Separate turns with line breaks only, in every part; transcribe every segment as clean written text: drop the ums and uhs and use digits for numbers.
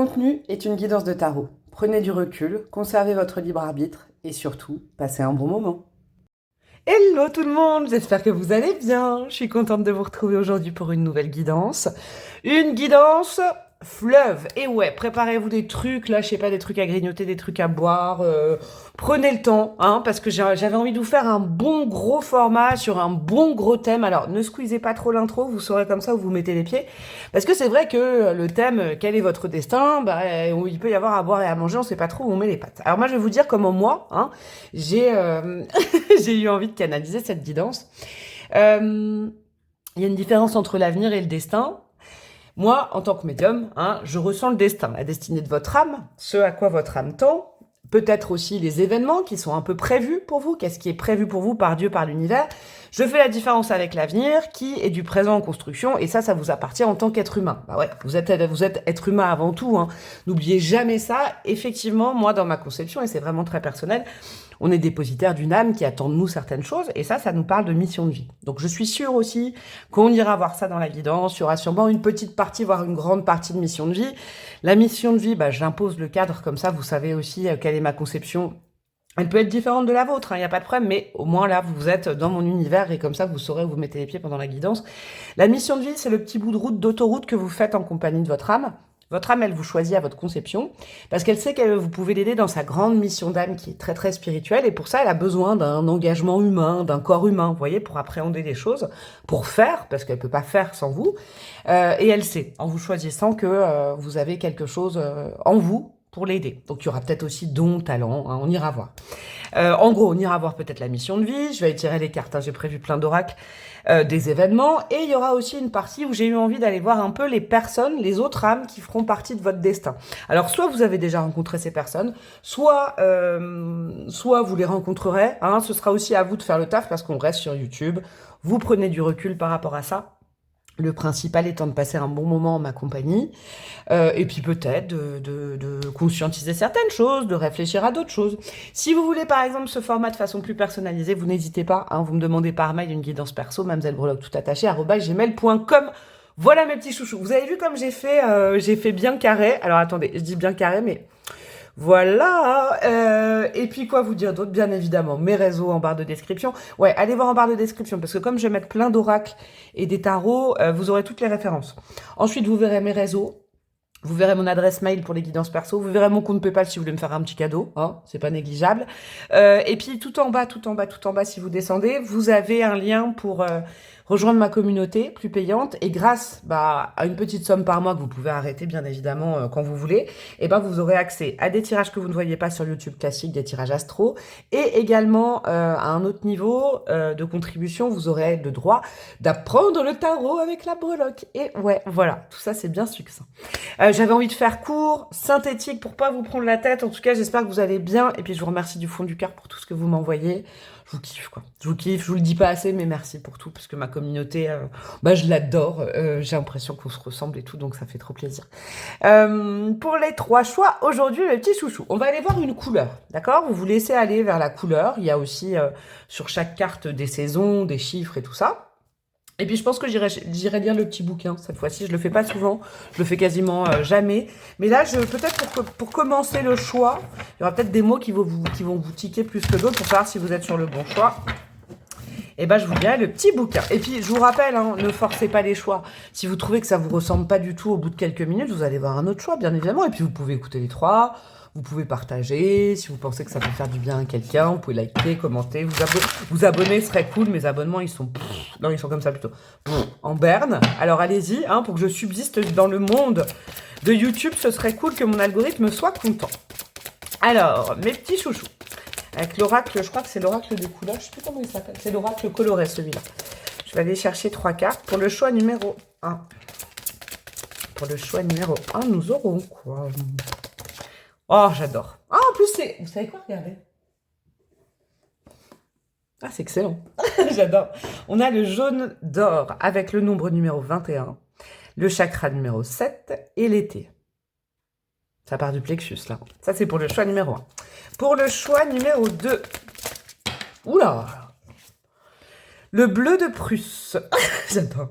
contenu est une guidance de tarot. Prenez du recul, conservez votre libre arbitre et surtout, passez un bon moment. Hello tout le monde, j'espère que vous allez bien. Je suis contente de vous retrouver aujourd'hui pour une nouvelle guidance. Une guidance fleuve. Et ouais, préparez-vous des trucs, là, je sais pas, des trucs à grignoter, des trucs à boire. Prenez le temps, hein, parce que j'avais envie de vous faire un bon gros format sur un bon gros thème. Alors, ne squeezez pas trop l'intro, vous saurez comme ça où vous mettez les pieds. Parce que c'est vrai que le thème, quel est votre destin, il peut y avoir à boire et à manger, on sait pas trop où on met les pattes. Alors moi, je vais vous dire comment moi, hein, j'ai j'ai eu envie de canaliser cette guidance. Il y a une différence entre l'avenir et le destin. Moi, en tant que médium, hein, je ressens le destin, la destinée de votre âme, ce à quoi votre âme tend, peut-être aussi les événements qui sont un peu prévus pour vous, qu'est-ce qui est prévu pour vous par Dieu, par l'univers. Je fais la différence avec l'avenir, qui est du présent en construction, et ça vous appartient en tant qu'être humain. Bah ouais, vous êtes être humain avant tout, hein. N'oubliez jamais ça. Effectivement, moi, dans ma conception, et c'est vraiment très personnel, on est dépositaire d'une âme qui attend de nous certaines choses, et ça nous parle de mission de vie. Donc je suis sûre aussi qu'on ira voir ça dans la guidance, il y aura sûrement une petite partie, voire une grande partie de mission de vie. La mission de vie, j'impose le cadre, comme ça vous savez aussi quelle est ma conception. Elle peut être différente de la vôtre, il n'y a pas de problème, mais au moins là, vous êtes dans mon univers, et comme ça vous saurez où vous mettez les pieds pendant la guidance. La mission de vie, c'est le petit bout de route, d'autoroute que vous faites en compagnie de votre âme. Votre âme, elle vous choisit à votre conception, parce qu'elle sait que vous pouvez l'aider dans sa grande mission d'âme qui est très très spirituelle, et pour ça, elle a besoin d'un engagement humain, d'un corps humain, vous voyez, pour appréhender les choses, pour faire, parce qu'elle peut pas faire sans vous, et elle sait, en vous choisissant, que vous avez quelque chose en vous pour l'aider. Donc il y aura peut-être aussi don, talent, hein, on ira voir. En gros, on ira voir peut-être la mission de vie, je vais étirer les cartes, hein, j'ai prévu plein d'oracles, des événements, et il y aura aussi une partie où j'ai eu envie d'aller voir un peu les personnes, les autres âmes qui feront partie de votre destin. Alors soit vous avez déjà rencontré ces personnes, soit vous les rencontrerez, hein, ce sera aussi à vous de faire le taf parce qu'on reste sur YouTube, vous prenez du recul par rapport à ça. Le principal étant de passer un bon moment en ma compagnie, et puis peut-être de conscientiser certaines choses, de réfléchir à d'autres choses. Si vous voulez par exemple ce format de façon plus personnalisée, vous n'hésitez pas, hein, vous me demandez par mail une guidance perso, mademoiselle tout attaché, @gmail.com. Voilà mes petits chouchous. Vous avez vu comme j'ai fait bien carré. Alors attendez, je dis bien carré, mais voilà. Et puis quoi vous dire d'autre? Bien évidemment, mes réseaux en barre de description. Ouais, allez voir en barre de description, parce que comme je vais mettre plein d'oracles et des tarots, vous aurez toutes les références. Ensuite, vous verrez mes réseaux. Vous verrez mon adresse mail pour les guidances perso. Vous verrez mon compte PayPal si vous voulez me faire un petit cadeau, hein, c'est pas négligeable. Et puis tout en bas, si vous descendez, vous avez un lien pour rejoindre ma communauté plus payante. Et grâce à une petite somme par mois que vous pouvez arrêter bien évidemment quand vous voulez, et vous aurez accès à des tirages que vous ne voyez pas sur YouTube classique, des tirages astro, et également à un autre niveau de contribution, vous aurez le droit d'apprendre le tarot avec la breloque. Et ouais, voilà, tout ça c'est bien succinct. J'avais envie de faire court, synthétique, pour pas vous prendre la tête. En tout cas, j'espère que vous allez bien. Et puis, je vous remercie du fond du cœur pour tout ce que vous m'envoyez. Je vous kiffe, quoi. Je vous kiffe, je vous le dis pas assez, mais merci pour tout, parce que ma communauté, je l'adore. J'ai l'impression qu'on se ressemble et tout, donc ça fait trop plaisir. Pour les 3 choix, aujourd'hui, les petits chouchous. On va aller voir une couleur, d'accord? Vous vous laissez aller vers la couleur. Il y a aussi sur chaque carte des saisons, des chiffres et tout ça. Et puis je pense que j'irai lire le petit bouquin cette fois-ci. Je le fais pas souvent, je le fais quasiment jamais. Mais là, peut-être pour commencer le choix, il y aura peut-être des mots qui vont vous tiquer plus que d'autres pour savoir si vous êtes sur le bon choix. Et je vous dirai le petit bouquin. Et puis je vous rappelle, hein, ne forcez pas les choix. Si vous trouvez que ça vous ressemble pas du tout, au bout de quelques minutes, vous allez voir un autre choix, bien évidemment. Et puis vous pouvez écouter les 3. Vous pouvez partager, si vous pensez que ça peut faire du bien à quelqu'un, vous pouvez liker, commenter, vous abonner serait cool. Mes abonnements, ils sont comme ça plutôt, en berne. Alors allez-y, hein, pour que je subsiste dans le monde de YouTube, ce serait cool que mon algorithme soit content. Alors, mes petits chouchous, avec l'oracle, je crois que c'est l'oracle de couleur, je sais plus comment il s'appelle, c'est l'oracle coloré celui-là. Je vais aller chercher 3 cartes pour le choix numéro 1. Pour le choix numéro 1, nous aurons quoi? Oh, j'adore. Ah, en plus, c'est... Vous savez quoi? Regardez. Ah, c'est excellent. J'adore. On a le jaune d'or avec le nombre numéro 21, le chakra numéro 7 et l'été. Ça part du plexus, là. Ça, c'est pour le choix numéro 1. Pour le choix numéro 2. Oula! Le bleu de Prusse. J'adore.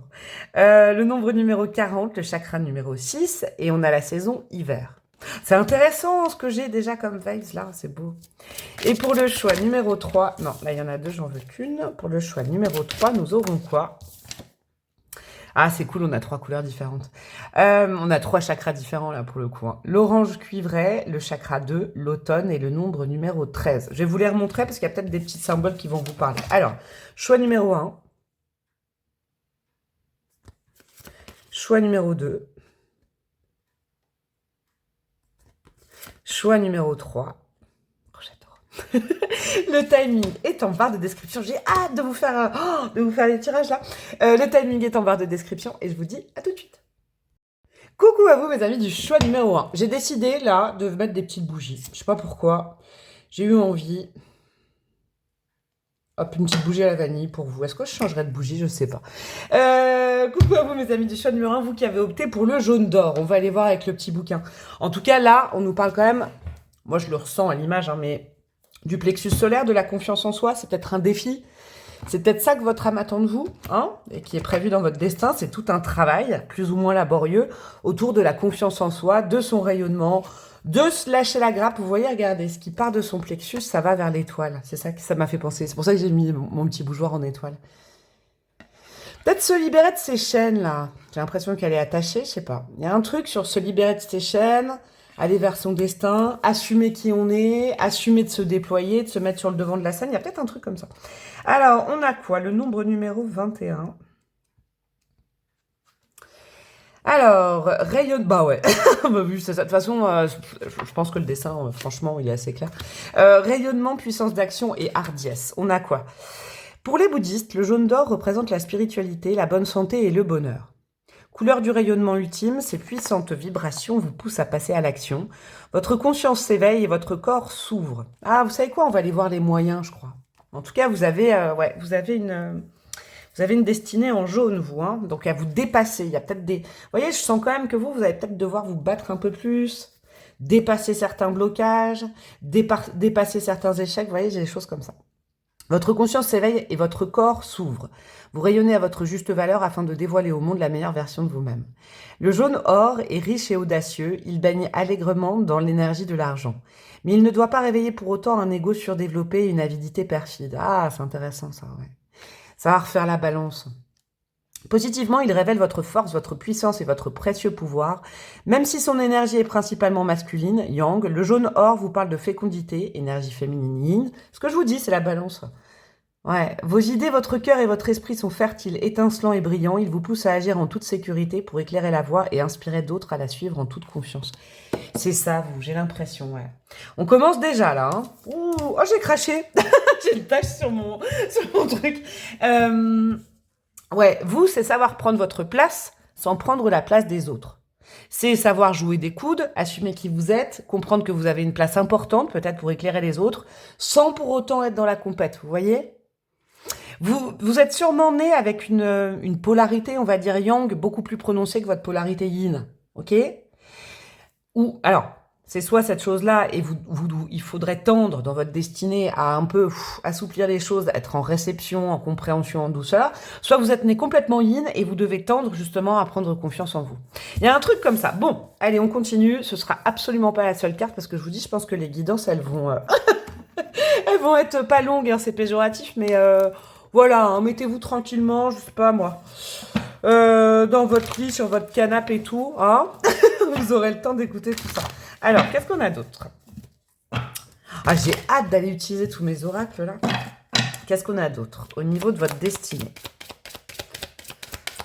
Le nombre numéro 40, le chakra numéro 6, et on a la saison hiver. C'est intéressant ce que j'ai déjà comme vibes là, c'est beau. Et pour le choix numéro 3, non, là il y en a deux, j'en veux qu'une. Pour le choix numéro 3, nous aurons quoi? Ah, c'est cool, on a 3 couleurs différentes. On a 3 chakras différents là pour le coup, hein. L'orange cuivré, le chakra 2, l'automne et le nombre numéro 13. Je vais vous les remontrer parce qu'il y a peut-être des petits symboles qui vont vous parler. Alors, choix numéro 1. Choix numéro 2. Choix numéro 3. Oh, j'adore. Le timing est en barre de description. J'ai hâte de vous faire, les tirages là. Le timing est en barre de description et je vous dis à tout de suite. Coucou à vous mes amis du choix numéro 1. J'ai décidé là de mettre des petites bougies. Je sais pas pourquoi. J'ai eu envie. Hop, une petite bougie à la vanille pour vous. Est-ce que je changerai de bougie? Je sais pas. Coucou à vous mes amis du choix numéro 1, vous qui avez opté pour le jaune d'or. On va aller voir avec le petit bouquin. En tout cas là, on nous parle quand même, moi je le ressens à l'image, hein, mais du plexus solaire, de la confiance en soi. C'est peut-être un défi. C'est peut-être ça que votre âme attend de vous, hein, et qui est prévu dans votre destin. C'est tout un travail, plus ou moins laborieux, autour de la confiance en soi, de son rayonnement, de se lâcher la grappe. Vous voyez, regardez, ce qui part de son plexus, ça va vers l'étoile. C'est ça que ça m'a fait penser. C'est pour ça que j'ai mis mon petit bougeoir en étoile. Peut-être se libérer de ces chaînes, là. J'ai l'impression qu'elle est attachée, je sais pas. Il y a un truc sur se libérer de ces chaînes, aller vers son destin, assumer qui on est, assumer de se déployer, de se mettre sur le devant de la scène. Il y a peut-être un truc comme ça. Alors, on a quoi? Le nombre numéro 21. Alors, rayonne... Bah ouais, bah, vu c'est ça. De toute façon, je pense que le dessin, franchement, il est assez clair. Rayonnement, puissance d'action et hardiesse. On a quoi? Pour les bouddhistes, le jaune d'or représente la spiritualité, la bonne santé et le bonheur. Couleur du rayonnement ultime, ces puissantes vibrations vous poussent à passer à l'action. Votre conscience s'éveille et votre corps s'ouvre. Ah, vous savez quoi? On va aller voir les moyens, je crois. En tout cas, vous avez une destinée en jaune, vous, hein, donc à vous dépasser. Il y a peut-être des... Vous voyez, je sens quand même que vous allez peut-être devoir vous battre un peu plus, dépasser certains blocages, dépasser certains échecs. Vous voyez, j'ai des choses comme ça. Votre conscience s'éveille et votre corps s'ouvre. Vous rayonnez à votre juste valeur afin de dévoiler au monde la meilleure version de vous-même. Le jaune or est riche et audacieux. Il baigne allègrement dans l'énergie de l'argent. Mais il ne doit pas réveiller pour autant un ego surdéveloppé et une avidité perfide. Ah, c'est intéressant ça, ouais. Ça va refaire la balance. Positivement, il révèle votre force, votre puissance et votre précieux pouvoir. Même si son énergie est principalement masculine, yang, le jaune or vous parle de fécondité, énergie féminine yin. Ce que je vous dis, c'est la balance. Ouais, vos idées, votre cœur et votre esprit sont fertiles, étincelants et brillants. Ils vous poussent à agir en toute sécurité pour éclairer la voie et inspirer d'autres à la suivre en toute confiance. C'est ça, vous, j'ai l'impression, ouais. On commence déjà, là. Hein. Ouh, oh, j'ai craché. J'ai une tache sur mon truc. Ouais, vous, c'est savoir prendre votre place sans prendre la place des autres. C'est savoir jouer des coudes, assumer qui vous êtes, comprendre que vous avez une place importante, peut-être pour éclairer les autres, sans pour autant être dans la compète, vous voyez? Vous êtes sûrement né avec une polarité, on va dire yang, beaucoup plus prononcée que votre polarité yin, ok? Ou, alors, c'est soit cette chose-là, et il faudrait tendre dans votre destinée à un peu assouplir les choses, être en réception, en compréhension, en douceur, soit vous êtes né complètement yin et vous devez tendre justement à prendre confiance en vous. Il y a un truc comme ça. Bon, allez, on continue. Ce sera absolument pas la seule carte parce que je vous dis, je pense que les guidances, elles vont être pas longues, hein, c'est péjoratif, mais voilà, hein, mettez-vous tranquillement, je sais pas moi, dans votre lit, sur votre canapé et tout, hein. Vous aurez le temps d'écouter tout ça. Alors, qu'est-ce qu'on a d'autre? Ah, j'ai hâte d'aller utiliser tous mes oracles, là. Qu'est-ce qu'on a d'autre? Au niveau de votre destinée.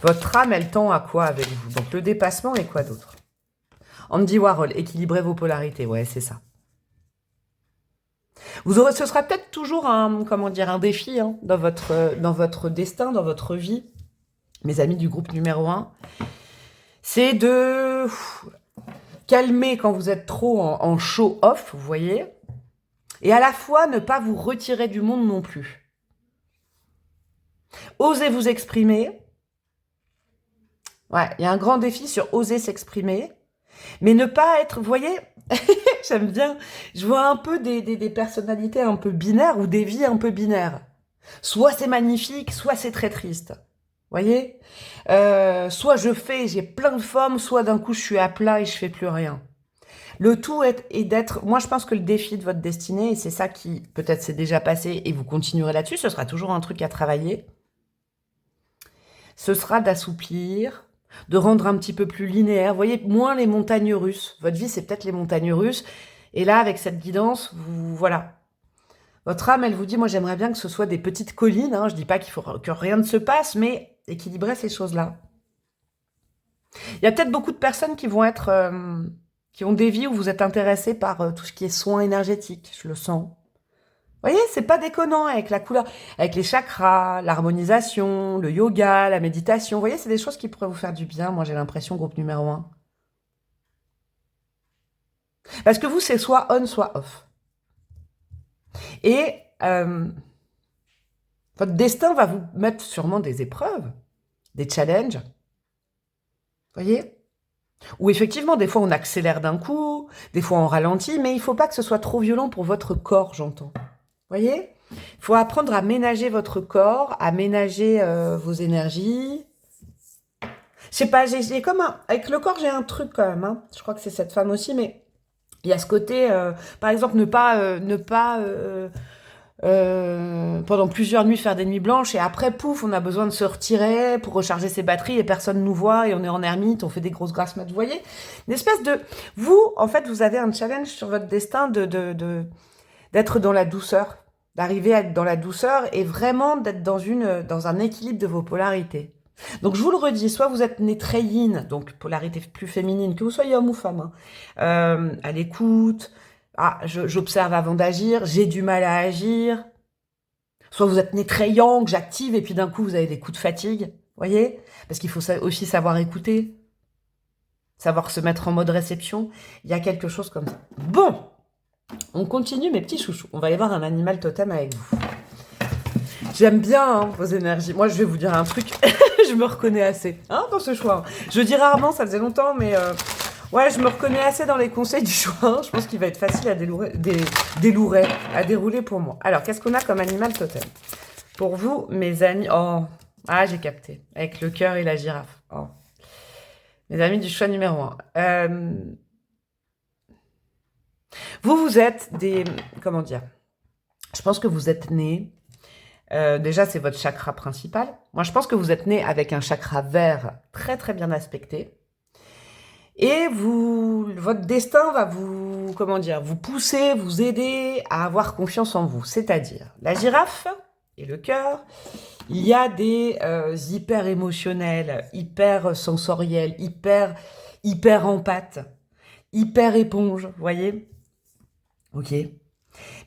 Votre âme, elle tend à quoi avec vous? Donc, le dépassement et quoi d'autre? Andy Warhol, équilibrez vos polarités. Ouais, c'est ça. Ce sera peut-être toujours un défi hein, dans votre destin, dans votre vie. Mes amis du groupe numéro 1. C'est de calmer quand vous êtes trop en show-off, vous voyez, et à la fois ne pas vous retirer du monde non plus. Osez vous exprimer. Ouais, il y a un grand défi sur oser s'exprimer, mais ne pas être, vous voyez, j'aime bien, je vois un peu des personnalités un peu binaires ou des vies un peu binaires. Soit c'est magnifique, soit c'est très triste. Voyez, soit je fais, j'ai plein de formes, soit d'un coup je suis à plat et je fais plus rien. Le tout est d'être... Moi, je pense que le défi de votre destinée, et c'est ça qui, peut-être, s'est déjà passé, et vous continuerez là-dessus, ce sera toujours un truc à travailler, ce sera d'assouplir, de rendre un petit peu plus linéaire. Vous voyez, moins les montagnes russes. Votre vie, c'est peut-être les montagnes russes. Et là, avec cette guidance, voilà. Votre âme, elle vous dit, moi, j'aimerais bien que ce soit des petites collines. Hein. Je dis pas qu'il faut que rien ne se passe, mais équilibrer ces choses-là. Il y a peut-être beaucoup de personnes qui vont être... qui ont des vies où vous êtes intéressé par tout ce qui est soins énergétiques. Je le sens. Vous voyez, c'est pas déconnant avec la couleur, avec les chakras, l'harmonisation, le yoga, la méditation. Vous voyez, c'est des choses qui pourraient vous faire du bien. Moi, j'ai l'impression, groupe numéro 1. Parce que vous, c'est soit on, soit off. Et votre destin va vous mettre sûrement des épreuves, des challenges. Vous voyez? Où effectivement, des fois, on accélère d'un coup, des fois, on ralentit, mais il ne faut pas que ce soit trop violent pour votre corps, j'entends. Vous voyez? Il faut apprendre à ménager votre corps, à ménager vos énergies. Je sais pas, j'ai comme un... Avec le corps, j'ai un truc quand même. Hein. Je crois que c'est cette femme aussi, mais il y a ce côté... par exemple, ne pas pendant plusieurs nuits faire des nuits blanches et après, pouf, on a besoin de se retirer pour recharger ses batteries et personne nous voit et on est en ermite, on fait des grosses grasses mat. Vous voyez? Une espèce de... Vous, en fait, vous avez un challenge sur votre destin d'être dans la douceur. D'arriver à être dans la douceur et vraiment d'être dans un équilibre de vos polarités. Donc je vous le redis, soit vous êtes né très yin, donc polarité plus féminine, que vous soyez homme ou femme, hein, à l'écoute, j'observe avant d'agir, j'ai du mal à agir, soit vous êtes né très yang, j'active, et puis d'un coup vous avez des coups de fatigue, voyez? Parce qu'il faut aussi savoir écouter, savoir se mettre en mode réception, il y a quelque chose comme ça. Bon, on continue mes petits chouchous, on va aller voir un animal totem avec vous. J'aime bien hein, vos énergies. Moi, je vais vous dire un truc. Je me reconnais assez hein, dans ce choix. Je dis rarement, ça faisait longtemps, mais ouais, je me reconnais assez dans les conseils du choix. Je pense qu'il va être facile à dérouler pour moi. Alors, qu'est-ce qu'on a comme animal totem? Pour vous, mes amis... Oh, ah, j'ai capté. Avec le cœur et la girafe. Oh. Mes amis du choix numéro 1. Vous êtes des... Comment dire? Je pense que vous êtes nés... déjà, c'est votre chakra principal. Moi, je pense que vous êtes né avec un chakra vert très, très bien aspecté. Et votre destin va vous, comment dire, vous pousser, vous aider à avoir confiance en vous. C'est-à-dire, la girafe et le cœur, il y a des hyper émotionnels, hyper sensoriels, hyper empathes, hyper éponges, vous voyez? Ok.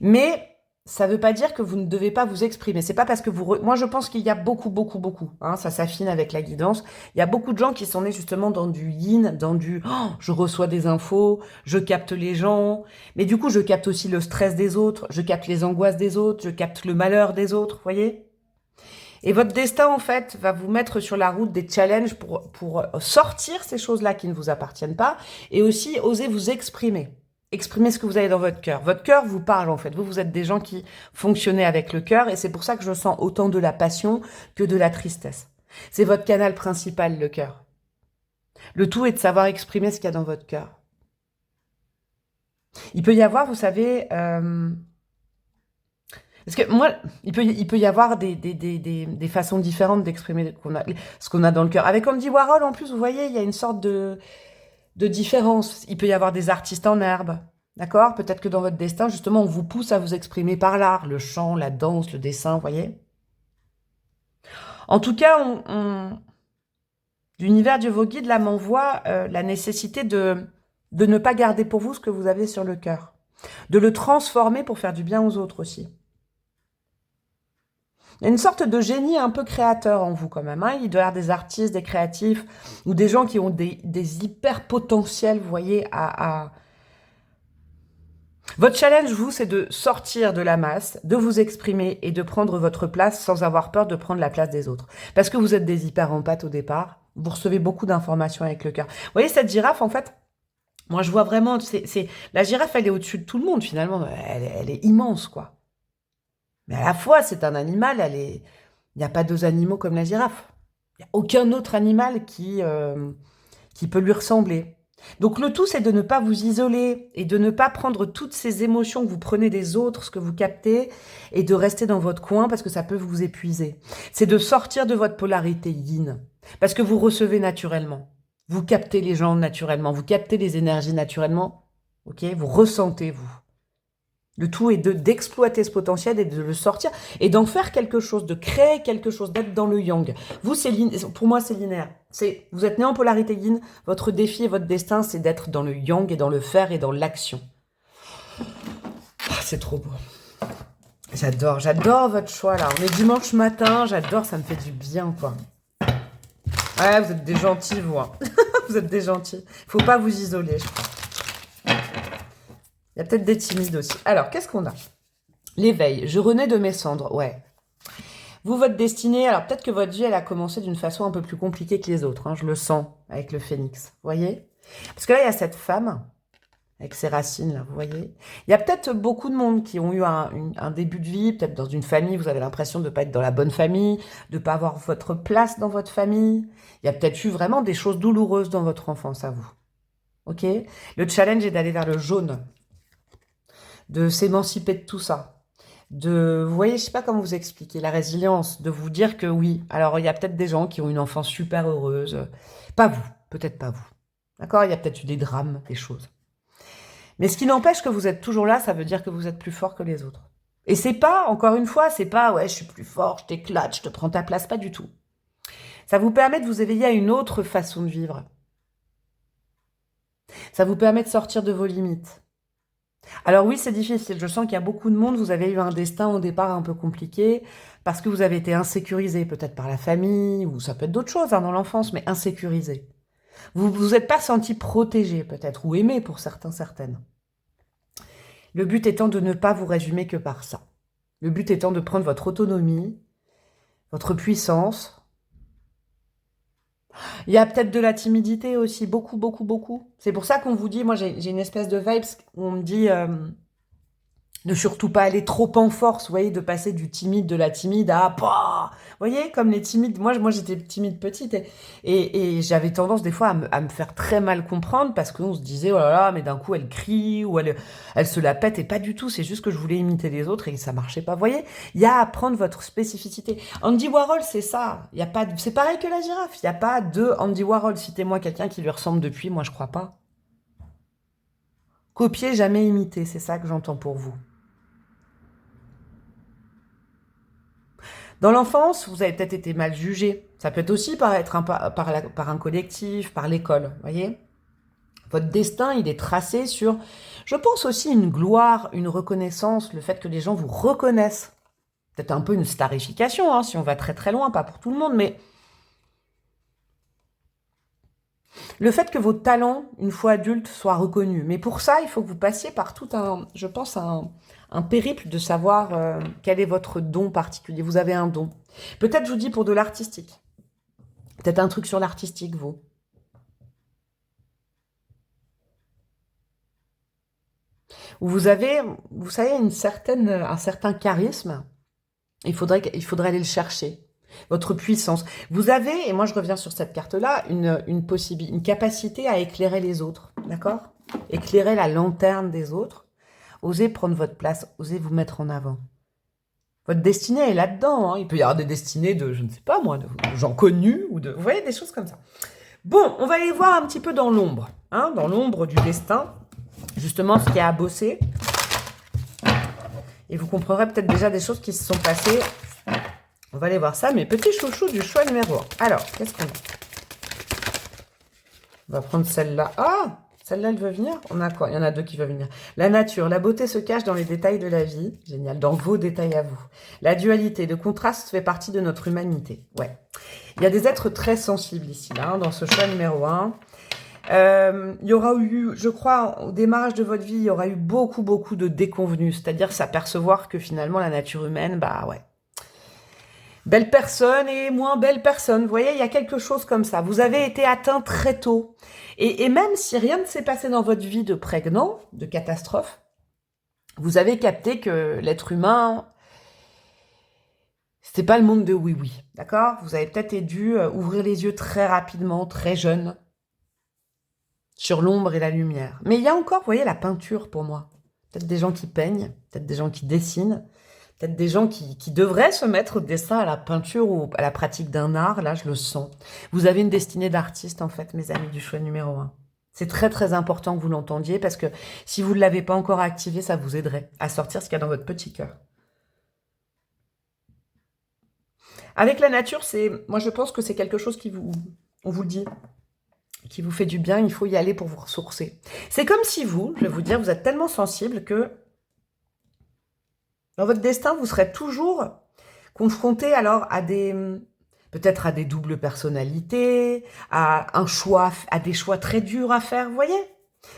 Mais... ça ne veut pas dire que vous ne devez pas vous exprimer. C'est pas parce que vous... Moi, je pense qu'il y a beaucoup, hein, ça s'affine avec la guidance. Il y a beaucoup de gens qui sont nés justement dans du yin, dans du oh, je reçois des infos, je capte les gens, mais du coup, je capte aussi le stress des autres, je capte les angoisses des autres, je capte le malheur des autres, vous voyez? Et votre destin, en fait, va vous mettre sur la route des challenges pour sortir ces choses-là qui ne vous appartiennent pas et aussi oser vous exprimer. Exprimez ce que vous avez dans votre cœur. Votre cœur vous parle, en fait. Vous êtes des gens qui fonctionnez avec le cœur et c'est pour ça que je sens autant de la passion que de la tristesse. C'est votre canal principal, le cœur. Le tout est de savoir exprimer ce qu'il y a dans votre cœur. Il peut y avoir, vous savez... parce que moi, il peut y avoir des façons différentes d'exprimer ce qu'on a dans le cœur. Avec Andy Warhol, en plus, vous voyez, il y a une sorte de différence. Il peut y avoir des artistes en herbe, d'accord? Peut-être que dans votre destin, justement, on vous pousse à vous exprimer par l'art, le chant, la danse, le dessin, vous voyez? En tout cas, l'univers de vos guides, là, m'envoie la nécessité de ne pas garder pour vous ce que vous avez sur le cœur. De le transformer pour faire du bien aux autres aussi. Il y a une sorte de génie un peu créateur en vous quand même. Hein. Il doit y avoir des artistes, des créatifs ou des gens qui ont des hyper potentiels, vous voyez, Votre challenge, vous, c'est de sortir de la masse, de vous exprimer et de prendre votre place sans avoir peur de prendre la place des autres. Parce que vous êtes des hyper empathes au départ, vous recevez beaucoup d'informations avec le cœur. Vous voyez, cette girafe, en fait, moi, je vois vraiment... la girafe, elle est au-dessus de tout le monde, finalement. Elle est immense, quoi. Mais à la fois, c'est un animal, il n'y a pas deux animaux comme la girafe. Il n'y a aucun autre animal qui peut lui ressembler. Donc le tout, c'est de ne pas vous isoler et de ne pas prendre toutes ces émotions que vous prenez des autres, ce que vous captez, et de rester dans votre coin parce que ça peut vous épuiser. C'est de sortir de votre polarité yin, parce que vous recevez naturellement. Vous captez les gens naturellement, vous captez les énergies naturellement, ok? Vous ressentez, vous. Le tout est d'exploiter ce potentiel et de le sortir et d'en faire quelque chose, de créer quelque chose, d'être dans le yang. Vous, pour moi, c'est linéaire. Vous êtes né en polarité yin, votre défi et votre destin, c'est d'être dans le yang et dans le faire et dans l'action. Ah, c'est trop beau. J'adore votre choix là. On est dimanche matin, j'adore, ça me fait du bien quoi. Ouais, vous êtes des gentils, vous. Hein. Vous êtes des gentils. Faut pas vous isoler, je crois. Il y a peut-être des timides aussi. Alors, qu'est-ce qu'on a? L'éveil. Je renais de mes cendres. Ouais. Vous, votre destinée, alors peut-être que votre vie, elle a commencé d'une façon un peu plus compliquée que les autres. Hein, je le sens avec le phénix. Vous voyez? Parce que là, il y a cette femme avec ses racines, là, vous voyez? Il y a peut-être beaucoup de monde qui ont eu un début de vie, peut-être dans une famille, vous avez l'impression de ne pas être dans la bonne famille, de ne pas avoir votre place dans votre famille. Il y a peut-être eu vraiment des choses douloureuses dans votre enfance à vous. Ok? Le challenge est d'aller vers le jaune, de s'émanciper de tout ça. Vous voyez, je sais pas comment vous expliquer, la résilience, de vous dire que oui, alors il y a peut-être des gens qui ont une enfance super heureuse, pas vous, peut-être pas vous. D'accord? Il y a peut-être eu des drames, des choses. Mais ce qui n'empêche que vous êtes toujours là, ça veut dire que vous êtes plus fort que les autres. Et c'est pas, encore une fois, c'est pas, ouais, je suis plus fort, je t'éclate, je te prends ta place, pas du tout. Ça vous permet de vous éveiller à une autre façon de vivre. Ça vous permet de sortir de vos limites. Alors oui, c'est difficile. Je sens qu'il y a beaucoup de monde. Vous avez eu un destin au départ un peu compliqué parce que vous avez été insécurisé, peut-être par la famille, ou ça peut être d'autres choses hein, dans l'enfance, mais insécurisé. Vous vous êtes pas senti protégé, peut-être, ou aimé pour certains, certaines. Le but étant de ne pas vous résumer que par ça. Le but étant de prendre votre autonomie, votre puissance. Il y a peut-être de la timidité aussi, beaucoup, beaucoup, beaucoup. C'est pour ça qu'on vous dit, moi j'ai une espèce de vibes où on me dit de surtout pas aller trop en force, vous voyez, de passer du timide, de la timide à bah, vous voyez, comme les timides. Moi j'étais timide petite et j'avais tendance des fois à me faire très mal comprendre parce qu'on se disait, oh là là, mais d'un coup elle crie ou elle se la pète et pas du tout, c'est juste que je voulais imiter les autres et ça marchait pas. Vous voyez, il y a à prendre votre spécificité. Andy Warhol, c'est ça. Il y a pas, c'est pareil que la girafe. Il n'y a pas de Andy Warhol. Citez-moi quelqu'un qui lui ressemble depuis, moi je crois pas. Copier, jamais imiter, c'est ça que j'entends pour vous. Dans l'enfance, vous avez peut-être été mal jugé. Ça peut être aussi par un collectif, par l'école, voyez. Votre destin, il est tracé sur, je pense aussi, une gloire, une reconnaissance, le fait que les gens vous reconnaissent. Peut-être un peu une starification, hein, si on va très très loin, pas pour tout le monde, mais le fait que vos talents, une fois adultes, soient reconnus. Mais pour ça, il faut que vous passiez par tout je pense, un périple de savoir quel est votre don particulier. Vous avez un don. Peut-être, je vous dis, pour de l'artistique. Peut-être un truc sur l'artistique, vous. Vous avez, vous savez, un certain charisme. Il faudrait aller le chercher. Votre puissance. Vous avez, et moi je reviens sur cette carte-là, une capacité à éclairer les autres. D'accord? Éclairer la lanterne des autres. Osez prendre votre place. Osez vous mettre en avant. Votre destinée est là-dedans. Hein. Il peut y avoir des destinées de, je ne sais pas moi, de gens connus ou de... Vous voyez, des choses comme ça. Bon, on va aller voir un petit peu dans l'ombre. Hein, dans l'ombre du destin. Justement, ce qu'il y a à bosser. Et vous comprendrez peut-être déjà des choses qui se sont passées. On va aller voir ça, mes petits chouchous du choix numéro 1. Alors, qu'est-ce qu'on a? On va prendre celle-là. Ah, celle-là, elle veut venir? On a quoi? Il y en a deux qui veulent venir. La nature, la beauté se cache dans les détails de la vie. Génial, dans vos détails à vous. La dualité, le contraste fait partie de notre humanité. Ouais. Il y a des êtres très sensibles ici, là, hein, dans ce choix numéro 1. Il y aura eu, je crois, au démarrage de votre vie, il y aura eu beaucoup, beaucoup de déconvenues. C'est-à-dire s'apercevoir que finalement, la nature humaine, bah ouais. Belle personne et moins belle personne. Vous voyez, il y a quelque chose comme ça. Vous avez été atteint très tôt. Et même si rien ne s'est passé dans votre vie de prégnant, de catastrophe, vous avez capté que l'être humain, c'était pas le monde de oui-oui. D'accord? Vous avez peut-être dû ouvrir les yeux très rapidement, très jeune. sur l'ombre et la lumière. Mais il y a encore, vous voyez, la peinture pour moi. Peut-être des gens qui peignent, peut-être des gens qui dessinent, peut-être des gens qui devraient se mettre au dessin, à la peinture ou à la pratique d'un art. Là, je le sens. Vous avez une destinée d'artiste, en fait, mes amis du choix numéro 1. C'est très, très important que vous l'entendiez parce que si vous ne l'avez pas encore activé, ça vous aiderait à sortir ce qu'il y a dans votre petit cœur. Avec la nature, moi, je pense que c'est quelque chose on vous le dit, qui vous fait du bien, il faut y aller pour vous ressourcer. C'est comme si vous, je vais vous dire, vous êtes tellement sensible que dans votre destin, vous serez toujours confronté alors à peut-être à des doubles personnalités, à des choix très durs à faire, vous voyez?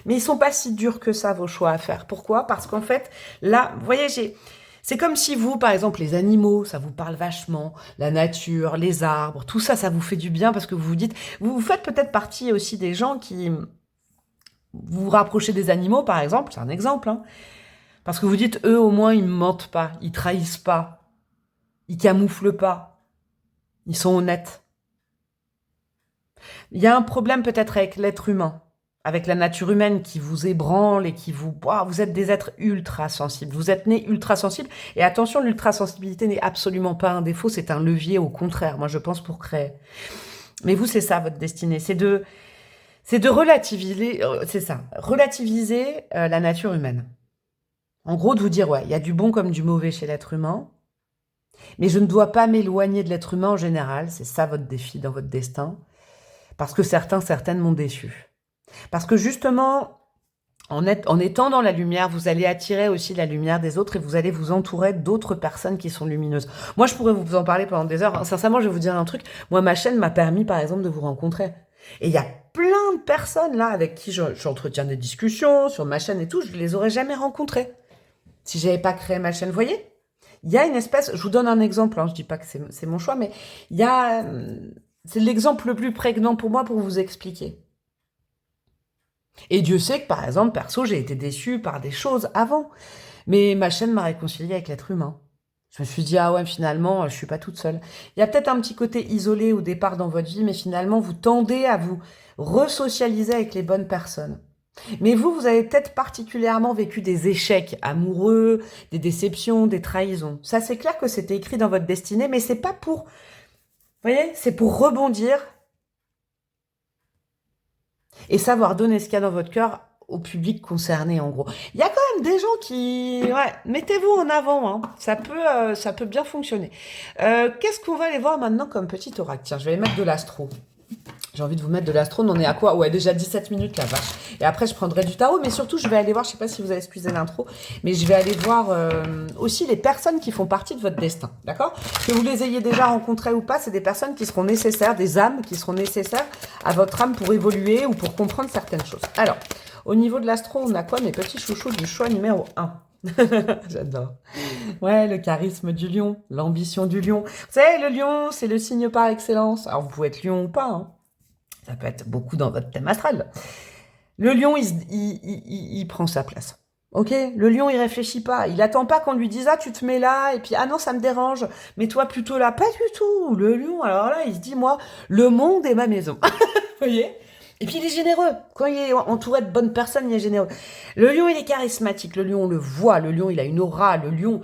Mais ils sont pas si durs que ça, vos choix à faire. Pourquoi? Parce qu'en fait, là, vous voyez, c'est comme si vous, par exemple, les animaux, ça vous parle vachement, la nature, les arbres, tout ça, ça vous fait du bien parce que vous vous dites, vous faites peut-être partie aussi des gens qui vous rapprochez des animaux, par exemple, c'est un exemple, hein, parce que vous dites, eux, au moins, ils ne mentent pas, ils trahissent pas, ils camouflent pas, ils sont honnêtes. Il y a un problème peut-être avec l'être humain, avec la nature humaine qui vous ébranle et qui vous... vous êtes des êtres ultra sensibles. Vous êtes nés ultra sensibles. Et attention, l'ultra-sensibilité n'est absolument pas un défaut, c'est un levier au contraire, moi je pense, pour créer. Mais vous, c'est ça votre destinée, c'est de relativiser, relativiser la nature humaine. En gros, de vous dire, ouais, il y a du bon comme du mauvais chez l'être humain, mais je ne dois pas m'éloigner de l'être humain en général, c'est ça votre défi dans votre destin, parce que certaines m'ont déçu. Parce que justement, en étant dans la lumière, vous allez attirer aussi la lumière des autres et vous allez vous entourer d'autres personnes qui sont lumineuses. Moi, je pourrais vous en parler pendant des heures. Sincèrement, je vais vous dire un truc. Moi, ma chaîne m'a permis, par exemple, de vous rencontrer. Et il y a plein de personnes là avec qui j'entretiens des discussions sur ma chaîne et tout. Je ne les aurais jamais rencontrées si je n'avais pas créé ma chaîne. Vous voyez, il y a une espèce... Je vous donne un exemple. Hein, je ne dis pas que c'est mon choix, mais il y a... C'est l'exemple le plus prégnant pour moi pour vous expliquer. Et Dieu sait que, par exemple, perso, j'ai été déçue par des choses avant. Mais ma chaîne m'a réconciliée avec l'être humain. Je me suis dit, ah ouais, finalement, je suis pas toute seule. Il y a peut-être un petit côté isolé au départ dans votre vie, mais finalement, vous tendez à vous resocialiser avec les bonnes personnes. Mais vous avez peut-être particulièrement vécu des échecs amoureux, des déceptions, des trahisons. Ça, c'est clair que c'était écrit dans votre destinée, mais c'est pas pour... Vous voyez, c'est pour rebondir et savoir donner ce qu'il y a dans votre cœur au public concerné, en gros. Il y a quand même des gens qui... Ouais, mettez-vous en avant, hein. Ça peut bien fonctionner. Qu'est-ce qu'on va aller voir maintenant comme petit oracle? Tiens, je vais mettre de l'astro. J'ai envie de vous mettre de l'astro. On en est à quoi? Ouais, déjà 17 minutes, la vache. Et après, je prendrai du tarot. Mais surtout, je vais aller voir, je sais pas si vous avez excusé l'intro, mais je vais aller voir aussi les personnes qui font partie de votre destin. D'accord? Que vous les ayez déjà rencontrées ou pas, c'est des personnes qui seront nécessaires, des âmes qui seront nécessaires à votre âme pour évoluer ou pour comprendre certaines choses. Alors, au niveau de l'astro, on a quoi, mes petits chouchous du choix numéro 1? J'adore. Ouais, le charisme du lion, l'ambition du lion. Vous savez, le lion, c'est le signe par excellence. Alors, vous pouvez être lion ou pas, hein. Ça peut être beaucoup dans votre thème astral. Le lion, il prend sa place. Ok? Le lion, il réfléchit pas. Il attend pas qu'on lui dise, ah, tu te mets là, et puis, ah non, ça me dérange. Mets-toi plutôt là. Pas du tout. Le lion, alors là, il se dit, moi, le monde est ma maison. Vous voyez? Et puis, il est généreux. Quand il est entouré de bonnes personnes, il est généreux. Le lion, il est charismatique. Le lion, on le voit. Le lion, il a une aura. Le lion,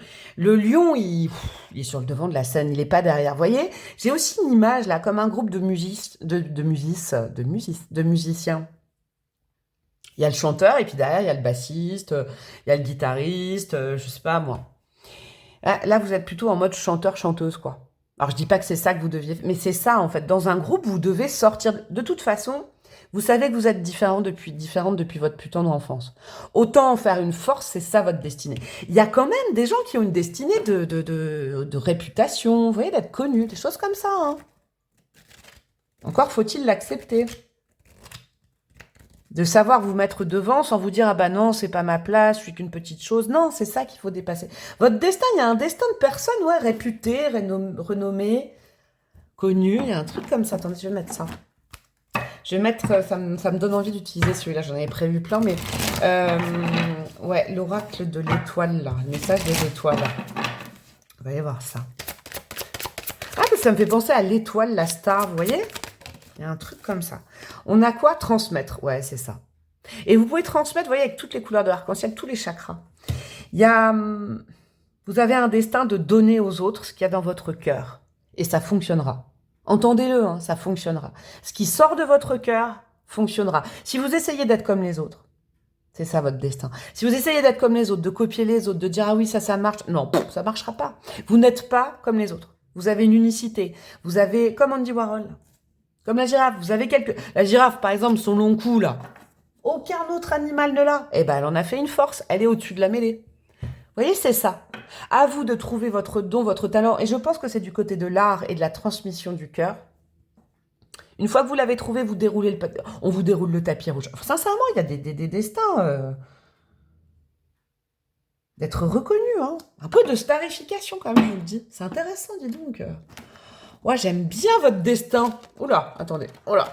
il est sur le devant de la scène. Il est pas derrière. Vous voyez? J'ai aussi une image, là, comme un groupe de musiciens. Il y a le chanteur, et puis derrière, il y a le bassiste, il y a le guitariste, je sais pas, moi. Là, vous êtes plutôt en mode chanteur-chanteuse, quoi. Alors, je dis pas que c'est ça que vous deviez... Mais c'est ça, en fait. Dans un groupe, vous devez sortir... De toute façon, vous savez que vous êtes différente depuis votre putain d'enfance. Autant en faire une force, c'est ça votre destinée. Il y a quand même des gens qui ont une destinée de réputation, vous voyez, d'être connus, des choses comme ça, hein. Encore faut-il l'accepter. De savoir vous mettre devant sans vous dire, ah bah non, c'est pas ma place, je suis qu'une petite chose. Non, c'est ça qu'il faut dépasser. Votre destin, il y a un destin de personne, ouais, réputée, renommée, connue. Il y a un truc comme ça. Attendez, je vais mettre ça. Je vais mettre, ça me donne envie d'utiliser celui-là. J'en avais prévu plein, mais ouais, l'oracle de l'étoile, là. Le message des étoiles. On va aller voir ça. Ah, mais ça me fait penser à l'étoile, la star, vous voyez? Il y a un truc comme ça. On a quoi? Transmettre. Ouais, c'est ça. Et vous pouvez transmettre, vous voyez, avec toutes les couleurs de l'arc-en-ciel, tous les chakras. Il y a, vous avez un destin de donner aux autres ce qu'il y a dans votre cœur. Et ça fonctionnera. Entendez-le, hein, ça fonctionnera. Ce qui sort de votre cœur fonctionnera. Si vous essayez d'être comme les autres, c'est ça votre destin. Si vous essayez d'être comme les autres, de copier les autres, de dire « Ah oui, ça marche », non, ça marchera pas. Vous n'êtes pas comme les autres. Vous avez une unicité. Vous avez, comme Andy Warhol, comme la girafe, vous avez quelques... La girafe, par exemple, son long cou, là, aucun autre animal ne l'a. Eh ben, elle en a fait une force. Elle est au-dessus de la mêlée. Vous voyez, c'est ça. À vous de trouver votre don, votre talent. Et je pense que c'est du côté de l'art et de la transmission du cœur. Une fois que vous l'avez trouvé, vous déroulez on vous déroule le tapis rouge. Enfin, sincèrement, il y a des destins d'être reconnus. Hein. Un peu de starification, quand même, je vous le dis. C'est intéressant, dis donc. Ouais, j'aime bien votre destin. Oula, attendez. Oula.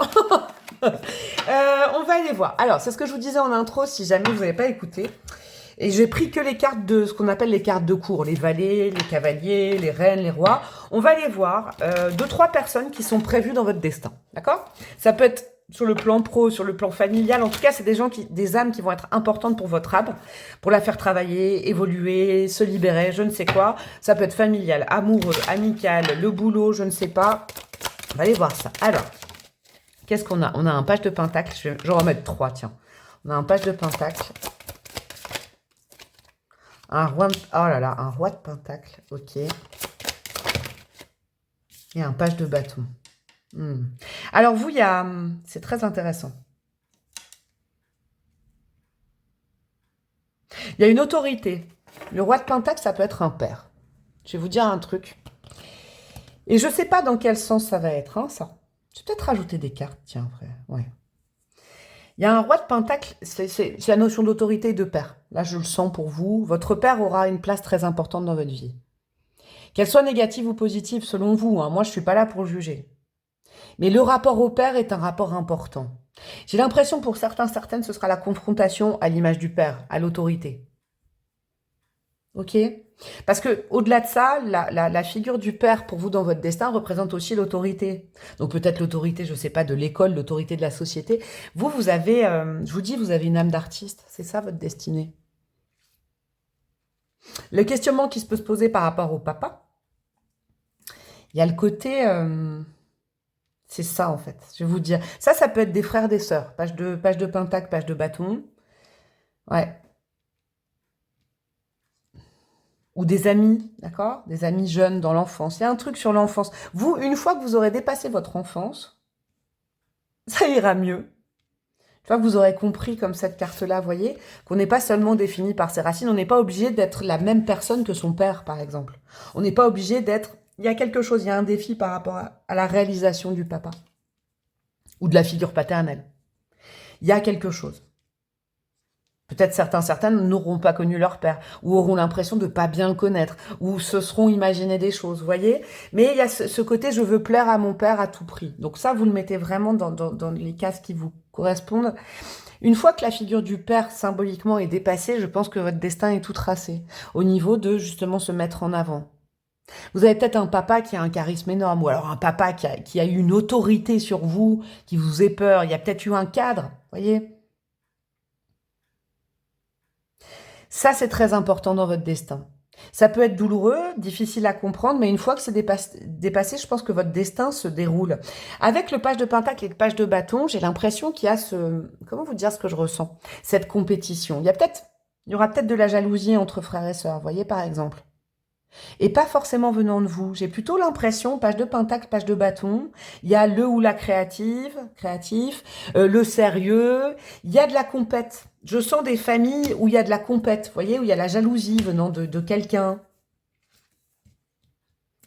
On va aller voir. Alors, c'est ce que je vous disais en intro, si jamais vous n'avez pas écouté. Et j'ai pris que les cartes de ce qu'on appelle les cartes de cour, les valets, les cavaliers, les reines, les rois. On va aller voir 2-3 personnes qui sont prévues dans votre destin, d'accord? Ça peut être sur le plan pro, sur le plan familial. En tout cas, c'est des âmes qui vont être importantes pour votre âme, pour la faire travailler, évoluer, se libérer, je ne sais quoi. Ça peut être familial, amoureux, amical, le boulot, je ne sais pas. On va aller voir ça. Alors, qu'est-ce qu'on a? On a un page de pentacle. Je vais en remettre 3, tiens. On a un page de pentacle. Un roi, oh là là, un roi de pentacle, ok. Et un page de bâton. Alors vous, c'est très intéressant. Il y a une autorité. Le roi de pentacle, ça peut être un père. Je vais vous dire un truc. Et je ne sais pas dans quel sens ça va être, hein, ça. Je vais peut-être rajouter des cartes, tiens, frère. Ouais. Il y a un roi de pentacle, c'est la notion d'autorité et de père. Là, je le sens pour vous. Votre père aura une place très importante dans votre vie. Qu'elle soit négative ou positive, selon vous. Hein, moi, je ne suis pas là pour juger. Mais le rapport au père est un rapport important. J'ai l'impression, pour certaines, ce sera la confrontation à l'image du père, à l'autorité. Ok? Parce que au-delà de ça, la figure du père pour vous dans votre destin représente aussi l'autorité. Donc peut-être l'autorité, je ne sais pas, de l'école, l'autorité de la société. Vous avez, je vous dis, vous avez une âme d'artiste. C'est ça votre destinée. Le questionnement qui se peut se poser par rapport au papa, il y a le côté... c'est ça en fait, je vais vous dire. Ça peut être des frères, des sœurs. Page de pentacle, page de bâton. Ouais. Ou des amis, d'accord? Des amis jeunes dans l'enfance. Il y a un truc sur l'enfance. Vous, une fois que vous aurez dépassé votre enfance, ça ira mieux. Une fois que vous aurez compris, comme cette carte-là, vous voyez, qu'on n'est pas seulement défini par ses racines, on n'est pas obligé d'être la même personne que son père, par exemple. On n'est pas obligé d'être... Il y a quelque chose, il y a un défi par rapport à la réalisation du papa. Ou de la figure paternelle. Il y a quelque chose. Peut-être certaines n'auront pas connu leur père, ou auront l'impression de ne pas bien le connaître, ou se seront imaginé des choses, vous voyez. Mais il y a ce côté « je veux plaire à mon père à tout prix ». Donc ça, vous le mettez vraiment dans les cases qui vous correspondent. Une fois que la figure du père, symboliquement, est dépassée, je pense que votre destin est tout tracé, au niveau de, justement, se mettre en avant. Vous avez peut-être un papa qui a un charisme énorme, ou alors un papa qui a eu une autorité sur vous, qui vous ait peur. Il y a peut-être eu un cadre, vous voyez. Ça, c'est très important dans votre destin. Ça peut être douloureux, difficile à comprendre, mais une fois que c'est dépassé, je pense que votre destin se déroule. Avec le page de pentacle et le page de bâton, j'ai l'impression qu'il y a comment vous dire ce que je ressens? Cette compétition. Il y aura peut-être de la jalousie entre frères et sœurs, vous voyez, par exemple. Et pas forcément venant de vous. J'ai plutôt l'impression, page de pentacle, page de bâton, il y a le ou la créatif, le sérieux, il y a de la compète. Je sens des familles où il y a de la compète, vous voyez, où il y a la jalousie venant de quelqu'un.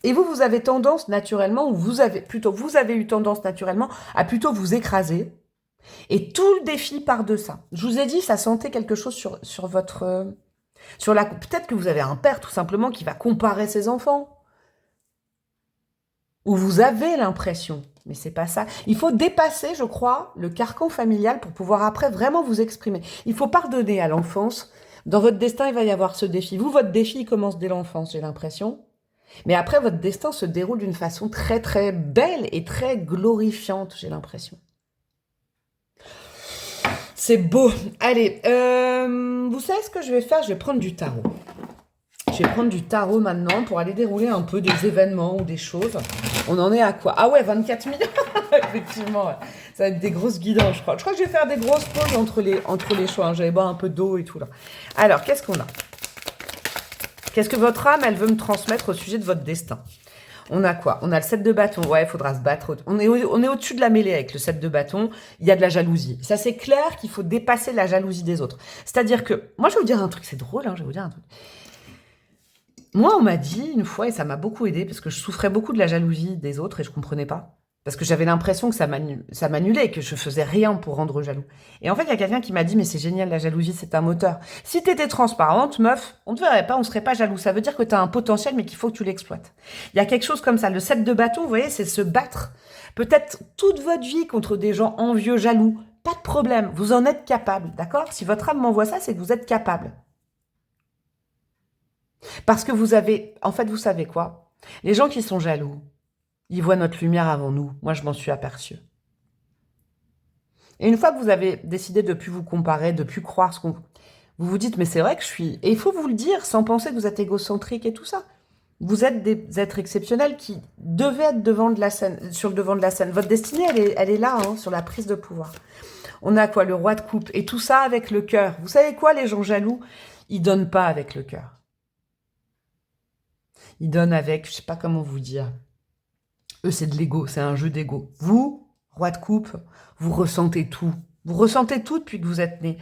Et vous avez tendance naturellement, ou vous avez eu tendance naturellement à plutôt vous écraser. Et tout le défi part de ça. Je vous ai dit, ça sentait quelque chose sur votre... Peut-être que vous avez un père, tout simplement, qui va comparer ses enfants. Ou vous avez l'impression, mais c'est pas ça. Il faut dépasser, je crois, le carcan familial pour pouvoir après vraiment vous exprimer. Il faut pardonner à l'enfance. Dans votre destin, il va y avoir ce défi. Vous, votre défi, il commence dès l'enfance, j'ai l'impression. Mais après, votre destin se déroule d'une façon très, très belle et très glorifiante, j'ai l'impression. C'est beau. Allez, vous savez ce que je vais faire? Je vais prendre du tarot. Je vais prendre du tarot maintenant pour aller dérouler un peu des événements ou des choses. On en est à quoi? Ah ouais, 24 millions. Effectivement, ouais. Ça va être des grosses guidances, je crois. Je crois que je vais faire des grosses pauses entre les choix. Hein. J'allais boire un peu d'eau et tout là. Alors, qu'est-ce qu'on a? Qu'est-ce que votre âme, elle veut me transmettre au sujet de votre destin? On a quoi? On a le 7 de bâton. Ouais, il faudra se battre. On est au-dessus de la mêlée avec le 7 de bâton. Il y a de la jalousie. Ça, c'est clair qu'il faut dépasser la jalousie des autres. C'est-à-dire que, moi, je vais vous dire un truc. C'est drôle, hein, je vais vous dire un truc. Moi, on m'a dit une fois, et ça m'a beaucoup aidé, parce que je souffrais beaucoup de la jalousie des autres et je comprenais pas. Parce que j'avais l'impression que ça m'annulait, que je faisais rien pour rendre jaloux. Et en fait, il y a quelqu'un qui m'a dit, mais c'est génial, la jalousie, c'est un moteur. Si t'étais transparente, meuf, on te verrait pas, on serait pas jaloux. Ça veut dire que t'as un potentiel, mais qu'il faut que tu l'exploites. Il y a quelque chose comme ça. Le 7 de bâton, vous voyez, c'est se battre. Peut-être toute votre vie contre des gens envieux, jaloux. Pas de problème. Vous en êtes capable, d'accord? Si votre âme m'envoie ça, c'est que vous êtes capable. Parce que vous avez... En fait, vous savez quoi? Les gens qui sont jaloux, ils voient notre lumière avant nous. Moi, je m'en suis aperçue. Et une fois que vous avez décidé de ne plus vous comparer, de ne plus croire ce qu'on... Vous vous dites, mais c'est vrai que je suis... Et il faut vous le dire sans penser que vous êtes égocentrique et tout ça. Vous êtes des êtres exceptionnels qui devaient être sur le devant de la scène. Votre destinée, elle est là, hein, sur la prise de pouvoir. On a quoi? Le roi de coupe. Et tout ça avec le cœur. Vous savez quoi, les gens jaloux? Ils donnent pas avec le cœur. Ils donnent avec, je sais pas comment vous dire. Eux, c'est de l'ego, c'est un jeu d'ego. Vous, roi de coupe, vous ressentez tout. Vous ressentez tout depuis que vous êtes né.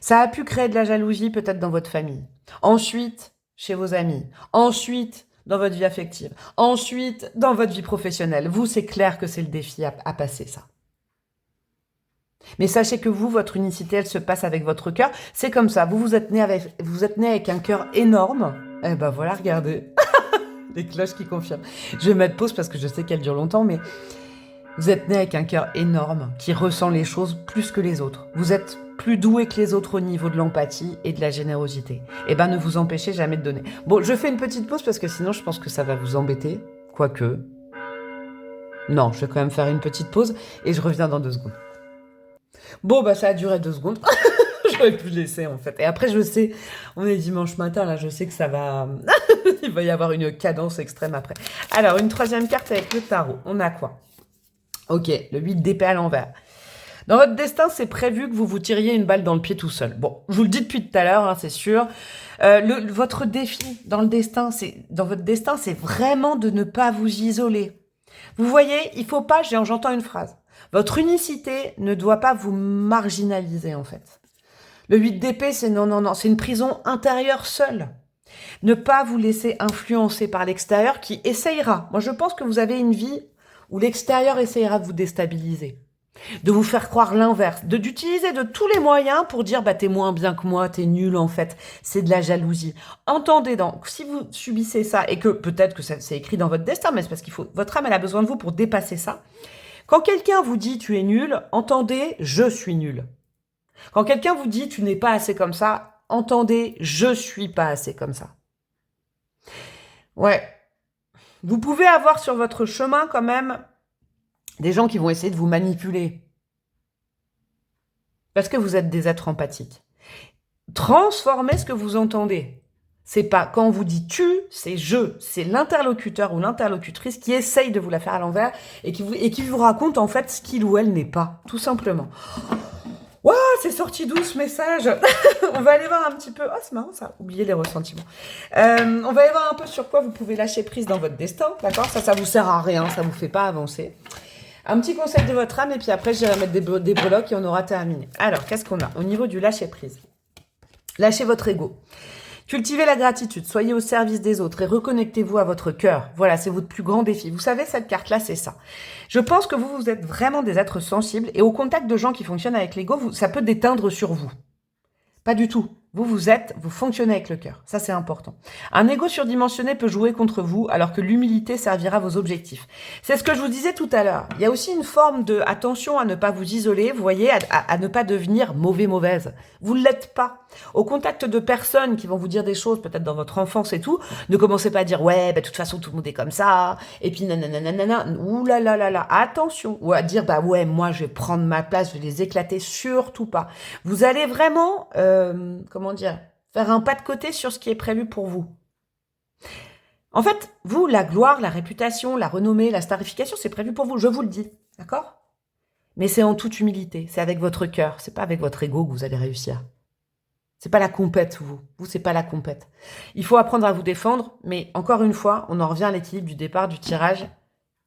Ça a pu créer de la jalousie peut-être dans votre famille. Ensuite, chez vos amis. Ensuite, dans votre vie affective. Ensuite, dans votre vie professionnelle. Vous, c'est clair que c'est le défi à passer, ça. Mais sachez que vous, votre unicité, elle se passe avec votre cœur. C'est comme ça. Vous êtes né avec un cœur énorme. Eh ben voilà, regardez. Des cloches qui confirment. Je vais mettre pause parce que je sais qu'elle dure longtemps, mais vous êtes né avec un cœur énorme qui ressent les choses plus que les autres. Vous êtes plus doué que les autres au niveau de l'empathie et de la générosité. Eh ben, ne vous empêchez jamais de donner. Bon, je fais une petite pause parce que sinon, je pense que ça va vous embêter. Quoique. Non, je vais quand même faire une petite pause et je reviens dans 2 secondes. Bon, bah, ça a duré 2 secondes. J'aurais pu le laisser, en fait. Et après, je sais, on est dimanche matin, là, je sais que ça va... Il va y avoir une cadence extrême après. Alors, une 3e carte avec le tarot. On a quoi? Ok, le 8 d'épée à l'envers. Dans votre destin, c'est prévu que vous vous tiriez une balle dans le pied tout seul. Bon, je vous le dis depuis tout à l'heure, hein, c'est sûr. Votre défi dans votre destin, c'est vraiment de ne pas vous isoler. Vous voyez, il faut pas, j'entends une phrase. Votre unicité ne doit pas vous marginaliser, en fait. Le 8 d'épée, c'est non, c'est une prison intérieure seule. Ne pas vous laisser influencer par l'extérieur qui essayera. Moi, je pense que vous avez une vie où l'extérieur essayera de vous déstabiliser, de vous faire croire l'inverse, d'utiliser de tous les moyens pour dire bah t'es moins bien que moi, t'es nul en fait. C'est de la jalousie. Entendez donc, si vous subissez ça et que peut-être que c'est écrit dans votre destin, mais c'est parce qu'il faut, votre âme elle a besoin de vous pour dépasser ça. Quand quelqu'un vous dit tu es nul, entendez je suis nul. Quand quelqu'un vous dit tu n'es pas assez comme ça, entendez je suis pas assez comme ça. Ouais. Vous pouvez avoir sur votre chemin quand même des gens qui vont essayer de vous manipuler. Parce que vous êtes des êtres empathiques. Transformez ce que vous entendez. C'est pas quand on vous dit tu, c'est je. C'est l'interlocuteur ou l'interlocutrice qui essaye de vous la faire à l'envers et qui vous raconte en fait ce qu'il ou elle n'est pas. Tout simplement. Waouh, c'est sorti d'où ce message? On va aller voir un petit peu... Oh, c'est marrant ça, oubliez les ressentiments. On va aller voir un peu sur quoi vous pouvez lâcher prise dans votre destin, d'accord? Ça vous sert à rien, ça vous fait pas avancer. Un petit conseil de votre âme, et puis après, j'irai mettre des breloques et on aura terminé. Alors, qu'est-ce qu'on a? Au niveau du lâcher prise. Lâchez votre ego. Cultivez la gratitude, soyez au service des autres et reconnectez-vous à votre cœur. Voilà, c'est votre plus grand défi. Vous savez, cette carte-là, c'est ça. Je pense que vous êtes vraiment des êtres sensibles et au contact de gens qui fonctionnent avec l'ego, ça peut déteindre sur vous. Pas du tout. vous fonctionnez avec le cœur. Ça, c'est important. Un ego surdimensionné peut jouer contre vous, alors que l'humilité servira vos objectifs. C'est ce que je vous disais tout à l'heure. Il y a aussi une forme de attention à ne pas vous isoler, vous voyez, à ne pas devenir mauvaise. Vous ne l'êtes pas. Au contact de personnes qui vont vous dire des choses, peut-être dans votre enfance et tout, ne commencez pas à dire, ouais, bah, de toute façon, tout le monde est comme ça, et puis nanana, ouh là là là là, attention. Ou à dire, bah ouais, moi, je vais prendre ma place, je vais les éclater, surtout pas. Vous allez vraiment, comment dire, faire un pas de côté sur ce qui est prévu pour vous. En fait, vous, la gloire, la réputation, la renommée, la starification, c'est prévu pour vous, je vous le dis, d'accord? Mais c'est en toute humilité, c'est avec votre cœur, c'est pas avec votre ego que vous allez réussir. C'est pas la compète, vous. Vous, c'est pas la compète. Il faut apprendre à vous défendre, mais encore une fois, on en revient à l'équilibre du départ, du tirage.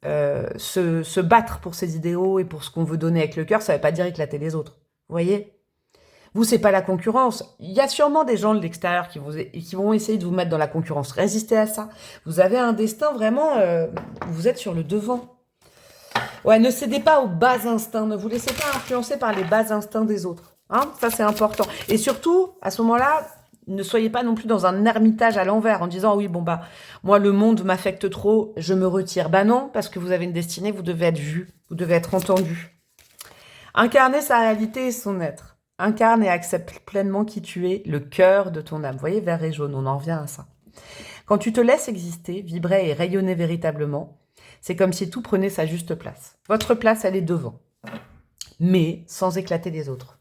Se battre pour ses idéaux et pour ce qu'on veut donner avec le cœur, ça veut pas dire éclater les autres. Vous voyez? Vous, c'est pas la concurrence. Il y a sûrement des gens de l'extérieur qui vont essayer de vous mettre dans la concurrence. Résistez à ça. Vous avez un destin vraiment... vous êtes sur le devant. Ouais, ne cédez pas aux bas instincts. Ne vous laissez pas influencer par les bas instincts des autres. Hein, ça, c'est important. Et surtout, à ce moment-là, ne soyez pas non plus dans un ermitage à l'envers en disant « Oui, bon, bah, moi, le monde m'affecte trop, je me retire. » Bah non, parce que vous avez une destinée, vous devez être vu, vous devez être entendu. Incarner sa réalité et son être. Incarne et accepte pleinement qui tu es, le cœur de ton âme. Vous voyez, vert et jaune, on en revient à ça. Quand tu te laisses exister, vibrer et rayonner véritablement, c'est comme si tout prenait sa juste place. Votre place, elle est devant, mais sans éclater les autres.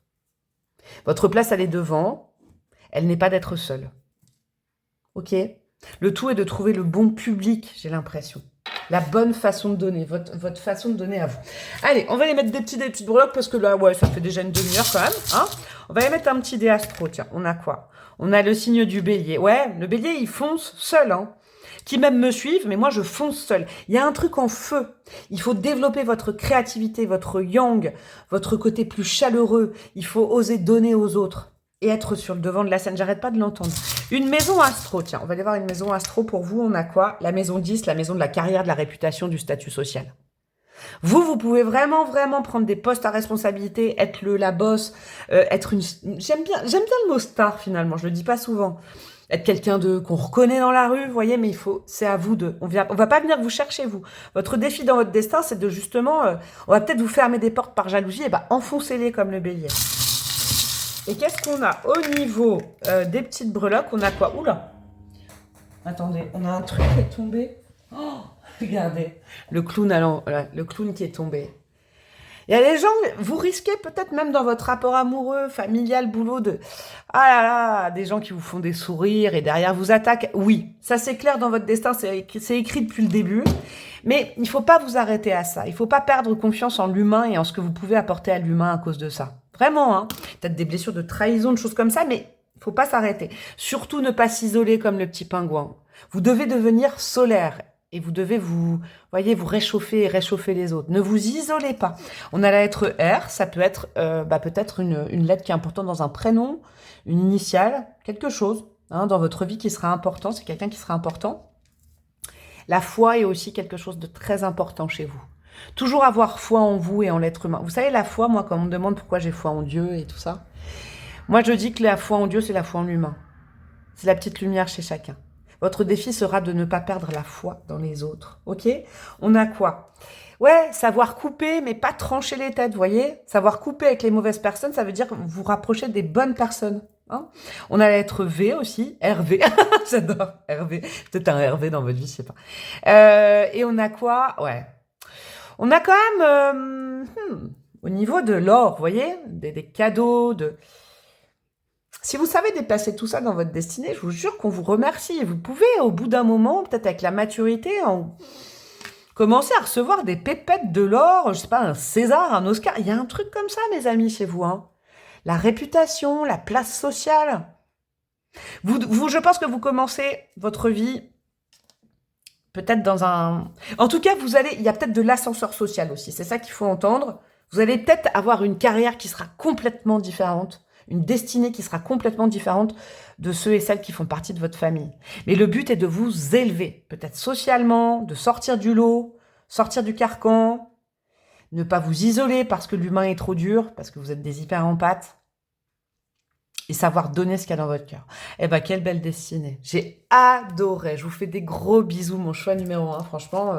Votre place, elle est devant, elle n'est pas d'être seule. Ok? Le tout est de trouver le bon public, j'ai l'impression. La bonne façon de donner, votre façon de donner à vous. Allez, on va les mettre des petites breloques parce que là, ouais, ça fait déjà une demi-heure quand même. Hein, on va les mettre un petit dé astro. Tiens, on a quoi? On a le signe du bélier. Ouais, le bélier, il fonce seul. Hein. Qui même me suivent, mais moi, je fonce seul. Il y a un truc en feu. Il faut développer votre créativité, votre yang, votre côté plus chaleureux. Il faut oser donner aux autres et être sur le devant de la scène. J'arrête pas de l'entendre. Une maison astro, tiens, on va aller voir une maison astro pour vous. On a quoi? La maison 10, la maison de la carrière, de la réputation, du statut social. Vous pouvez vraiment prendre des postes à responsabilité, être la boss, être une... J'aime bien le mot star finalement, je le dis pas souvent. Être quelqu'un qu'on reconnaît dans la rue, vous voyez, mais c'est à vous deux. On va pas venir vous chercher, vous. Votre défi dans votre destin, c'est de justement, on va peut-être vous fermer des portes par jalousie, et bah enfoncez-les comme le bélier. Et qu'est-ce qu'on a au niveau des petites breloques? On a quoi? Oula! Attendez, on a un truc qui est tombé. Oh, regardez, le clown qui est tombé. Il y a des gens, vous risquez peut-être même dans votre rapport amoureux, familial, boulot, ah là là, des gens qui vous font des sourires et derrière vous attaquent. Oui, ça c'est clair dans votre destin, c'est écrit depuis le début. Mais il faut pas vous arrêter à ça. Il faut pas perdre confiance en l'humain et en ce que vous pouvez apporter à l'humain à cause de ça. Vraiment, hein. Peut-être des blessures de trahison, de choses comme ça, mais il faut pas s'arrêter. Surtout ne pas s'isoler comme le petit pingouin. Vous devez devenir solaire. Et vous devez vous réchauffer et réchauffer les autres. Ne vous isolez pas. On a la lettre R, ça peut être peut-être une lettre qui est importante dans un prénom, une initiale, quelque chose dans votre vie qui sera important, c'est quelqu'un qui sera important. La foi est aussi quelque chose de très important chez vous. Toujours avoir foi en vous et en l'être humain. Vous savez, la foi, moi, quand on me demande pourquoi j'ai foi en Dieu et tout ça, moi je dis que la foi en Dieu, c'est la foi en l'humain. C'est la petite lumière chez chacun. Votre défi sera de ne pas perdre la foi dans les autres, ok? On a quoi? Ouais, savoir couper, mais pas trancher les têtes, vous voyez? Savoir couper avec les mauvaises personnes, ça veut dire vous rapprocher des bonnes personnes. Hein, on a la lettre V aussi, Hervé, j'adore Hervé, peut-être un Hervé dans votre vie, je sais pas. Et on a quoi? Ouais, on a quand même, au niveau de l'or, vous voyez? Des cadeaux, Si vous savez déplacer tout ça dans votre destinée, je vous jure qu'on vous remercie. Et vous pouvez, au bout d'un moment, peut-être avec la maturité, commencer à recevoir des pépettes de l'or, je sais pas, un César, un Oscar. Il y a un truc comme ça, mes amis, chez vous. Hein. La réputation, la place sociale. Je pense que vous commencez votre vie peut-être dans un... En tout cas, il y a peut-être de l'ascenseur social aussi. C'est ça qu'il faut entendre. Vous allez peut-être avoir une carrière qui sera complètement différente. Une destinée qui sera complètement différente de ceux et celles qui font partie de votre famille. Mais le but est de vous élever, peut-être socialement, de sortir du lot, sortir du carcan, ne pas vous isoler parce que l'humain est trop dur, parce que vous êtes des hyper empathes. et savoir donner ce qu'il y a dans votre cœur. Eh ben, quelle belle destinée. J'ai adoré. Je vous fais des gros bisous, mon choix numéro 1. Franchement,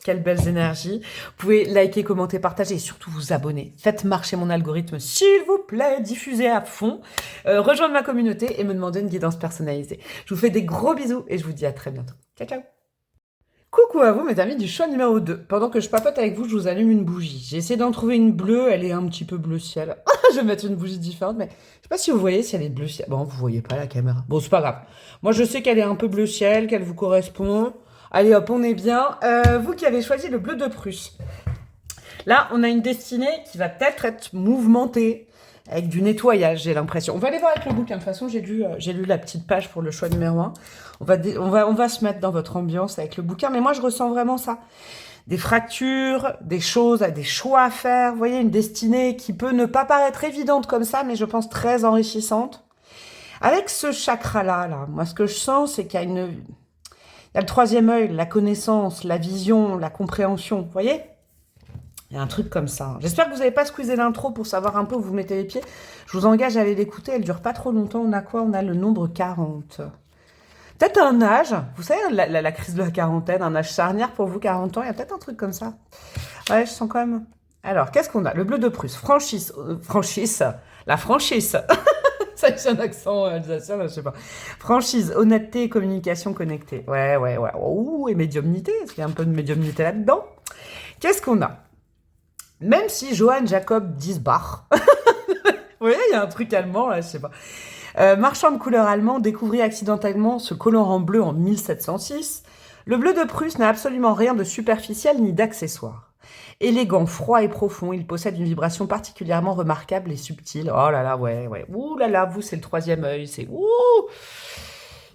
quelles belles énergies. Vous pouvez liker, commenter, partager et surtout vous abonner. Faites marcher mon algorithme, s'il vous plaît. Diffusez à fond. Rejoindre ma communauté et me demander une guidance personnalisée. Je vous fais des gros bisous et je vous dis à très bientôt. Ciao, ciao. Coucou à vous mes amis du choix numéro 2. Pendant que je papote avec vous, je vous allume une bougie. J'ai essayé d'en trouver une bleue, elle est un petit peu bleu ciel. Je vais mettre une bougie différente, mais je sais pas si vous voyez si elle est bleu ciel. Bon, vous voyez pas la caméra. Bon, c'est pas grave. Moi, je sais qu'elle est un peu bleu ciel, qu'elle vous correspond. Allez hop, on est bien. Vous qui avez choisi le bleu de Prusse. Là, on a une destinée qui va peut-être être mouvementée, avec du nettoyage, j'ai l'impression. On va aller voir avec le bouquin. De toute façon, j'ai lu la petite page pour le choix numéro 1. On va se mettre dans votre ambiance avec le bouquin. Mais moi, je ressens vraiment ça. Des fractures, des choses, des choix à faire. Vous voyez, une destinée qui peut ne pas paraître évidente comme ça, mais je pense très enrichissante. Avec ce chakra-là, moi, ce que je sens, c'est qu'il y a le troisième œil, la connaissance, la vision, la compréhension. Vous voyez ? Il y a un truc comme ça. J'espère que vous n'avez pas squeezé l'intro pour savoir un peu où vous mettez les pieds. Je vous engage à aller l'écouter. Elle ne dure pas trop longtemps. On a quoi? On a le nombre 40. Peut-être un âge. Vous savez, la crise de la quarantaine, un âge charnière pour vous, 40 ans. Il y a peut-être un truc comme ça. Ouais, je sens quand même. Alors, qu'est-ce qu'on a? Le bleu de Prusse. Franchise. La franchise. Ça, c'est un accent alsacien, je sais pas. Franchise, honnêteté et communication connectée. Ouais. Ouh, et médiumnité. Est-ce qu'il y a un peu de médiumnité là-dedans? Qu'est-ce qu'on a? Même si Johann Jacob Diesbach, vous voyez, il y a un truc allemand, là, je sais pas. Marchand de couleur allemand découvrit accidentellement ce colorant bleu en 1706. Le bleu de Prusse n'a absolument rien de superficiel ni d'accessoire. Élégant, froid et profond, il possède une vibration particulièrement remarquable et subtile. Oh là là, ouais. Ouh là là, vous, c'est le troisième œil, c'est ouh.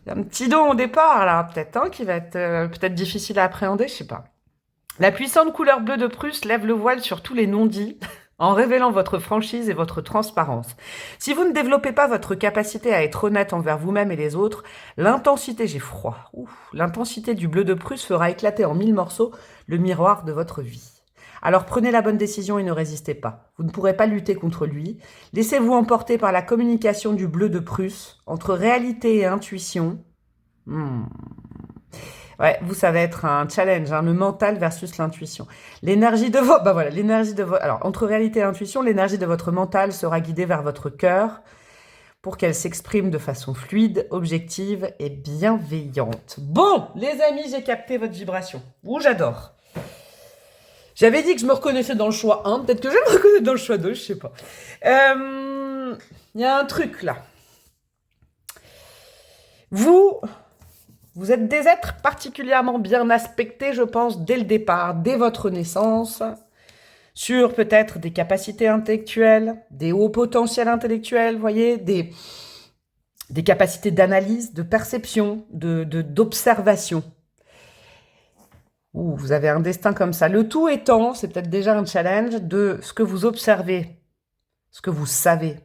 Il y a un petit don au départ, là, peut-être, hein, qui va être peut-être difficile à appréhender, je sais pas. La puissante couleur bleue de Prusse lève le voile sur tous les non-dits en révélant votre franchise et votre transparence. Si vous ne développez pas votre capacité à être honnête envers vous-même et les autres, l'intensité du bleu de Prusse fera éclater en 1000 morceaux le miroir de votre vie. Alors prenez la bonne décision et ne résistez pas. Vous ne pourrez pas lutter contre lui. Laissez-vous emporter par la communication du bleu de Prusse entre réalité et intuition. Ouais, vous, ça va être un challenge, le mental versus l'intuition. Alors, entre réalité et intuition, l'énergie de votre mental sera guidée vers votre cœur pour qu'elle s'exprime de façon fluide, objective et bienveillante. Bon, les amis, j'ai capté votre vibration. Ouh, j'adore. J'avais dit que je me reconnaissais dans le choix 1, peut-être que je me reconnais dans le choix 2, je sais pas. Il y a un truc, là. Vous êtes des êtres particulièrement bien aspectés, je pense, dès le départ, dès votre naissance, sur peut-être des capacités intellectuelles, des hauts potentiels intellectuels, vous voyez, des capacités d'analyse, de perception, d'observation. Vous avez un destin comme ça. Le tout étant, c'est peut-être déjà un challenge, de ce que vous observez, ce que vous savez,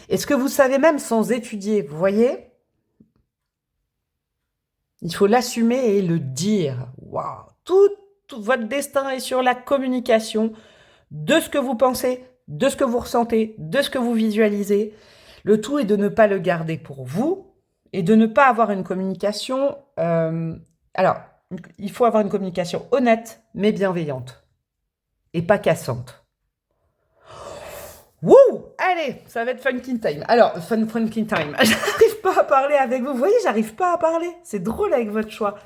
et ce que vous savez même sans étudier, vous voyez ? Il faut l'assumer et le dire. Waouh! Tout votre destin est sur la communication de ce que vous pensez, de ce que vous ressentez, de ce que vous visualisez. Le tout est de ne pas le garder pour vous et de ne pas avoir une communication... Alors, il faut avoir une communication honnête, mais bienveillante. Et pas cassante. Wouh! Allez, ça va être funky time. Alors, funky time. J'arrive pas à parler avec vous. Vous voyez, j'arrive pas à parler. C'est drôle avec votre choix.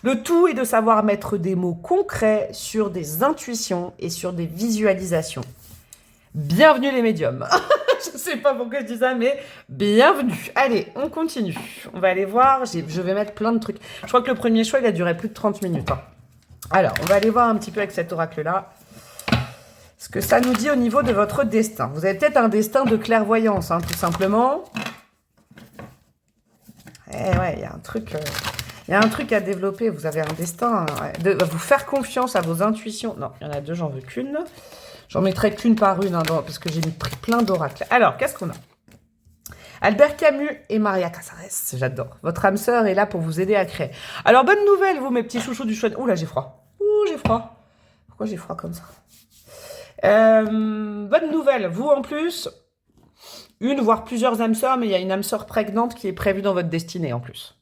Le tout est de savoir mettre des mots concrets sur des intuitions et sur des visualisations. Bienvenue les médiums. Je sais pas pourquoi je dis ça, mais bienvenue. Allez, on continue. On va aller voir. Je vais mettre plein de trucs. Je crois que le premier choix, il a duré plus de 30 minutes. Alors, on va aller voir un petit peu avec cet oracle-là ce que ça nous dit au niveau de votre destin. Vous avez peut-être un destin de clairvoyance, tout simplement. Ouais, il y a un truc à développer. Vous avez un destin de vous faire confiance à vos intuitions. Non, il y en a deux, j'en veux qu'une. J'en mettrai qu'une par une, parce que j'ai pris plein d'oracles. Alors, qu'est-ce qu'on a? Albert Camus et Maria Casares, j'adore. Votre âme sœur est là pour vous aider à créer. Alors, bonne nouvelle, vous, mes petits chouchous du choix. Ouh là, j'ai froid. Ouh, j'ai froid. Pourquoi j'ai froid comme ça? Bonne nouvelle, vous en plus, une, voire plusieurs âmes sœurs, mais il y a une âme sœur prégnante qui est prévue dans votre destinée en plus.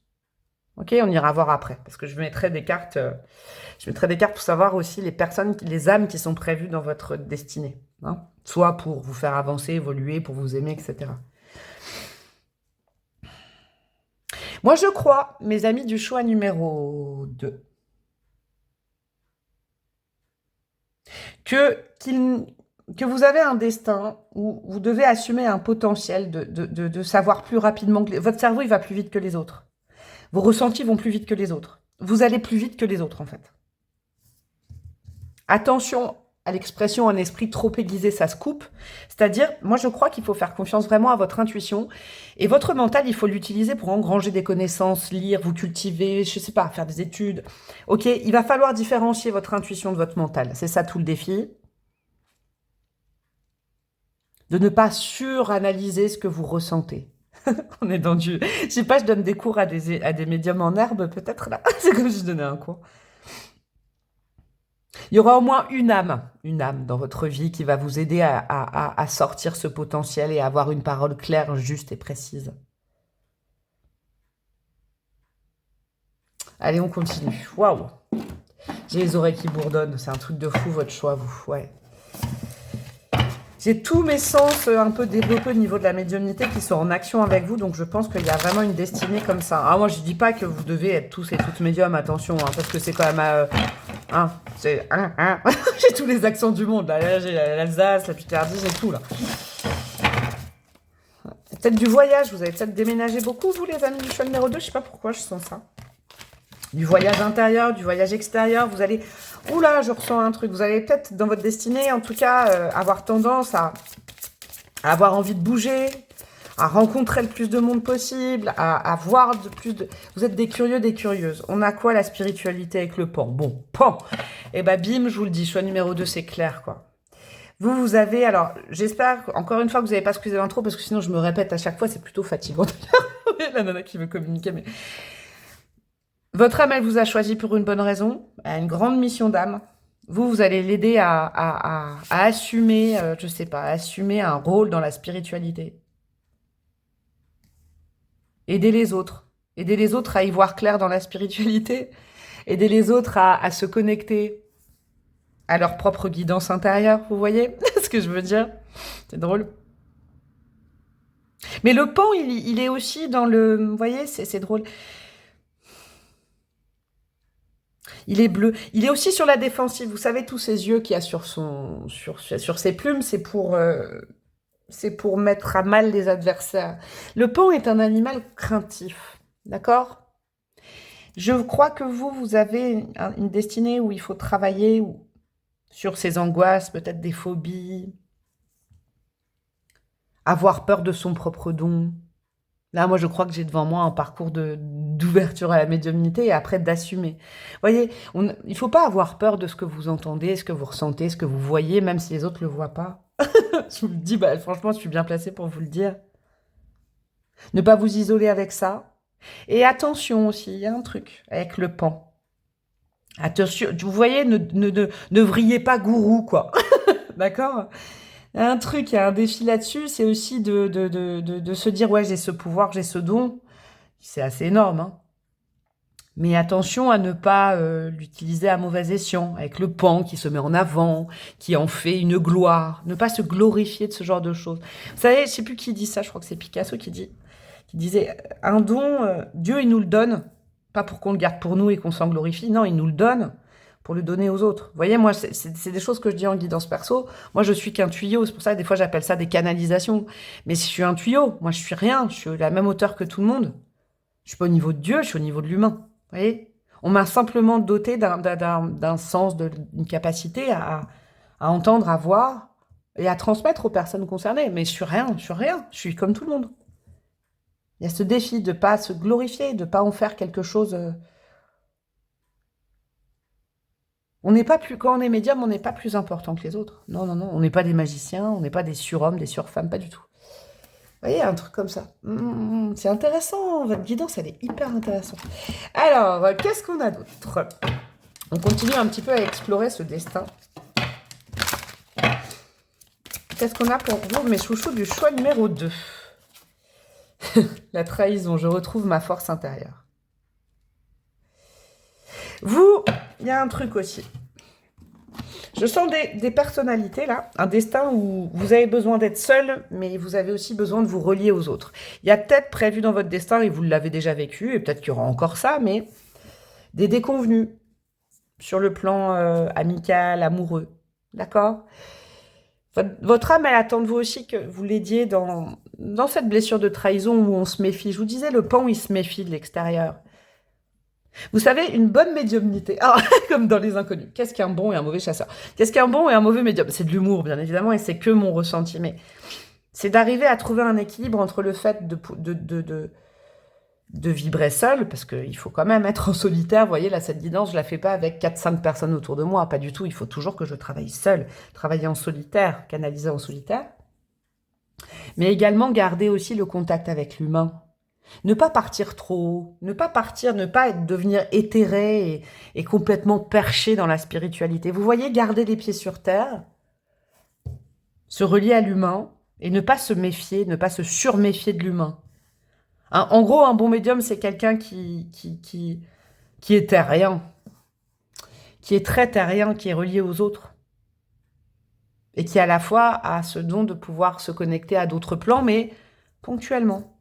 Ok, on ira voir après, parce que je mettrai des cartes pour savoir aussi les personnes, les âmes qui sont prévues dans votre destinée. Hein, soit pour vous faire avancer, évoluer, pour vous aimer, etc. Moi, je crois, mes amis du choix numéro 2, que vous avez un destin où vous devez assumer un potentiel de savoir plus rapidement que votre cerveau, il va plus vite que les autres. Vos ressentis vont plus vite que les autres. Vous allez plus vite que les autres, en fait. Attention à l'expression un esprit trop aiguisé, ça se coupe. C'est-à-dire, moi, je crois qu'il faut faire confiance vraiment à votre intuition. Et votre mental, il faut l'utiliser pour engranger des connaissances, lire, vous cultiver, je sais pas, faire des études. Ok, il va falloir différencier votre intuition de votre mental. C'est ça tout le défi. De ne pas suranalyser ce que vous ressentez. On est dans du... Je sais pas, je donne des cours à des médiums en herbe, peut-être, là. C'est comme si je donnais un cours. Il y aura au moins une âme dans votre vie qui va vous aider à sortir ce potentiel et à avoir une parole claire, juste et précise. Allez, on continue. Waouh! J'ai les oreilles qui bourdonnent. C'est un truc de fou, votre choix, vous. Ouais. J'ai tous mes sens un peu développés au niveau de la médiumnité qui sont en action avec vous. Donc, je pense qu'il y a vraiment une destinée comme ça. Ah, moi, je dis pas que vous devez être tous et toutes médiums, attention, hein, parce que c'est quand même... c'est... J'ai tous les accents du monde. Là, j'ai l'Alsace, la Picardie, j'ai tout, là. Peut-être du voyage. Vous avez peut-être déménagé beaucoup, vous, les amis du choix numéro 2. Je sais pas pourquoi je sens ça. Du voyage intérieur, du voyage extérieur. Vous allez... Oula, je ressens un truc. Vous allez peut-être, dans votre destinée, en tout cas, avoir tendance à avoir envie de bouger, à rencontrer le plus de monde possible, à voir de plus de... Vous êtes des curieux, des curieuses. On a quoi, la spiritualité avec le pan? Bon, pan. Et bah, bim, je vous le dis, choix numéro 2, c'est clair, quoi. Vous avez... Alors, j'espère, encore une fois, que vous n'avez pas excusé l'intro, parce que sinon, je me répète à chaque fois, c'est plutôt fatigant. La nana qui veut communiquer, mais... Votre âme, elle vous a choisi pour une bonne raison. Elle a une grande mission d'âme. Vous allez l'aider à assumer, je sais pas, assumer un rôle dans la spiritualité. Aider les autres. Aider les autres à y voir clair dans la spiritualité. Aider les autres à se connecter à leur propre guidance intérieure. Vous voyez ce que je veux dire? C'est drôle. Mais le pan, il est aussi dans le... Vous voyez, c'est drôle. Il est bleu. Il est aussi sur la défensive. Vous savez, tous ces yeux qu'il y a sur ses plumes, c'est pour mettre à mal les adversaires. Le pan est un animal craintif. D'accord? Je crois que vous avez une destinée où il faut travailler sur ses angoisses, peut-être des phobies, avoir peur de son propre don. Là, moi, je crois que j'ai devant moi un parcours d'ouverture à la médiumnité et après d'assumer. Vous voyez, il ne faut pas avoir peur de ce que vous entendez, ce que vous ressentez, ce que vous voyez, même si les autres ne le voient pas. Je vous le dis, bah, franchement, je suis bien placée pour vous le dire. Ne pas vous isoler avec ça. Et attention aussi, il y a un truc avec le pan. Attention, vous voyez, ne vrillez pas gourou, quoi. D'accord? Il y a un truc, il y a un défi là-dessus, c'est aussi de se dire, ouais, j'ai ce pouvoir, j'ai ce don. C'est assez énorme, hein. Mais attention à ne pas l'utiliser à mauvais escient, avec le pan qui se met en avant, qui en fait une gloire. Ne pas se glorifier de ce genre de choses. Vous savez, je sais plus qui dit ça, je crois que c'est Picasso qui disait, un don, Dieu, il nous le donne, pas pour qu'on le garde pour nous et qu'on s'en glorifie, non, il nous le donne pour le donner aux autres. Vous voyez, moi, c'est des choses que je dis en guidance perso. Moi, je suis qu'un tuyau. C'est pour ça que des fois, j'appelle ça des canalisations. Mais si je suis un tuyau, moi, je suis rien. Je suis à la même hauteur que tout le monde. Je suis pas au niveau de Dieu, je suis au niveau de l'humain. Vous voyez? On m'a simplement doté d'un sens, d'une capacité à entendre, à voir et à transmettre aux personnes concernées. Mais je suis rien, je suis rien. Je suis comme tout le monde. Il y a ce défi de pas se glorifier, de pas en faire quelque chose... On n'est pas plus, quand on est médium, on n'est pas plus important que les autres. Non, non, non, on n'est pas des magiciens, on n'est pas des surhommes, des surfemmes, pas du tout. Vous voyez, un truc comme ça. C'est intéressant, votre guidance, elle est hyper intéressante. Alors, qu'est-ce qu'on a d'autre? On continue un petit peu à explorer ce destin. qu'est-ce qu'on a pour vous, mes chouchous, du choix numéro 2? La trahison, je retrouve ma force intérieure. Vous, il y a un truc aussi. Je sens des personnalités, là, un destin où vous avez besoin d'être seul, mais vous avez aussi besoin de vous relier aux autres. Il y a peut-être prévu dans votre destin, et vous l'avez déjà vécu, et peut-être qu'il y aura encore ça, mais des déconvenus sur le plan amical, amoureux, d'accord? Votre âme, elle attend de vous aussi que vous l'aidiez dans cette blessure de trahison où on se méfie. Je vous disais, le pan, il se méfie de l'extérieur. Vous savez, une bonne médiumnité, comme dans Les Inconnus, qu'est-ce qu'un bon et un mauvais chasseur? Qu'est-ce qu'un bon et un mauvais médium? C'est de l'humour, bien évidemment, et c'est que mon ressenti, mais c'est d'arriver à trouver un équilibre entre le fait de vibrer seul, parce qu'il faut quand même être en solitaire. Vous voyez, là, cette guidance, je la fais pas avec 4-5 personnes autour de moi, pas du tout. Il faut toujours que je travaille seul, travailler en solitaire, canaliser en solitaire. Mais également garder aussi le contact avec l'humain. Ne pas partir trop haut, ne pas devenir éthéré et complètement perché dans la spiritualité. Vous voyez, garder les pieds sur terre, se relier à l'humain et ne pas se méfier, ne pas se surméfier de l'humain. En gros, un bon médium, c'est quelqu'un qui est terrien, qui est très terrien, qui est relié aux autres. Et qui, à la fois, a ce don de pouvoir se connecter à d'autres plans, mais ponctuellement.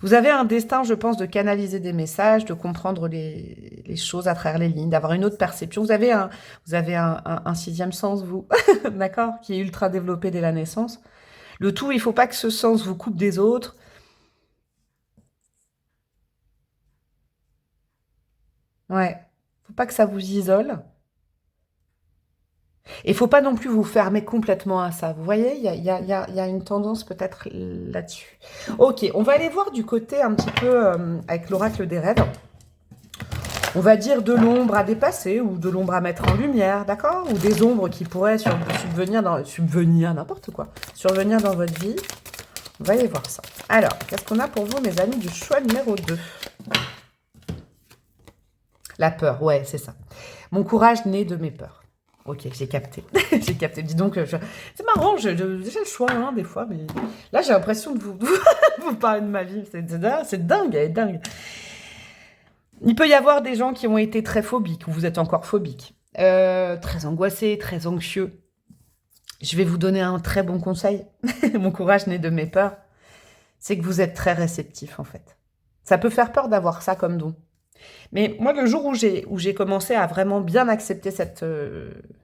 Vous avez un destin, je pense, de canaliser des messages, de comprendre les choses à travers les lignes, d'avoir une autre perception. Vous avez un 6e sens, vous, d'accord, qui est ultra développé dès la naissance. Le tout, il ne faut pas que ce sens vous coupe des autres. Ouais, il ne faut pas que ça vous isole. Et il ne faut pas non plus vous fermer complètement à ça. Vous voyez, il y a une tendance peut-être là-dessus. Ok, on va aller voir du côté un petit peu avec l'oracle des rêves. On va dire de l'ombre à dépasser ou de l'ombre à mettre en lumière, d'accord? Ou des ombres qui pourraient survenir dans votre vie. On va aller voir ça. Alors, qu'est-ce qu'on a pour vous, mes amis, du choix numéro 2? La peur, ouais, c'est ça. Mon courage naît de mes peurs. Ok, j'ai capté. J'ai capté. Dis donc, c'est marrant, j'ai le choix, hein, des fois, mais là, j'ai l'impression de vous parler de ma vie. C'est dingue, elle est dingue. Il peut y avoir des gens qui ont été très phobiques, ou vous êtes encore phobique, très angoissés, très anxieux. Je vais vous donner un très bon conseil. Mon courage naît de mes peurs. C'est que vous êtes très réceptif, en fait. Ça peut faire peur d'avoir ça comme don. Mais moi, le jour où j'ai commencé à vraiment bien accepter cette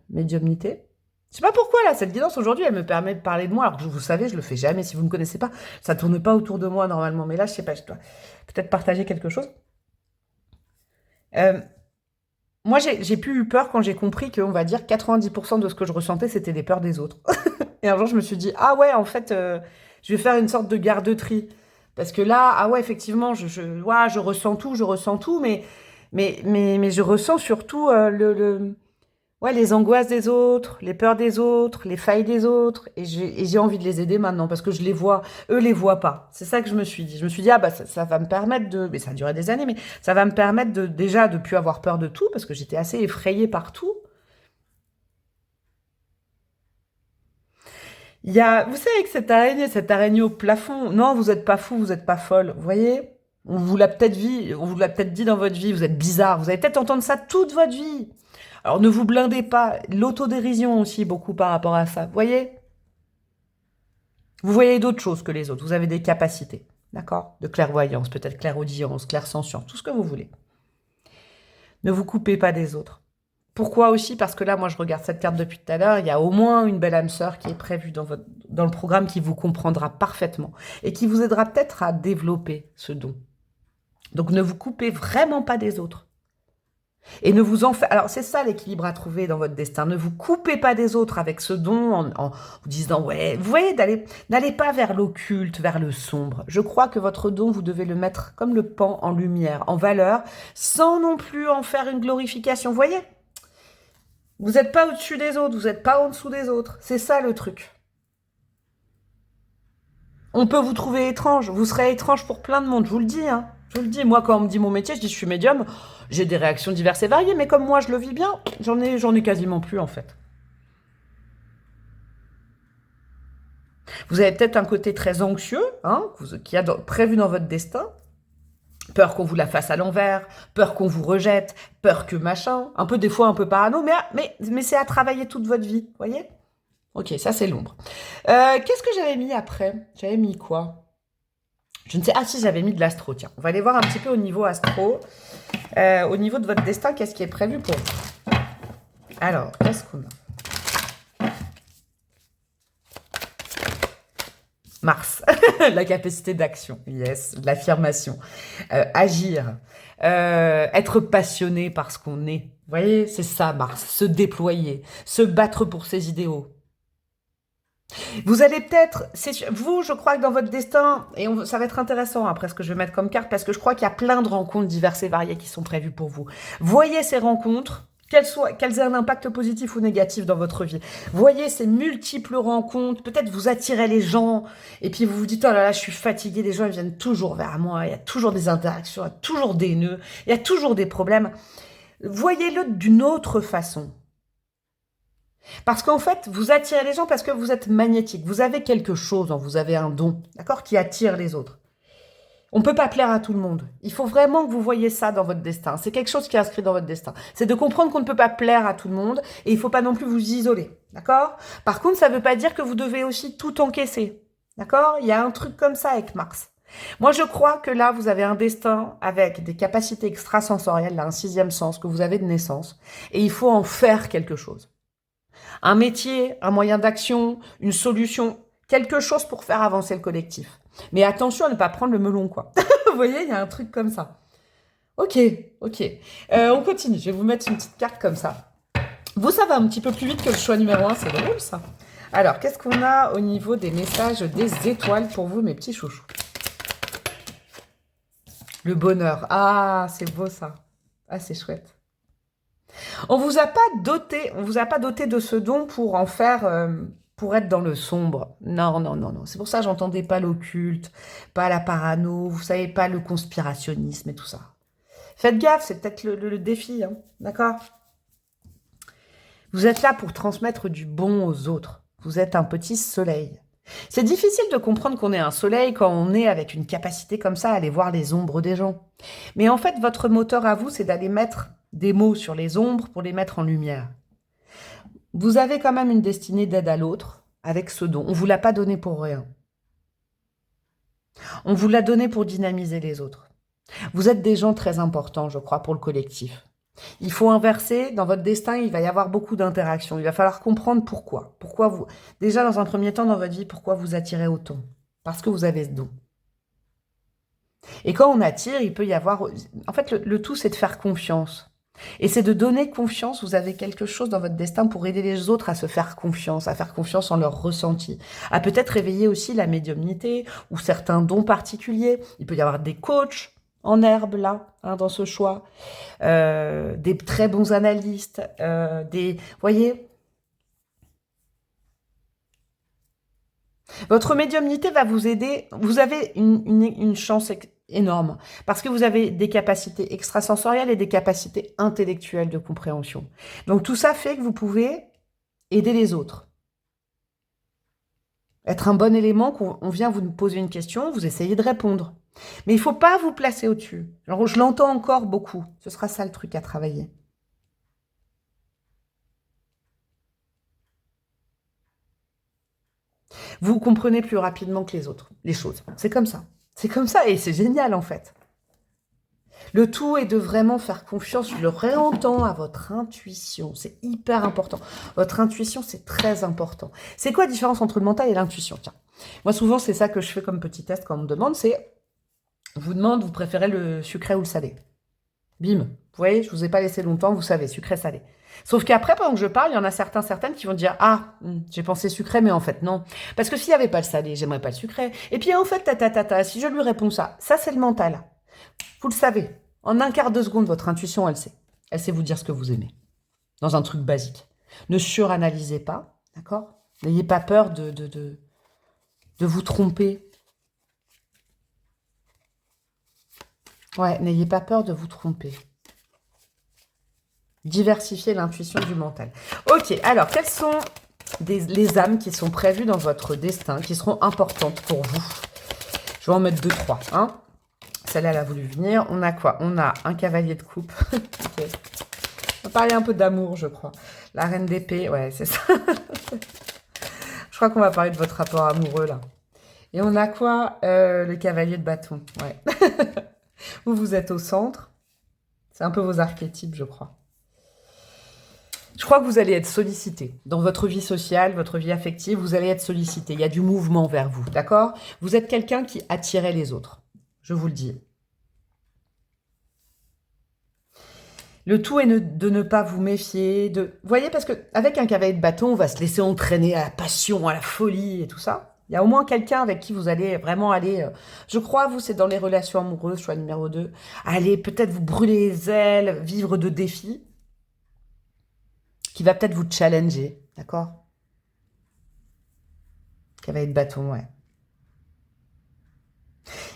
médiumnité, je sais pas pourquoi, là, cette guidance, aujourd'hui, elle me permet de parler de moi, alors que vous savez, je le fais jamais. Si vous ne me connaissez pas, ça tourne pas autour de moi, normalement. Mais là, je sais pas, je dois peut-être partager quelque chose. Moi, j'ai plus eu peur quand j'ai compris que, on va dire, 90% de ce que je ressentais, c'était des peurs des autres. Et un jour, je me suis dit, ah ouais, en fait, je vais faire une sorte de garde-tri. Parce que là, ah ouais, effectivement, je ressens tout, mais je ressens surtout les angoisses des autres, les peurs des autres, les failles des autres, et j'ai envie de les aider maintenant, parce que je les vois, eux les voient pas. C'est ça que je me suis dit. Je me suis dit, ah bah ça va me permettre mais ça a duré des années, mais ça va me permettre déjà de plus avoir peur de tout, parce que j'étais assez effrayée par tout. Vous savez, que cette araignée au plafond, non, vous n'êtes pas fou, vous n'êtes pas folle, vous voyez? On vous l'a peut-être dit dans votre vie, vous êtes bizarre, vous allez peut-être entendre ça toute votre vie. Alors ne vous blindez pas, l'autodérision aussi beaucoup par rapport à ça, vous voyez? Vous voyez d'autres choses que les autres, vous avez des capacités, d'accord? De clairvoyance, peut-être clairaudience, clairsentience, tout ce que vous voulez. Ne vous coupez pas des autres. Pourquoi aussi? Parce que là, moi, je regarde cette carte depuis tout à l'heure. Il y a au moins une belle âme sœur qui est prévue dans le programme qui vous comprendra parfaitement et qui vous aidera peut-être à développer ce don. Donc, ne vous coupez vraiment pas des autres. Et ne vous en faites... Alors, c'est ça l'équilibre à trouver dans votre destin. Ne vous coupez pas des autres avec ce don en vous disant, ouais, vous voyez, n'allez pas vers l'occulte, vers le sombre. Je crois que votre don, vous devez le mettre comme le pan en lumière, en valeur, sans non plus en faire une glorification. Vous voyez? Vous n'êtes pas au-dessus des autres, vous n'êtes pas en dessous des autres. C'est ça le truc. On peut vous trouver étrange. Vous serez étrange pour plein de monde, je vous le dis. Hein. Je vous le dis. Moi, quand on me dit mon métier, je dis je suis médium. J'ai des réactions diverses et variées, mais comme moi, je le vis bien, j'en ai quasiment plus, en fait. Vous avez peut-être un côté très anxieux, hein, qui a prévu dans votre destin. Peur qu'on vous la fasse à l'envers, peur qu'on vous rejette, peur que machin. Un peu, des fois, un peu parano, mais c'est à travailler toute votre vie, voyez? Ok, ça, c'est l'ombre. Qu'est-ce que j'avais mis après? J'avais mis quoi? Je ne sais. Ah si, j'avais mis de l'astro, tiens. On va aller voir un petit peu au niveau astro. Au niveau de votre destin, qu'est-ce qui est prévu pour vous? Alors, qu'est-ce qu'on a? Mars, la capacité d'action, yes, de l'affirmation, agir, être passionné par ce qu'on est. Vous voyez, c'est ça Mars, se déployer, se battre pour ses idéaux. Vous allez peut-être, vous, je crois que dans votre destin, et ça va être intéressant après ce que je vais mettre comme carte, parce que je crois qu'il y a plein de rencontres diverses et variées qui sont prévues pour vous. Voyez ces rencontres, qu'elles aient un impact positif ou négatif dans votre vie. Voyez ces multiples rencontres, peut-être vous attirez les gens, et puis vous vous dites, oh là là, je suis fatiguée, les gens ils viennent toujours vers moi, il y a toujours des interactions, il y a toujours des nœuds, il y a toujours des problèmes. Voyez-le d'une autre façon. Parce qu'en fait, vous attirez les gens parce que vous êtes magnétique. Vous avez quelque chose, vous avez un don, d'accord, qui attire les autres. On ne peut pas plaire à tout le monde. Il faut vraiment que vous voyez ça dans votre destin. C'est quelque chose qui est inscrit dans votre destin. C'est de comprendre qu'on ne peut pas plaire à tout le monde et il ne faut pas non plus vous isoler, d'accord? Par contre, ça ne veut pas dire que vous devez aussi tout encaisser, d'accord? Il y a un truc comme ça avec Mars. Moi, je crois que là, vous avez un destin avec des capacités extrasensorielles, là, un sixième sens que vous avez de naissance, et il faut en faire quelque chose. Un métier, un moyen d'action, une solution, quelque chose pour faire avancer le collectif. Mais attention à ne pas prendre le melon, quoi. Vous voyez, il y a un truc comme ça. Ok. On continue. Je vais vous mettre une petite carte comme ça. Vous, ça va un petit peu plus vite que le choix numéro 1. C'est drôle, ça. Alors, qu'est-ce qu'on a au niveau des messages des étoiles pour vous, mes petits chouchous? Le bonheur. Ah, c'est beau, ça. Ah, c'est chouette. On vous a pas doté de ce don pour en faire, pour être dans le sombre. Non. C'est pour ça que j'entendais pas l'occulte, pas la parano, vous savez, pas le conspirationnisme et tout ça. Faites gaffe, c'est peut-être le défi, hein, d'accord? Vous êtes là pour transmettre du bon aux autres. Vous êtes un petit soleil. C'est difficile de comprendre qu'on est un soleil quand on est avec une capacité comme ça à aller voir les ombres des gens. Mais en fait, votre moteur à vous, c'est d'aller mettre des mots sur les ombres pour les mettre en lumière. Vous avez quand même une destinée d'aide à l'autre avec ce don. On ne vous l'a pas donné pour rien. On vous l'a donné pour dynamiser les autres. Vous êtes des gens très importants, je crois, pour le collectif. Il faut inverser, dans votre destin, il va y avoir beaucoup d'interactions. Il va falloir comprendre pourquoi. Pourquoi vous, déjà dans un premier temps dans votre vie, pourquoi vous attirez autant? Parce que vous avez ce don. Et quand on attire, il peut y avoir... En fait, le tout, c'est de faire confiance. Et c'est de donner confiance. Vous avez quelque chose dans votre destin pour aider les autres à se faire confiance, à faire confiance en leur ressenti, à peut-être réveiller aussi la médiumnité ou certains dons particuliers. Il peut y avoir des coachs en herbe, là, hein, dans ce choix, des très bons analystes, voyez, votre médiumnité va vous aider. Vous avez une chance énorme parce que vous avez des capacités extrasensorielles et des capacités intellectuelles de compréhension. Donc tout ça fait que vous pouvez aider les autres. Être un bon élément, qu'on vient vous poser une question, vous essayez de répondre. Mais il ne faut pas vous placer au-dessus. Alors, je l'entends encore beaucoup. Ce sera ça le truc à travailler. Vous comprenez plus rapidement que les autres, les choses. C'est comme ça. C'est comme ça et c'est génial en fait. Le tout est de vraiment faire confiance, je le réentends, à votre intuition. C'est hyper important. Votre intuition, c'est très important. C'est quoi la différence entre le mental et l'intuition? Tiens, moi souvent, c'est ça que je fais comme petit test quand on me demande, c'est... On vous demande, vous préférez le sucré ou le salé? Bim. Vous voyez, je vous ai pas laissé longtemps, vous savez, sucré-salé. Sauf qu'après, pendant que je parle, il y en a certaines qui vont dire, ah, j'ai pensé sucré, mais en fait, non. Parce que s'il n'y avait pas le salé, j'aimerais pas le sucré. Et puis, en fait, si je lui réponds ça c'est le mental. Vous le savez. En un quart de seconde, votre intuition, elle sait. Elle sait vous dire ce que vous aimez. Dans un truc basique. Ne suranalysez pas, d'accord? N'ayez pas peur de vous tromper. Ouais, n'ayez pas peur de vous tromper. Diversifier l'intuition du mental. Ok, alors, quelles sont les âmes qui sont prévues dans votre destin, qui seront importantes pour vous? Je vais en mettre 2, 3. Hein. Celle-là, elle a voulu venir. On a quoi? On a un cavalier de coupe. Okay. On va parler un peu d'amour, je crois. La reine d'épée, ouais, c'est ça. Je crois qu'on va parler de votre rapport amoureux, là. Et on a quoi? Le cavalier de bâton, ouais. Vous êtes au centre. C'est un peu vos archétypes, je crois. Je crois que vous allez être sollicité. Dans votre vie sociale, votre vie affective, vous allez être sollicité. Il y a du mouvement vers vous, d'accord? Vous êtes quelqu'un qui attirait les autres. Je vous le dis. Le tout est de ne pas vous méfier. Vous voyez, parce qu'avec un cavalier de bâton, on va se laisser entraîner à la passion, à la folie et tout ça. Il y a au moins quelqu'un avec qui vous allez vraiment aller... je crois, vous, c'est dans les relations amoureuses, choix numéro 2. Allez peut-être vous brûler les ailes, vivre de défis, qui va peut-être vous challenger, d'accord? Cavalier de bâton, ouais.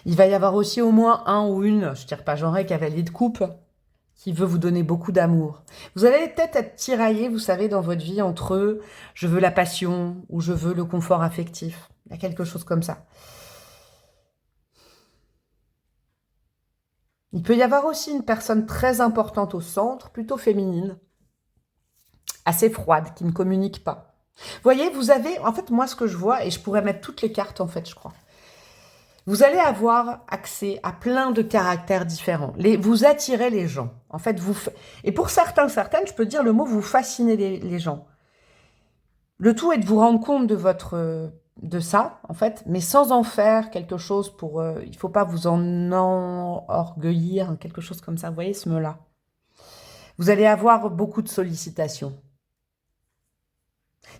Il va y avoir aussi au moins un ou une, je ne dirais pas genré, cavalier de coupe, qui veut vous donner beaucoup d'amour. Vous allez peut-être être tiraillé, vous savez, dans votre vie, entre je veux la passion ou je veux le confort affectif. Il y a quelque chose comme ça. Il peut y avoir aussi une personne très importante au centre, plutôt féminine, assez froide, qui ne communique pas. Vous voyez, vous avez, en fait, moi, ce que je vois, et je pourrais mettre toutes les cartes, en fait, je crois. Vous allez avoir accès à plein de caractères différents. Vous attirez les gens. En fait, et pour certaines, je peux dire le mot, vous fascinez les gens. Le tout est de vous rendre compte de ça, en fait, mais sans en faire quelque chose pour... il ne faut pas vous en orgueillir, quelque chose comme ça. Vous voyez ce mot-là? Vous allez avoir beaucoup de sollicitations.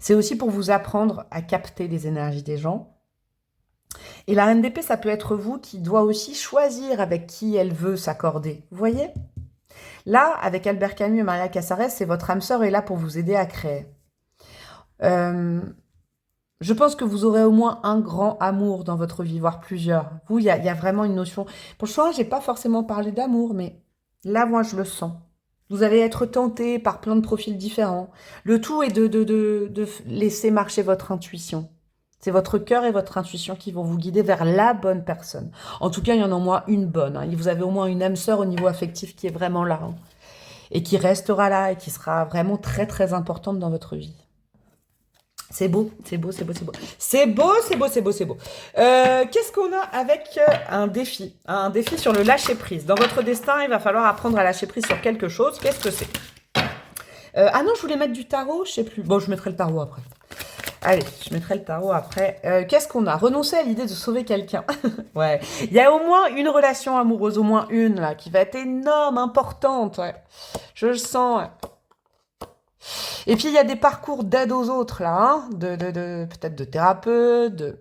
C'est aussi pour vous apprendre à capter les énergies des gens. Et la reine d'épée, ça peut être vous qui doit aussi choisir avec qui elle veut s'accorder. Vous voyez? Là, avec Albert Camus et Maria Casares, c'est votre âme sœur est là pour vous aider à créer. Je pense que vous aurez au moins un grand amour dans votre vie, voire plusieurs. Vous, il y a vraiment une notion... Pour le soir, je n'ai pas forcément parlé d'amour, mais là, moi, je le sens. Vous allez être tenté par plein de profils différents. Le tout est de laisser marcher votre intuition. C'est votre cœur et votre intuition qui vont vous guider vers la bonne personne. En tout cas, il y en a au moins une bonne. Hein. Vous avez au moins une âme sœur au niveau affectif qui est vraiment là. Hein. Et qui restera là et qui sera vraiment très, très importante dans votre vie. C'est beau, c'est beau, c'est beau, c'est beau. C'est beau, c'est beau, c'est beau, c'est beau. Qu'est-ce qu'on a avec un défi? Un défi sur le lâcher-prise. Dans votre destin, il va falloir apprendre à lâcher prise sur quelque chose. Qu'est-ce que c'est? Ah non, je voulais mettre du tarot, je sais plus. Bon, je mettrai le tarot après. Allez, je mettrai le tarot après. Qu'est-ce qu'on a? Renoncer à l'idée de sauver quelqu'un. Ouais. Il y a au moins une relation amoureuse, au moins une, là, qui va être énorme, importante. Ouais. Je le sens. Ouais. Et puis, il y a des parcours d'aide aux autres, là, hein, peut-être de thérapeute,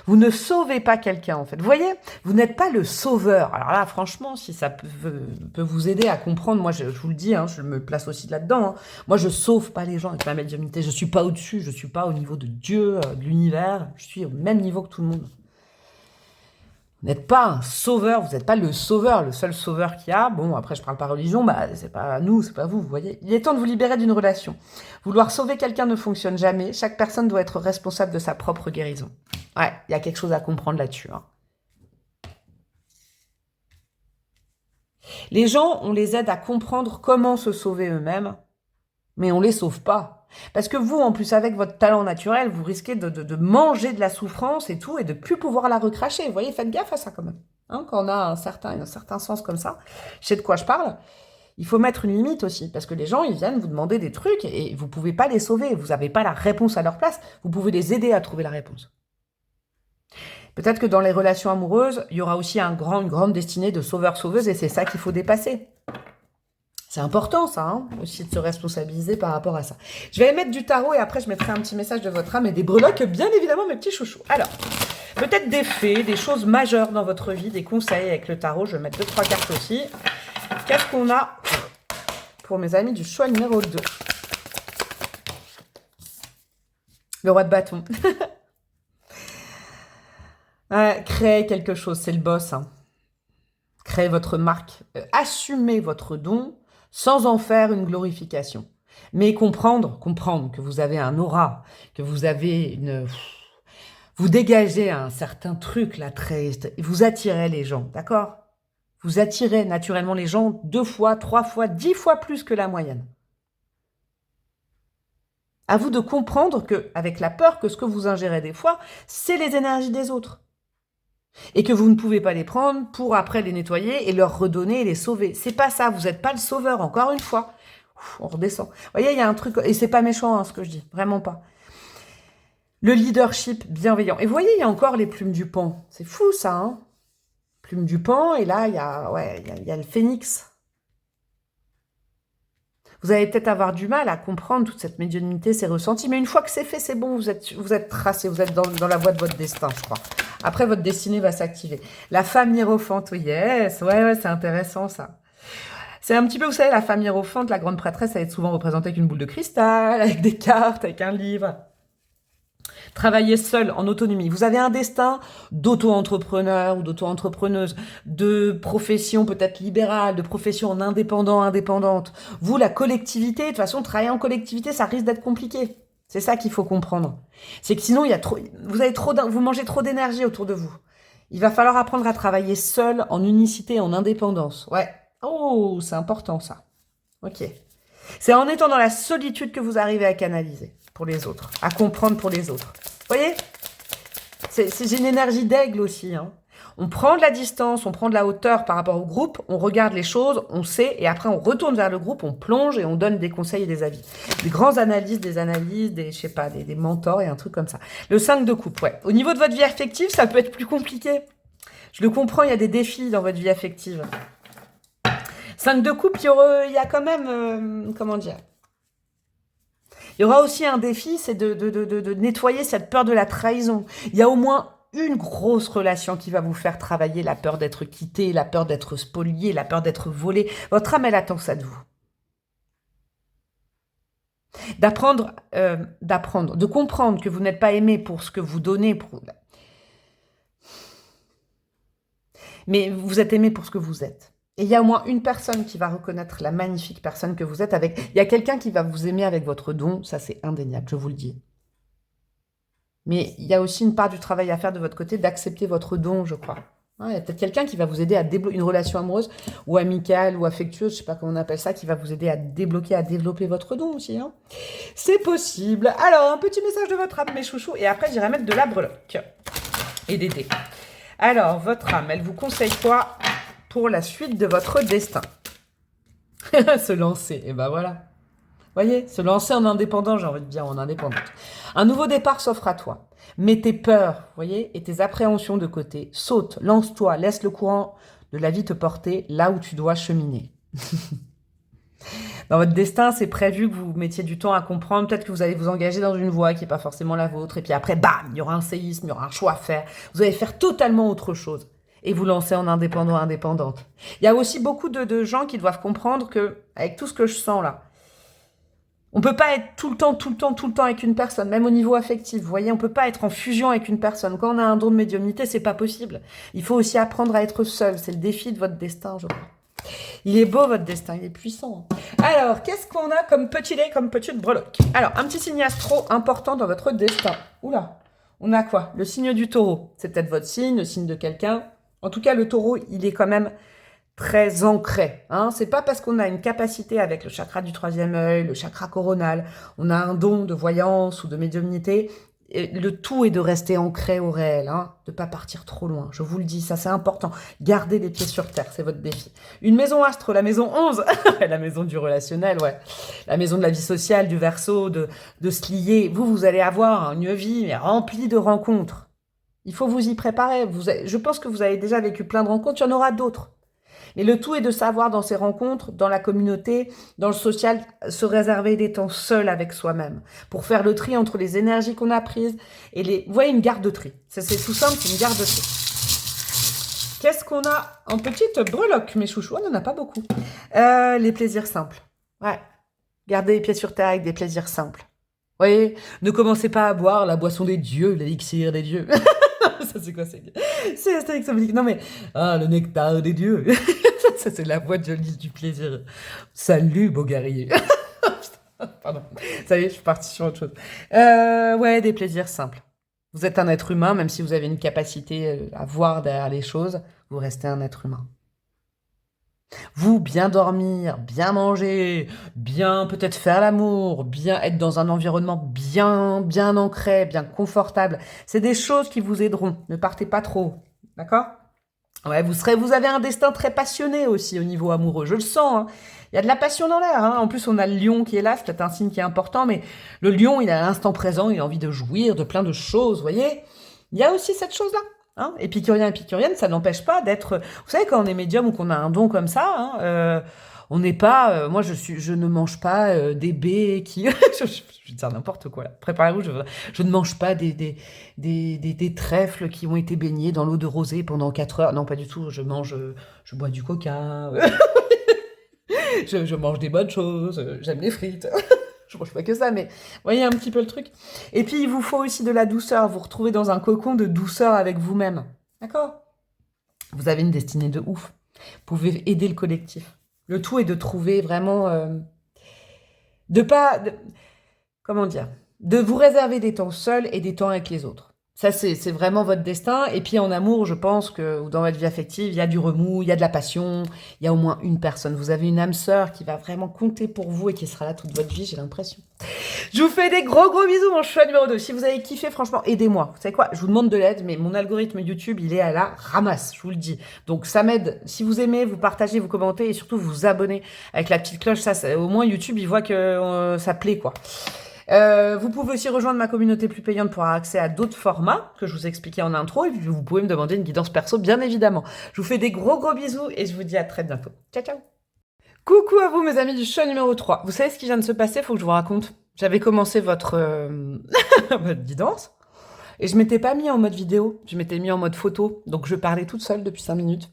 Vous ne sauvez pas quelqu'un, en fait. Vous voyez, vous n'êtes pas le sauveur. Alors là, franchement, si ça peut vous aider à comprendre, moi, je vous le dis, hein, je me place aussi là-dedans. Hein. Moi, je sauve pas les gens avec ma médiumnité. Je suis pas au-dessus, je suis pas au niveau de Dieu, de l'univers. Je suis au même niveau que tout le monde. Vous n'êtes pas un sauveur, vous n'êtes pas le sauveur, le seul sauveur qu'il y a. Bon, après, je parle pas religion, bah, c'est pas nous, c'est pas vous, vous voyez. Il est temps de vous libérer d'une relation. Vouloir sauver quelqu'un ne fonctionne jamais. Chaque personne doit être responsable de sa propre guérison. Ouais, il y a quelque chose à comprendre là-dessus. Hein. Les gens, on les aide à comprendre comment se sauver eux-mêmes, mais on les sauve pas. Parce que vous, en plus, avec votre talent naturel, vous risquez de manger de la souffrance et tout, et de plus pouvoir la recracher. Vous voyez, faites gaffe à ça quand même. Hein, quand on a un certain sens comme ça, je sais de quoi je parle. Il faut mettre une limite aussi, parce que les gens, ils viennent vous demander des trucs, et vous ne pouvez pas les sauver. Vous n'avez pas la réponse à leur place. Vous pouvez les aider à trouver la réponse. Peut-être que dans les relations amoureuses, il y aura aussi une grande destinée de sauveur-sauveuse, et c'est ça qu'il faut dépasser. C'est important, ça, hein, aussi de se responsabiliser par rapport à ça. Je vais mettre du tarot et après, je mettrai un petit message de votre âme et des breloques, bien évidemment, mes petits chouchous. Alors, peut-être des faits, des choses majeures dans votre vie, des conseils avec le tarot. Je vais mettre 2-3 cartes aussi. Qu'est-ce qu'on a pour mes amis du choix numéro 2? Le roi de bâton. Ouais, créez quelque chose, c'est le boss, hein. Créez votre marque. Assumez votre don sans en faire une glorification. Mais comprendre que vous avez un aura, que vous avez une... Vous dégagez un certain truc là, très... Vous attirez les gens, d'accord? Vous attirez naturellement les gens 2 fois, 3 fois, 10 fois plus que la moyenne. À vous de comprendre que, avec la peur que ce que vous ingérez des fois, c'est les énergies des autres. Et que vous ne pouvez pas les prendre pour après les nettoyer et leur redonner et les sauver. C'est pas ça, vous n'êtes pas le sauveur, encore une fois. On redescend. Vous voyez, il y a un truc, et c'est pas méchant hein, ce que je dis, vraiment pas. Le leadership bienveillant. Et vous voyez, il y a encore les plumes du pan. C'est fou ça, hein. Plume du pan, et là, il y a le phénix. Vous allez peut-être avoir du mal à comprendre toute cette médiumnité, ces ressentis, mais une fois que c'est fait, c'est bon, vous êtes tracé, vous êtes dans la voie de votre destin, je crois. Après, votre destinée va s'activer. La femme hiérophante, oui, yes, ouais, c'est intéressant ça. C'est un petit peu, vous savez, la femme hiérophante, la grande prêtresse, elle est souvent représentée avec une boule de cristal, avec des cartes, avec un livre. Travaillez seul, en autonomie. Vous avez un destin d'auto-entrepreneur ou d'auto-entrepreneuse, de profession peut-être libérale, de profession en indépendant, indépendante. Vous, la collectivité, de toute façon, travailler en collectivité, ça risque d'être compliqué. C'est ça qu'il faut comprendre. C'est que sinon, il y a trop, vous mangez trop d'énergie autour de vous. Il va falloir apprendre à travailler seul, en unicité, en indépendance. Ouais. Oh, c'est important ça. Ok. C'est en étant dans la solitude que vous arrivez à canaliser pour les autres, à comprendre pour les autres. Vous voyez, j'ai une énergie d'aigle aussi. Hein. On prend de la distance, on prend de la hauteur par rapport au groupe, on regarde les choses, on sait, et après on retourne vers le groupe, on plonge et on donne des conseils et des avis. Des grands analystes, des, je sais pas, des mentors et un truc comme ça. Le 5 de coupe, ouais. Au niveau de votre vie affective, ça peut être plus compliqué. Je le comprends, il y a des défis dans votre vie affective. 5 de coupe, il y a quand même, comment dire, il y aura aussi un défi, c'est de nettoyer cette peur de la trahison. Il y a au moins une grosse relation qui va vous faire travailler la peur d'être quitté, la peur d'être spolié, la peur d'être volé. Votre âme, elle attend ça de vous. D'apprendre, de comprendre que vous n'êtes pas aimé pour ce que vous donnez, mais vous êtes aimé pour ce que vous êtes. Et il y a au moins une personne qui va reconnaître la magnifique personne que vous êtes avec. Il y a quelqu'un qui va vous aimer avec votre don, ça c'est indéniable, je vous le dis. Mais il y a aussi une part du travail à faire de votre côté, d'accepter votre don, je crois. Hein, il y a peut-être quelqu'un qui va vous aider à débloquer une relation amoureuse ou amicale ou affectueuse, je sais pas comment on appelle ça, qui va vous aider à débloquer, à développer votre don aussi. Hein. C'est possible. Alors, un petit message de votre âme, mes chouchous, et après j'irai mettre de la breloque et des dés. Alors, votre âme, elle vous conseille quoi pour la suite de votre destin? Se lancer, et ben voilà. Voyez, se lancer en indépendant, j'ai envie de dire en indépendante. Un nouveau départ s'offre à toi. Mets tes peurs, voyez, et tes appréhensions de côté. Saute, lance-toi, laisse le courant de la vie te porter là où tu dois cheminer. Dans votre destin, c'est prévu que vous mettiez du temps à comprendre. Peut-être que vous allez vous engager dans une voie qui n'est pas forcément la vôtre. Et puis après, bam, il y aura un séisme, il y aura un choix à faire. Vous allez faire totalement autre chose. Et vous lancer en indépendant, indépendante. Il y a aussi beaucoup de gens qui doivent comprendre que, avec tout ce que je sens là, on peut pas être tout le temps avec une personne, même au niveau affectif. Vous voyez, on peut pas être en fusion avec une personne. Quand on a un don de médiumnité, c'est pas possible. Il faut aussi apprendre à être seul. C'est le défi de votre destin, je crois. Il est beau, votre destin. Il est puissant. Alors, qu'est-ce qu'on a comme petit lait, comme petite breloque? Alors, un petit signe astro important dans votre destin. Oula, on a quoi? Le signe du taureau. C'est peut-être votre signe, le signe de quelqu'un. En tout cas, le taureau, il est quand même très ancré. Hein. C'est pas parce qu'on a une capacité avec le chakra du troisième œil, le chakra coronal, on a un don de voyance ou de médiumnité. Et le tout est de rester ancré au réel, hein, de pas partir trop loin. Je vous le dis, ça c'est important. Gardez les pieds sur terre, c'est votre défi. Une maison astre, la maison 11, la maison du relationnel, ouais. La maison de la vie sociale, du Verseau, de se lier. Vous allez avoir une vie mais remplie de rencontres. Il faut vous y préparer. Je pense que vous avez déjà vécu plein de rencontres, il y en aura d'autres. Mais le tout est de savoir dans ces rencontres, dans la communauté, dans le social, se réserver des temps seuls avec soi-même pour faire le tri entre les énergies qu'on a prises et les... Vous voyez, une garde de tri. C'est tout simple, c'est une garde de tri. Qu'est-ce qu'on a en petite breloque, mes chouchous? On n'en a pas beaucoup. Les plaisirs simples. Ouais. Gardez les pieds sur terre avec des plaisirs simples. Vous voyez, ne commencez pas à boire la boisson des dieux, l'élixir des dieux. Ça, c'est quoi? C'est Astérix Obélix. Non, mais... Ah, le nectar des dieux. Ça, c'est la voix de Johnny du plaisir. Salut, beau guerrier. Pardon. Ça y est, je suis partie sur autre chose. Ouais, des plaisirs simples. Vous êtes un être humain, même si vous avez une capacité à voir derrière les choses, vous restez un être humain. Vous, bien dormir, bien manger, bien peut-être faire l'amour, bien être dans un environnement bien ancré, bien confortable, c'est des choses qui vous aideront. Ne partez pas trop, d'accord? Ouais, vous avez un destin très passionné aussi au niveau amoureux, je le sens, hein. Il y a de la passion dans l'air, hein. En plus, on a le lion qui est là, c'est peut-être un signe qui est important, mais le lion, il est à l'instant présent, il a envie de jouir de plein de choses, vous voyez? Il y a aussi cette chose-là. Hein, épicurien, épicurienne, ça n'empêche pas d'être... Vous savez, quand on est médium ou qu'on a un don comme ça, hein, on n'est pas... moi, je ne mange pas des baies qui... je vais dire n'importe quoi, là. Préparez-vous, je ne mange pas des trèfles qui ont été baignés dans l'eau de rosée pendant 4 heures. Non, pas du tout, je bois du coca, je mange des bonnes choses, j'aime les frites. Je mange pas que ça, mais vous voyez un petit peu le truc. Et puis, il vous faut aussi de la douceur. Vous retrouvez dans un cocon de douceur avec vous-même. D'accord? Vous avez une destinée de ouf. Vous pouvez aider le collectif. Le tout est de trouver vraiment... comment dire? De vous réserver des temps seuls et des temps avec les autres. Ça, c'est vraiment votre destin. Et puis en amour, je pense que, ou dans votre vie affective, il y a du remous, il y a de la passion, il y a au moins une personne. Vous avez une âme sœur qui va vraiment compter pour vous et qui sera là toute votre vie, j'ai l'impression. Je vous fais des gros bisous, mon choix numéro 2. Si vous avez kiffé, franchement, aidez-moi. Vous savez quoi? Je vous demande de l'aide, mais mon algorithme YouTube, il est à la ramasse, je vous le dis. Donc ça m'aide. Si vous aimez, vous partagez, vous commentez et surtout vous abonnez avec la petite cloche. Ça, au moins YouTube, il voit que ça plaît, quoi. Vous pouvez aussi rejoindre ma communauté plus payante pour avoir accès à d'autres formats que je vous ai expliqués en intro et puis vous pouvez me demander une guidance perso, bien évidemment. Je vous fais des gros bisous et je vous dis à très bientôt. Ciao, ciao. Coucou à vous, mes amis du choix numéro 3. Vous savez ce qui vient de se passer? Faut que je vous raconte. J'avais commencé votre guidance et je m'étais pas mis en mode vidéo. Je m'étais mis en mode photo. Donc je parlais toute seule depuis 5 minutes.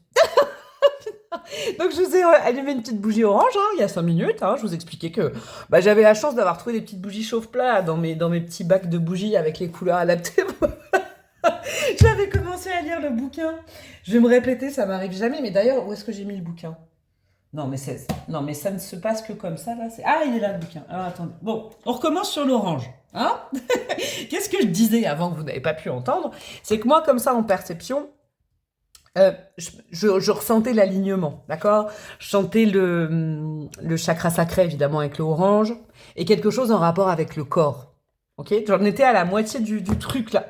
Donc je vous ai allumé une petite bougie orange hein, il y a 5 minutes. Hein, je vous expliquais que j'avais la chance d'avoir trouvé des petites bougies chauffe-plat dans mes petits bacs de bougies avec les couleurs adaptées. J'avais commencé à lire le bouquin. Je vais me répéter, ça m'arrive jamais. Mais d'ailleurs, où est-ce que j'ai mis le bouquin? Non mais ça ne se passe que comme ça là. Ah, il est là le bouquin. Alors attendez. Bon, on recommence sur l'orange. Hein? Qu'est-ce que je disais avant que vous n'avez pas pu entendre? C'est que moi, comme ça, en perception, je ressentais l'alignement, d'accord? Je sentais le chakra sacré, évidemment, avec l'orange, et quelque chose en rapport avec le corps. Ok? J'en étais à la moitié du truc, là.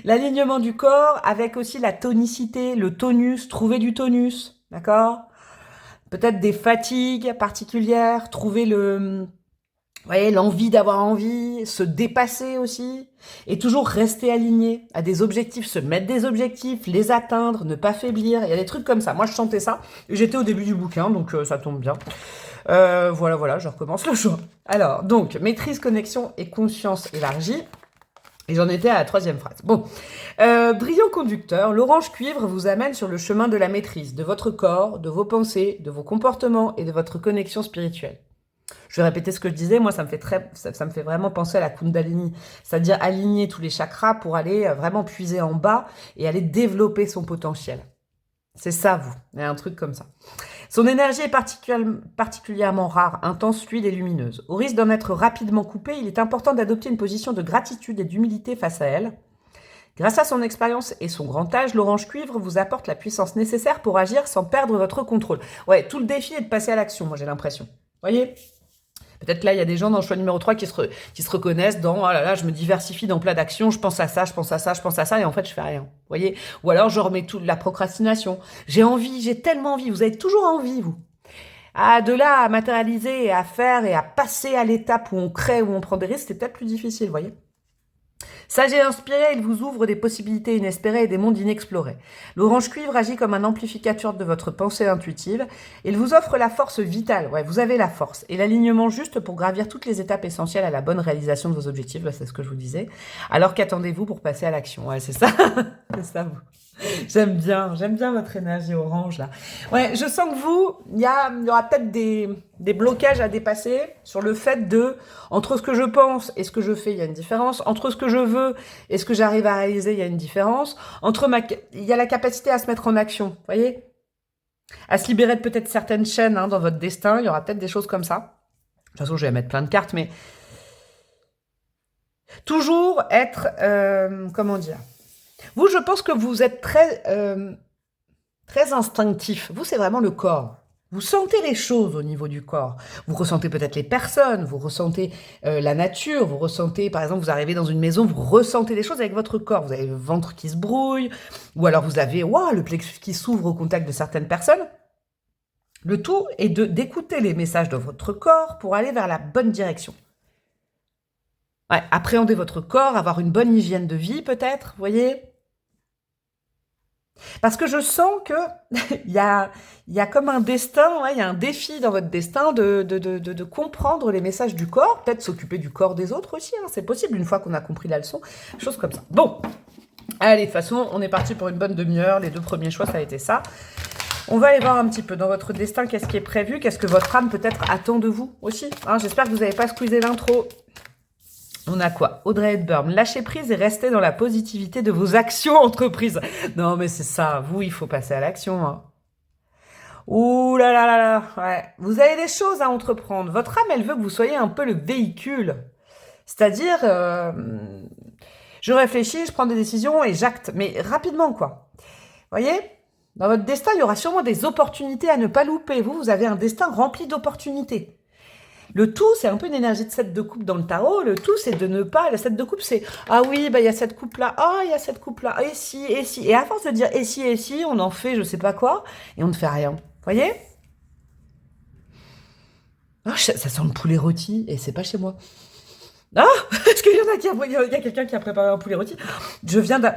L'alignement du corps, avec aussi la tonicité, le tonus, trouver du tonus, d'accord? Peut-être des fatigues particulières, trouver vous voyez, l'envie d'avoir envie, se dépasser aussi, et toujours rester aligné à des objectifs, se mettre des objectifs, les atteindre, ne pas faiblir. Il y a des trucs comme ça. Moi, je sentais ça. J'étais au début du bouquin, donc ça tombe bien. Voilà, je recommence le choix. Alors, donc, maîtrise, connexion et conscience élargie. Et j'en étais à la 3e phrase. Bon, brillant conducteur, l'orange cuivre vous amène sur le chemin de la maîtrise de votre corps, de vos pensées, de vos comportements et de votre connexion spirituelle. Je vais répéter ce que je disais, moi ça me fait vraiment penser à la Kundalini, c'est-à-dire aligner tous les chakras pour aller vraiment puiser en bas et aller développer son potentiel. C'est ça, vous, il y a un truc comme ça. Son énergie est particulièrement rare, intense, fluide et lumineuse. Au risque d'en être rapidement coupé, il est important d'adopter une position de gratitude et d'humilité face à elle. Grâce à son expérience et son grand âge, l'orange cuivre vous apporte la puissance nécessaire pour agir sans perdre votre contrôle. Ouais, tout le défi est de passer à l'action, moi j'ai l'impression. Voyez? Peut-être là, il y a des gens dans le choix numéro 3 qui se reconnaissent dans « Oh là là, je me diversifie dans plein d'actions, je pense à ça, je pense à ça, je pense à ça, et en fait, je fais rien. » Vous voyez? Ou alors, je remets tout de la procrastination. J'ai envie, j'ai tellement envie. Vous avez toujours envie, vous. Ah, de là à matérialiser et à faire et à passer à l'étape où on crée, où on prend des risques, c'est peut-être plus difficile, vous voyez? Sage et inspiré, il vous ouvre des possibilités inespérées et des mondes inexplorés. L'orange cuivre agit comme un amplificateur de votre pensée intuitive. Il vous offre la force vitale. Ouais, vous avez la force. Et l'alignement juste pour gravir toutes les étapes essentielles à la bonne réalisation de vos objectifs. Bah, c'est ce que je vous disais. Alors qu'attendez-vous pour passer à l'action? Ouais, c'est ça. C'est ça, vous. J'aime bien votre énergie orange là. Ouais, je sens que vous, il y aura peut-être des blocages à dépasser sur le fait de, entre ce que je pense et ce que je fais, il y a une différence. Entre ce que je veux et ce que j'arrive à réaliser, il y a une différence. Il y a la capacité à se mettre en action, vous voyez? À se libérer de peut-être certaines chaînes hein, dans votre destin, il y aura peut-être des choses comme ça. De toute façon, je vais mettre plein de cartes, mais toujours être, comment dire? Vous, je pense que vous êtes très instinctif. Vous, c'est vraiment le corps. Vous sentez les choses au niveau du corps. Vous ressentez peut-être les personnes, vous ressentez la nature, vous ressentez, par exemple, vous arrivez dans une maison, vous ressentez des choses avec votre corps. Vous avez le ventre qui se brouille, ou alors vous avez le plexus qui s'ouvre au contact de certaines personnes. Le tout est d'écouter les messages de votre corps pour aller vers la bonne direction. Ouais, appréhender votre corps, avoir une bonne hygiène de vie peut-être, vous voyez. Parce que je sens que il y a comme un destin, ouais, il y a un défi dans votre destin de comprendre les messages du corps, peut-être s'occuper du corps des autres aussi, hein, c'est possible une fois qu'on a compris la leçon, choses comme ça. Bon, allez, de toute façon, on est parti pour une bonne demi-heure, les 2 premiers choix, ça a été ça. On va aller voir un petit peu dans votre destin, qu'est-ce qui est prévu, qu'est-ce que votre âme peut-être attend de vous aussi. Hein, j'espère que vous n'avez pas squeezé l'intro. On a quoi? Audrey Hepburn, lâchez prise et restez dans la positivité de vos actions entreprises. Non, mais c'est ça, vous, il faut passer à l'action. Hein. Ouh là là là là, ouais. Vous avez des choses à entreprendre. Votre âme, elle veut que vous soyez un peu le véhicule. C'est-à-dire, je réfléchis, je prends des décisions et j'acte. Mais rapidement, quoi. Vous voyez? Dans votre destin, il y aura sûrement des opportunités à ne pas louper. Vous avez un destin rempli d'opportunités. Le tout, c'est un peu une énergie de 7 de coupe dans le tarot. Le tout, c'est de ne pas... La 7 de coupe, c'est « Ah oui, bah il y a cette coupe-là. Ah, il y a cette coupe-là. Et si, et si. » Et à force de dire « Et si, on en fait je sais pas quoi. » Et on ne fait rien. Vous voyez? Oh, ça sent le poulet rôti. Et c'est pas chez moi. Ah, est-ce qu'il y en a il y a quelqu'un qui a préparé un poulet rôti? Je viens de...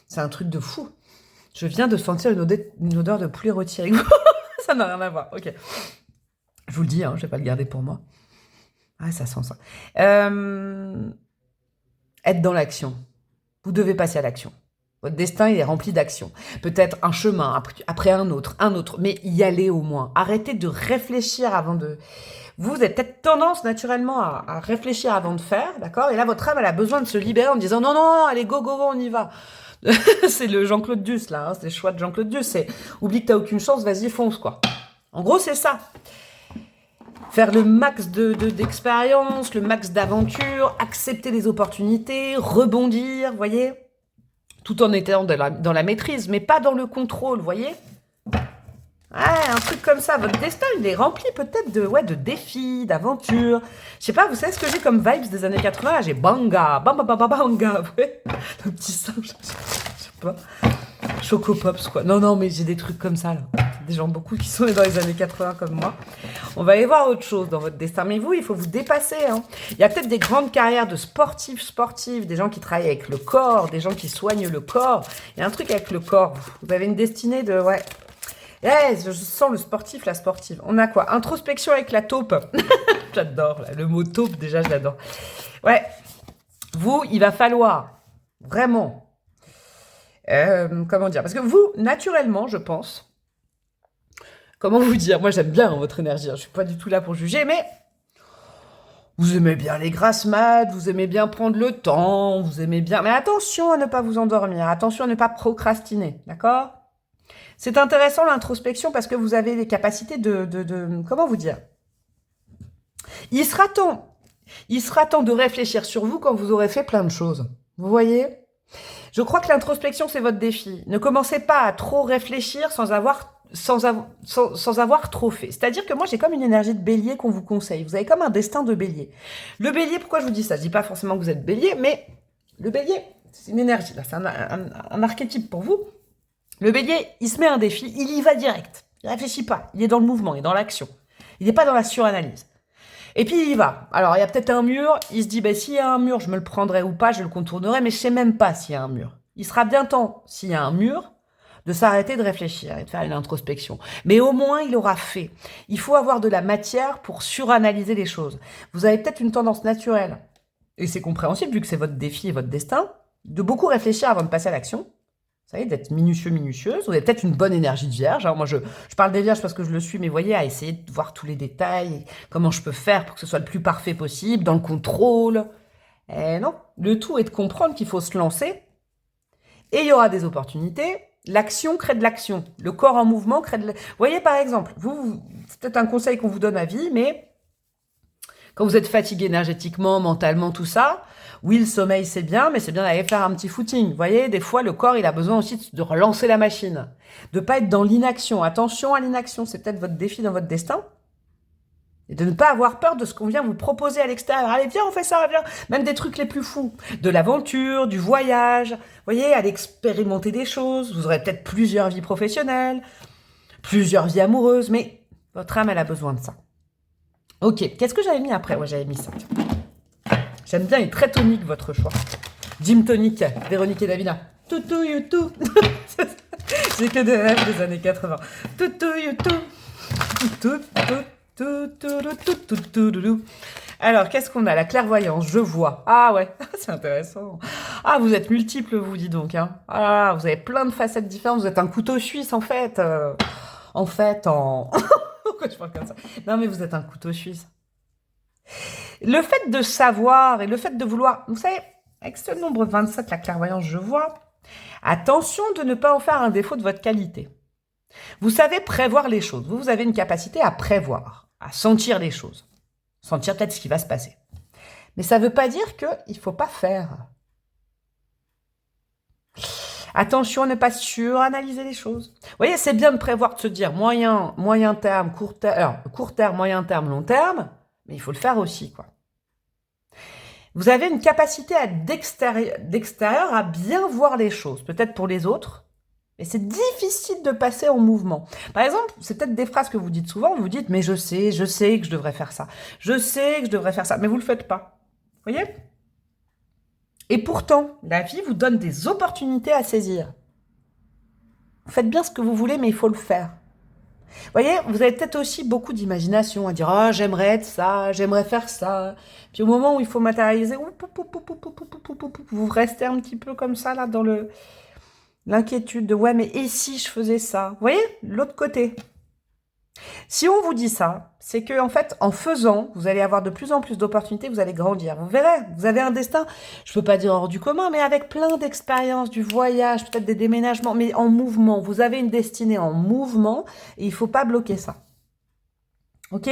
C'est un truc de fou. Je viens de sentir une odeur de poulet rôti avec vous. Ça n'a rien à voir. Ok. Je vous le dis, hein, je vais pas le garder pour moi. Ah, ça sent ça. Être dans l'action. Vous devez passer à l'action. Votre destin, il est rempli d'actions. Peut-être un chemin, après un autre, mais y aller au moins. Arrêtez de réfléchir avant de... Vous avez peut-être tendance naturellement à réfléchir avant de faire, d'accord? Et là, votre âme, elle a besoin de se libérer en disant non, non, allez, go, go, go, on y va. C'est le Jean-Claude Duss, là, hein, c'est le choix de Jean-Claude Duss. C'est oublie que t'as aucune chance, vas-y, fonce, quoi. En gros, c'est ça. Faire le max d'expérience, le max d'aventure, accepter les opportunités, rebondir, voyez, tout en étant dans la maîtrise, mais pas dans le contrôle, voyez. Ouais, un truc comme ça. Votre destin, il est rempli peut-être de défis, d'aventures. Je sais pas, vous savez ce que j'ai comme vibes des années 80 là? J'ai banga, bamba, bamba, banga, ouais. Le petit singe, je sais pas. Choco Pops, quoi. Non, non, mais j'ai des trucs comme ça, là. Des gens beaucoup qui sont dans les années 80 comme moi. On va aller voir autre chose dans votre destin. Mais vous, il faut vous dépasser. Hein. Il y a peut-être des grandes carrières de sportifs, des gens qui travaillent avec le corps, des gens qui soignent le corps. Il y a un truc avec le corps. Vous avez une destinée de... Ouais. Ouais, je sens le sportif, la sportive. On a quoi? Introspection avec la taupe. J'adore, là. Le mot taupe, déjà, je l'adore. Ouais. Vous, il va falloir vraiment... comment dire? Parce que vous, naturellement, je pense... Comment vous dire? Moi, j'aime bien votre énergie. Je suis pas du tout là pour juger, mais vous aimez bien les grasses mat, vous aimez bien prendre le temps, vous aimez bien... Mais attention à ne pas vous endormir, attention à ne pas procrastiner, d'accord? C'est intéressant l'introspection parce que vous avez les capacités de... Comment vous dire? Il sera temps de réfléchir sur vous quand vous aurez fait plein de choses. Vous voyez? Je crois que l'introspection, c'est votre défi. Ne commencez pas à trop réfléchir sans avoir trop fait. C'est-à-dire que moi, j'ai comme une énergie de bélier qu'on vous conseille. Vous avez comme un destin de bélier. Le bélier, pourquoi je vous dis ça? Je dis pas forcément que vous êtes bélier, mais le bélier, c'est une énergie. Là, c'est un archétype pour vous. Le bélier, il se met un défi, il y va direct. Il réfléchit pas. Il est dans le mouvement, il est dans l'action. Il n'est pas dans la suranalyse. Et puis il y va. Alors il y a peut-être un mur, il se dit s'il y a un mur, je me le prendrai ou pas, je le contournerai, mais je sais même pas s'il y a un mur. Il sera bien temps, s'il y a un mur, de s'arrêter de réfléchir et de faire une introspection. Mais au moins, il aura fait. Il faut avoir de la matière pour suranalyser les choses. Vous avez peut-être une tendance naturelle, et c'est compréhensible vu que c'est votre défi et votre destin, de beaucoup réfléchir avant de passer à l'action. savez, d'être minutieux, minutieuse. Vous avez peut-être une bonne énergie de vierge. Alors moi, je parle des vierges parce que je le suis, mais voyez, à essayer de voir tous les détails, comment je peux faire pour que ce soit le plus parfait possible, dans le contrôle. Eh non, le tout est de comprendre qu'il faut se lancer et il y aura des opportunités. L'action crée de l'action. Le corps en mouvement crée de... Vous voyez, par exemple, c'est peut-être un conseil qu'on vous donne à vie, mais quand vous êtes fatigué énergétiquement, mentalement, tout ça, oui, le sommeil, c'est bien, mais c'est bien d'aller faire un petit footing. Vous voyez, des fois, le corps, il a besoin aussi de relancer la machine, de pas être dans l'inaction. Attention à l'inaction, c'est peut-être votre défi dans votre destin. Et de ne pas avoir peur de ce qu'on vient vous proposer à l'extérieur. Allez, viens, on fait ça, viens. Même des trucs les plus fous. De l'aventure, du voyage. Vous voyez, allez expérimenter des choses. Vous aurez peut-être plusieurs vies professionnelles, plusieurs vies amoureuses, mais votre âme, elle a besoin de ça. Ok, qu'est-ce que j'avais mis après? Ouais, j'avais mis ça. J'aime bien, il est très tonique, votre choix. Gym tonique, Véronique et Davina. Toutou youtou. J'ai que des rêves des années 80. Toutou youtou. Toutou. Alors, qu'est-ce qu'on a? La clairvoyance, je vois. Ah ouais, c'est intéressant. Ah, vous êtes multiples, vous, dis donc. Hein. Ah, vous avez plein de facettes différentes. Vous êtes un couteau suisse, en fait. Pourquoi je parle comme ça? Non, mais vous êtes un couteau suisse. Le fait de savoir et le fait de vouloir... Vous savez, avec ce nombre 27, la clairvoyance, je vois. Attention de ne pas en faire un défaut de votre qualité. Vous savez prévoir les choses. Vous avez une capacité à prévoir, à sentir les choses. Sentir peut-être ce qui va se passer. Mais ça ne veut pas dire qu'il ne faut pas faire. Attention à ne pas suranalyser les choses. Vous voyez, c'est bien de prévoir, de se dire moyen terme, court terme, moyen terme, long terme, mais il faut le faire aussi, quoi. Vous avez une capacité d'extérieur à bien voir les choses, peut-être pour les autres, mais c'est difficile de passer en mouvement. Par exemple, c'est peut-être des phrases que vous dites souvent, vous dites « mais je sais que je devrais faire ça, je sais que je devrais faire ça », mais vous ne le faites pas. Vous voyez ? Et pourtant, la vie vous donne des opportunités à saisir. Vous faites bien ce que vous voulez, mais il faut le faire. Vous voyez, vous avez peut-être aussi beaucoup d'imagination à dire « ah, j'aimerais être ça, j'aimerais faire ça ». Puis au moment où il faut matérialiser, vous restez un petit peu comme ça, là, dans l'inquiétude de « ouais, mais et si je faisais ça ?» Vous voyez, l'autre côté. Si on vous dit ça, c'est que en fait, en faisant, vous allez avoir de plus en plus d'opportunités, vous allez grandir. Vous verrez, vous avez un destin, je ne peux pas dire hors du commun, mais avec plein d'expériences, du voyage, peut-être des déménagements, mais en mouvement. Vous avez une destinée en mouvement et il ne faut pas bloquer ça. Ok ?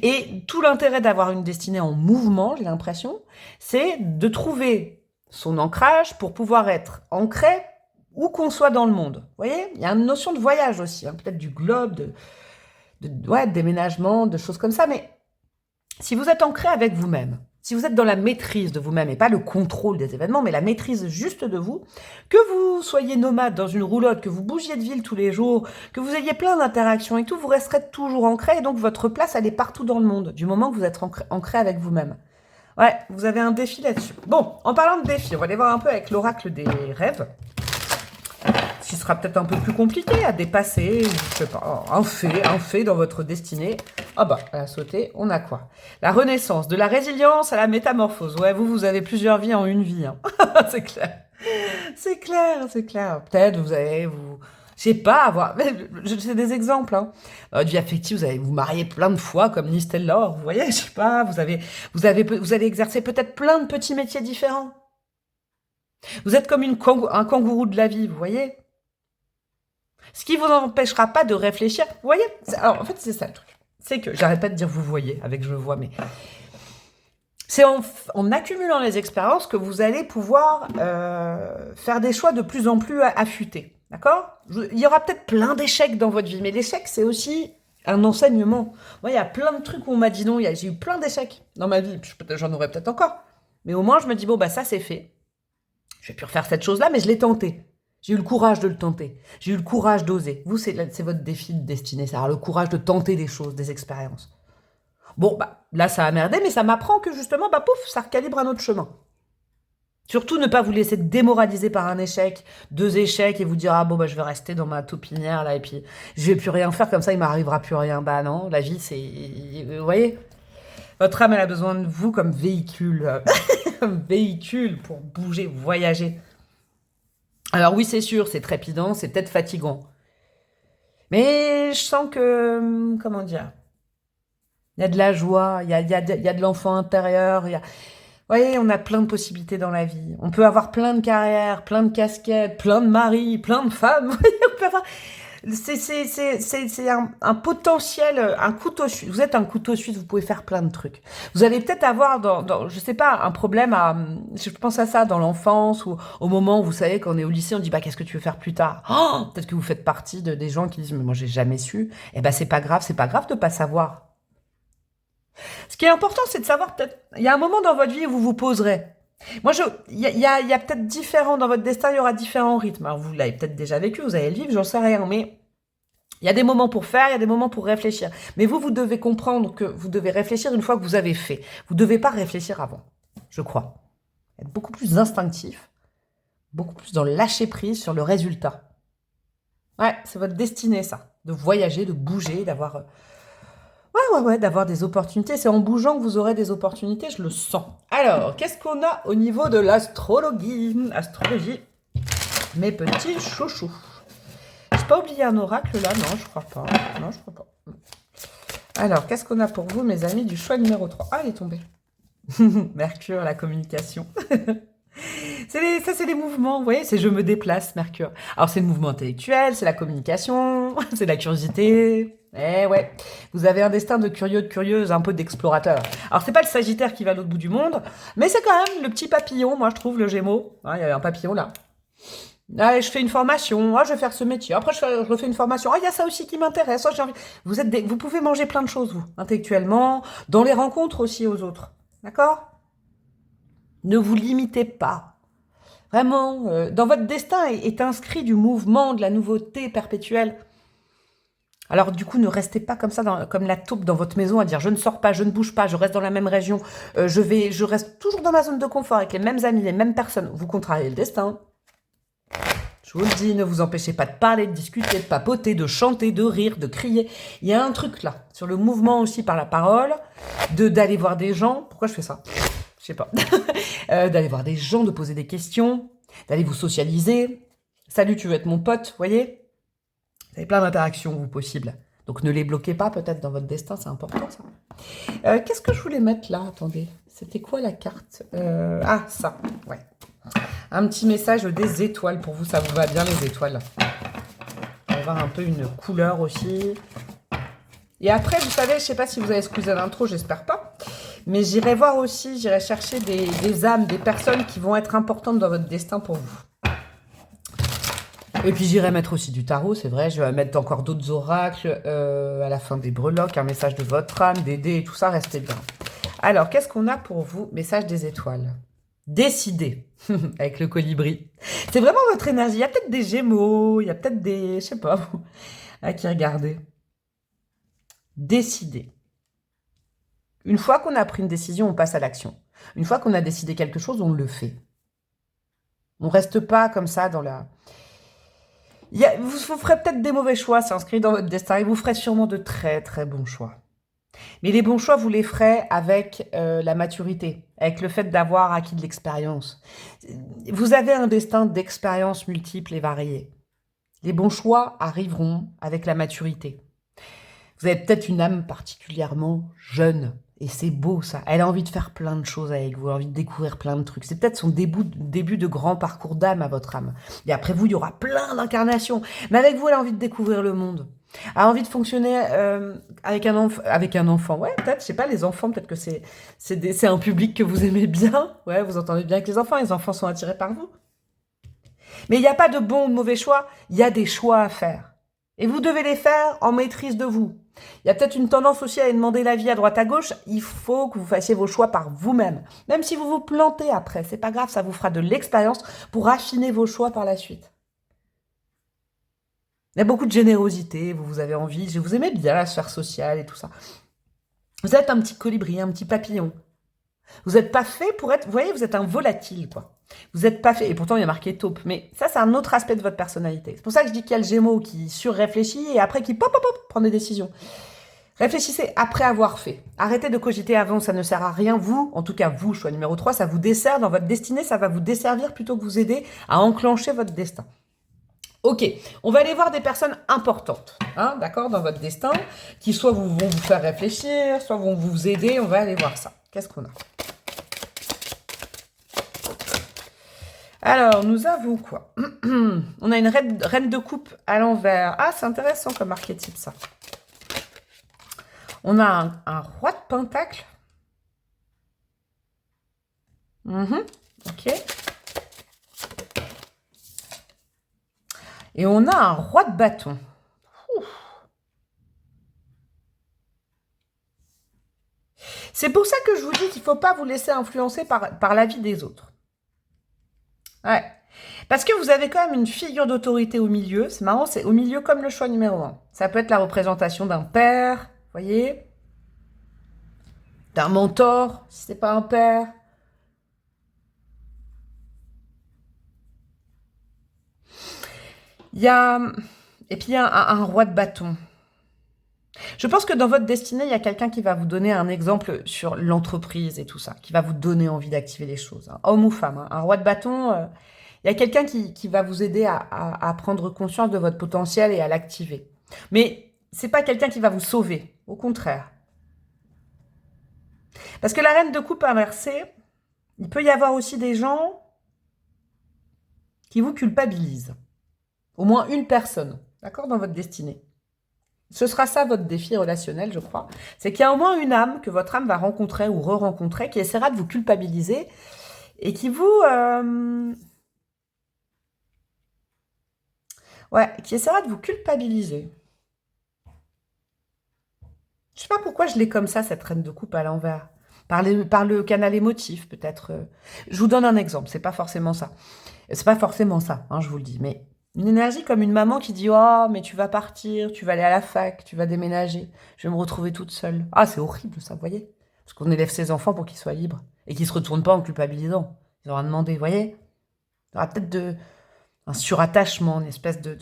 Et tout l'intérêt d'avoir une destinée en mouvement, j'ai l'impression, c'est de trouver son ancrage pour pouvoir être ancré où qu'on soit dans le monde. Vous voyez ? Il y a une notion de voyage aussi, hein, peut-être du globe, de déménagement, de choses comme ça, mais si vous êtes ancré avec vous-même, si vous êtes dans la maîtrise de vous-même, et pas le contrôle des événements, mais la maîtrise juste de vous, que vous soyez nomade dans une roulotte, que vous bougiez de ville tous les jours, que vous ayez plein d'interactions et tout, vous resterez toujours ancré, et donc votre place, elle est partout dans le monde, du moment que vous êtes ancré avec vous-même. Ouais, vous avez un défi là-dessus. Bon, en parlant de défi, on va aller voir un peu avec l'oracle des rêves, qui sera peut-être un peu plus compliqué à dépasser, je sais pas, un fait dans votre destinée. Ah bah, elle a sauté, on a quoi? La renaissance, de la résilience à la métamorphose. Ouais, vous avez plusieurs vies en une vie, hein. C'est clair. C'est clair. Peut-être je sais pas, c'est des exemples, hein. Votre vie affective, vous allez vous marier plein de fois, comme Nistel Laure, vous voyez, je sais pas, vous allez exercer peut-être plein de petits métiers différents. Vous êtes comme un kangourou de la vie, vous voyez? Ce qui vous empêchera pas de réfléchir. Vous voyez? Alors, en fait, c'est ça le truc. C'est que, j'arrête pas de dire vous voyez, avec je vois, mais... C'est en accumulant les expériences que vous allez pouvoir faire des choix de plus en plus affûtés. D'accord? Il y aura peut-être plein d'échecs dans votre vie, mais l'échec, c'est aussi un enseignement. Moi, il y a plein de trucs où on m'a dit non, j'ai eu plein d'échecs dans ma vie, j'en aurai peut-être encore. Mais au moins, je me dis, bon, bah ça, c'est fait. Je vais plus refaire cette chose-là, mais je l'ai tenté. J'ai eu le courage de le tenter. J'ai eu le courage d'oser. Vous, c'est votre défi de destinée, c'est le courage de tenter des choses, des expériences. Bon, bah, là, ça a merdé, mais ça m'apprend que justement, bah, pouf, ça recalibre un autre chemin. Surtout, ne pas vous laisser démoraliser par un échec, 2 échecs, et vous dire, ah bon, bah, je vais rester dans ma taupinière, là, et puis je vais plus rien faire, comme ça, il m'arrivera plus rien. Bah non, la vie, c'est... Vous voyez ? Votre âme, elle a besoin de vous comme véhicule. Comme véhicule pour bouger, voyager. Alors oui, c'est sûr, c'est trépidant, c'est peut-être fatigant. Mais je sens que, comment dire, il y a de la joie, il y a de l'enfant intérieur, Vous voyez, on a plein de possibilités dans la vie. On peut avoir plein de carrières, plein de casquettes, plein de maris, plein de femmes. Vous voyez, on peut avoir... C'est un potentiel, un couteau suisse. Vous êtes un couteau suisse, vous pouvez faire plein de trucs. Vous allez peut-être avoir, je sais pas, un problème à... Je pense à ça dans l'enfance ou au moment où vous savez quand on est au lycée, on dit bah qu'est-ce que tu veux faire plus tard. Oh, peut-être que vous faites partie des gens qui disent mais moi j'ai jamais su. Eh ben c'est pas grave de pas savoir. Ce qui est important, c'est de savoir peut-être... Il y a un moment dans votre vie où vous vous poserez. Moi, il y a peut-être différents dans votre destin, il y aura différents rythmes. Alors, vous l'avez peut-être déjà vécu, vous allez le vivre, j'en sais rien, mais il y a des moments pour faire, il y a des moments pour réfléchir. Mais vous devez comprendre que vous devez réfléchir une fois que vous avez fait. Vous ne devez pas réfléchir avant, je crois. Être beaucoup plus instinctif, beaucoup plus dans le lâcher prise sur le résultat. Ouais, c'est votre destinée, ça. De voyager, de bouger, d'avoir... Ouais, d'avoir des opportunités. C'est en bougeant que vous aurez des opportunités, je le sens. Alors, qu'est-ce qu'on a au niveau de l'astrologie? Astrologie, mes petits chouchous. J'ai pas oublié un oracle là? Non, je crois pas. Non, je crois pas. Alors, qu'est-ce qu'on a pour vous, mes amis, du choix numéro 3? Ah, il est tombé. Mercure, la communication. Ça, c'est les mouvements, vous voyez, c'est je me déplace, Mercure. Alors, c'est le mouvement intellectuel, c'est la communication, c'est la curiosité. Eh ouais, vous avez un destin de curieux, de curieuse, un peu d'explorateur. Alors, c'est pas le Sagittaire qui va à l'autre bout du monde, mais c'est quand même le petit papillon, moi, je trouve, le Gémeaux. Il y a un papillon là. Allez, je fais une formation, je vais faire ce métier. Après, je refais une formation. Il y a ça aussi qui m'intéresse. J'ai envie... Vous pouvez manger plein de choses, vous, intellectuellement, dans les rencontres aussi aux autres. D'accord? Ne vous limitez pas. Vraiment, dans votre destin est inscrit du mouvement, de la nouveauté perpétuelle. Alors du coup, ne restez pas comme ça, comme la taupe dans votre maison à dire je ne sors pas, je ne bouge pas, je reste dans la même région, je reste toujours dans ma zone de confort avec les mêmes amis, les mêmes personnes. Vous contrariez le destin. Je vous le dis, ne vous empêchez pas de parler, de discuter, de papoter, de chanter, de rire, de crier. Il y a un truc là, sur le mouvement aussi par la parole, d'aller voir des gens. Pourquoi je fais ça? Je sais pas. D'aller voir des gens, de poser des questions, d'aller vous socialiser. Salut, tu veux être mon pote, vous voyez? Vous avez plein d'interactions, vous, possibles. Donc ne les bloquez pas peut-être dans votre destin, c'est important ça. Qu'est-ce que je voulais mettre là? Attendez, c'était quoi la carte? Ah, ça, ouais. Un petit message des étoiles pour vous, ça vous va bien les étoiles. On va avoir un peu une couleur aussi. Et après, vous savez, je sais pas si vous avez squeezé l'intro, j'espère pas. Mais j'irai voir aussi, j'irai chercher des âmes, des personnes qui vont être importantes dans votre destin pour vous. Et puis j'irai mettre aussi du tarot, c'est vrai, je vais mettre encore d'autres oracles à la fin des breloques, un message de votre âme, des dés et tout ça, restez bien. Alors, qu'est-ce qu'on a pour vous? Message des étoiles. Décidez, avec le colibri. C'est vraiment votre énergie. Il y a peut-être des gémeaux, il y a peut-être des... Je sais pas, vous, à qui regarder. Décidez. Une fois qu'on a pris une décision, on passe à l'action. Une fois qu'on a décidé quelque chose, on le fait. On reste pas comme ça dans la... Vous ferez peut-être des mauvais choix, c'est inscrit dans votre destin, et vous ferez sûrement de très très bons choix. Mais les bons choix, vous les ferez avec la maturité, avec le fait d'avoir acquis de l'expérience. Vous avez un destin d'expériences multiples et variées. Les bons choix arriveront avec la maturité. Vous avez peut-être une âme particulièrement jeune, et c'est beau ça. Elle a envie de faire plein de choses avec vous, elle a envie de découvrir plein de trucs. C'est peut-être son début de grand parcours d'âme à votre âme. Et après vous, il y aura plein d'incarnations. Mais avec vous, elle a envie de découvrir le monde. Elle a envie de fonctionner avec un enfant. Ouais, peut-être, je sais pas, les enfants, peut-être que c'est un public que vous aimez bien. Ouais, vous entendez bien avec les enfants sont attirés par vous. Mais il n'y a pas de bon ou de mauvais choix, il y a des choix à faire. Et vous devez les faire en maîtrise de vous. Il y a peut-être une tendance aussi à demander l'avis à droite à gauche. Il faut que vous fassiez vos choix par vous-même. Même si vous vous plantez après, c'est pas grave, ça vous fera de l'expérience pour affiner vos choix par la suite. Il y a beaucoup de générosité, vous avez envie, vous aimez bien la sphère sociale et tout ça. Vous êtes un petit colibri, un petit papillon. Vous n'êtes pas fait pour être... Vous voyez, vous êtes un volatile, quoi. Vous n'êtes pas fait... Et pourtant, il y a marqué taupe. Mais ça, c'est un autre aspect de votre personnalité. C'est pour ça que je dis qu'il y a le Gémeaux qui surréfléchit et après qui prend des décisions. Réfléchissez après avoir fait. Arrêtez de cogiter avant, ça ne sert à rien. Vous, en tout cas vous, choix numéro 3, ça vous dessert dans votre destinée, ça va vous desservir plutôt que vous aider à enclencher votre destin. Ok, on va aller voir des personnes importantes, hein, d'accord, dans votre destin, qui soit vont vous faire réfléchir, soit vont vous aider, on va aller voir ça. Qu'est-ce qu'on a? Alors, nous avons quoi? On a une reine de coupe à l'envers. Ah, c'est intéressant comme archétype, ça. On a un roi de pentacle. Ok. Et on a un roi de bâton. C'est pour ça que je vous dis qu'il ne faut pas vous laisser influencer par la vie des autres. Ouais. Parce que vous avez quand même une figure d'autorité au milieu. C'est marrant, c'est au milieu comme le choix numéro 1. Ça peut être la représentation d'un père, vous voyez, d'un mentor, si ce n'est pas un père. Il y a... Et puis il y a un roi de bâton. Je pense que dans votre destinée, il y a quelqu'un qui va vous donner un exemple sur l'entreprise et tout ça, qui va vous donner envie d'activer les choses. Hein. Homme ou femme, hein. Un roi de bâton, il y a quelqu'un qui va vous aider à prendre conscience de votre potentiel et à l'activer. Mais c'est pas quelqu'un qui va vous sauver, au contraire. Parce que la reine de coupe inversée, il peut y avoir aussi des gens qui vous culpabilisent. Au moins une personne, d'accord, dans votre destinée. Ce sera ça votre défi relationnel, je crois. C'est qu'il y a au moins une âme que votre âme va rencontrer ou re-rencontrer qui essaiera de vous culpabiliser et qui vous... Ouais, qui essaiera de vous culpabiliser. Je sais pas pourquoi je l'ai comme ça, cette reine de coupe à l'envers. Par le canal émotif, peut-être. Je vous donne un exemple, c'est pas forcément ça. C'est pas forcément ça, hein, je vous le dis, mais... Une énergie comme une maman qui dit « Oh, mais tu vas partir, tu vas aller à la fac, tu vas déménager, je vais me retrouver toute seule. » Ah, c'est horrible ça, vous voyez? Parce qu'on élève ses enfants pour qu'ils soient libres et qu'ils ne se retournent pas en culpabilisant. Ils auront demandé, vous voyez? Il y aura peut-être un surattachement, une espèce de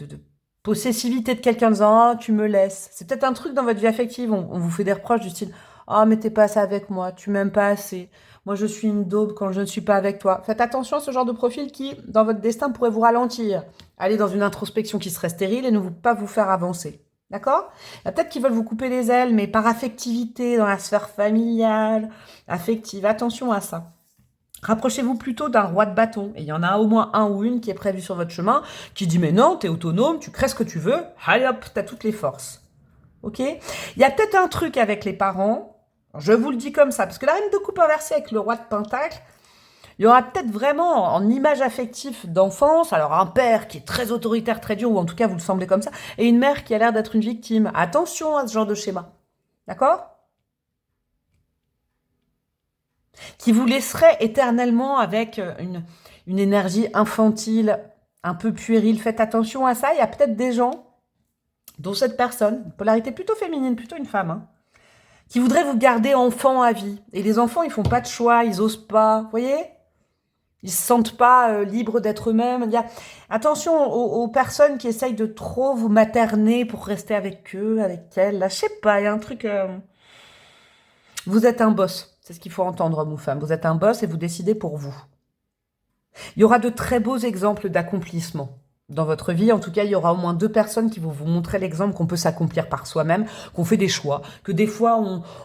possessivité de quelqu'un en disant « Oh, tu me laisses. » C'est peut-être un truc dans votre vie affective, on vous fait des reproches du style « Oh, mais t'es pas assez avec moi, tu m'aimes pas assez. » Moi, je suis une daube quand je ne suis pas avec toi. Faites attention à ce genre de profil qui, dans votre destin, pourrait vous ralentir. Aller dans une introspection qui serait stérile et ne pas vous faire avancer. D'accord? Il y a peut-être qu'ils veulent vous couper les ailes, mais par affectivité, dans la sphère familiale, affective. Attention à ça. Rapprochez-vous plutôt d'un roi de bâton. Et il y en a au moins un ou une qui est prévu sur votre chemin, qui dit « Mais non, t'es autonome, tu crées ce que tu veux. Allez hop, t'as toutes les forces. » Ok? Il y a peut-être un truc avec les parents. Je vous le dis comme ça, parce que la reine de coupe inversée avec le roi de pentacle, il y aura peut-être vraiment en image affective d'enfance, alors un père qui est très autoritaire, très dur, ou en tout cas vous le semblez comme ça, et une mère qui a l'air d'être une victime. Attention à ce genre de schéma. D'accord? Qui vous laisserait éternellement avec une énergie infantile, un peu puérile. Faites attention à ça. Il y a peut-être des gens, dont cette personne, une polarité plutôt féminine, plutôt une femme, hein, qui voudraient vous garder enfant à vie. Et les enfants, ils font pas de choix, ils osent pas. Vous voyez? Ils se sentent pas libres d'être eux-mêmes. Attention aux personnes qui essayent de trop vous materner pour rester avec eux, avec elles. Là, je sais pas, il y a un truc... Vous êtes un boss. C'est ce qu'il faut entendre, homme ou femme. Vous êtes un boss et vous décidez pour vous. Il y aura de très beaux exemples d'accomplissement dans votre vie. En tout cas, il y aura au moins 2 personnes qui vont vous montrer l'exemple qu'on peut s'accomplir par soi-même, qu'on fait des choix, que des fois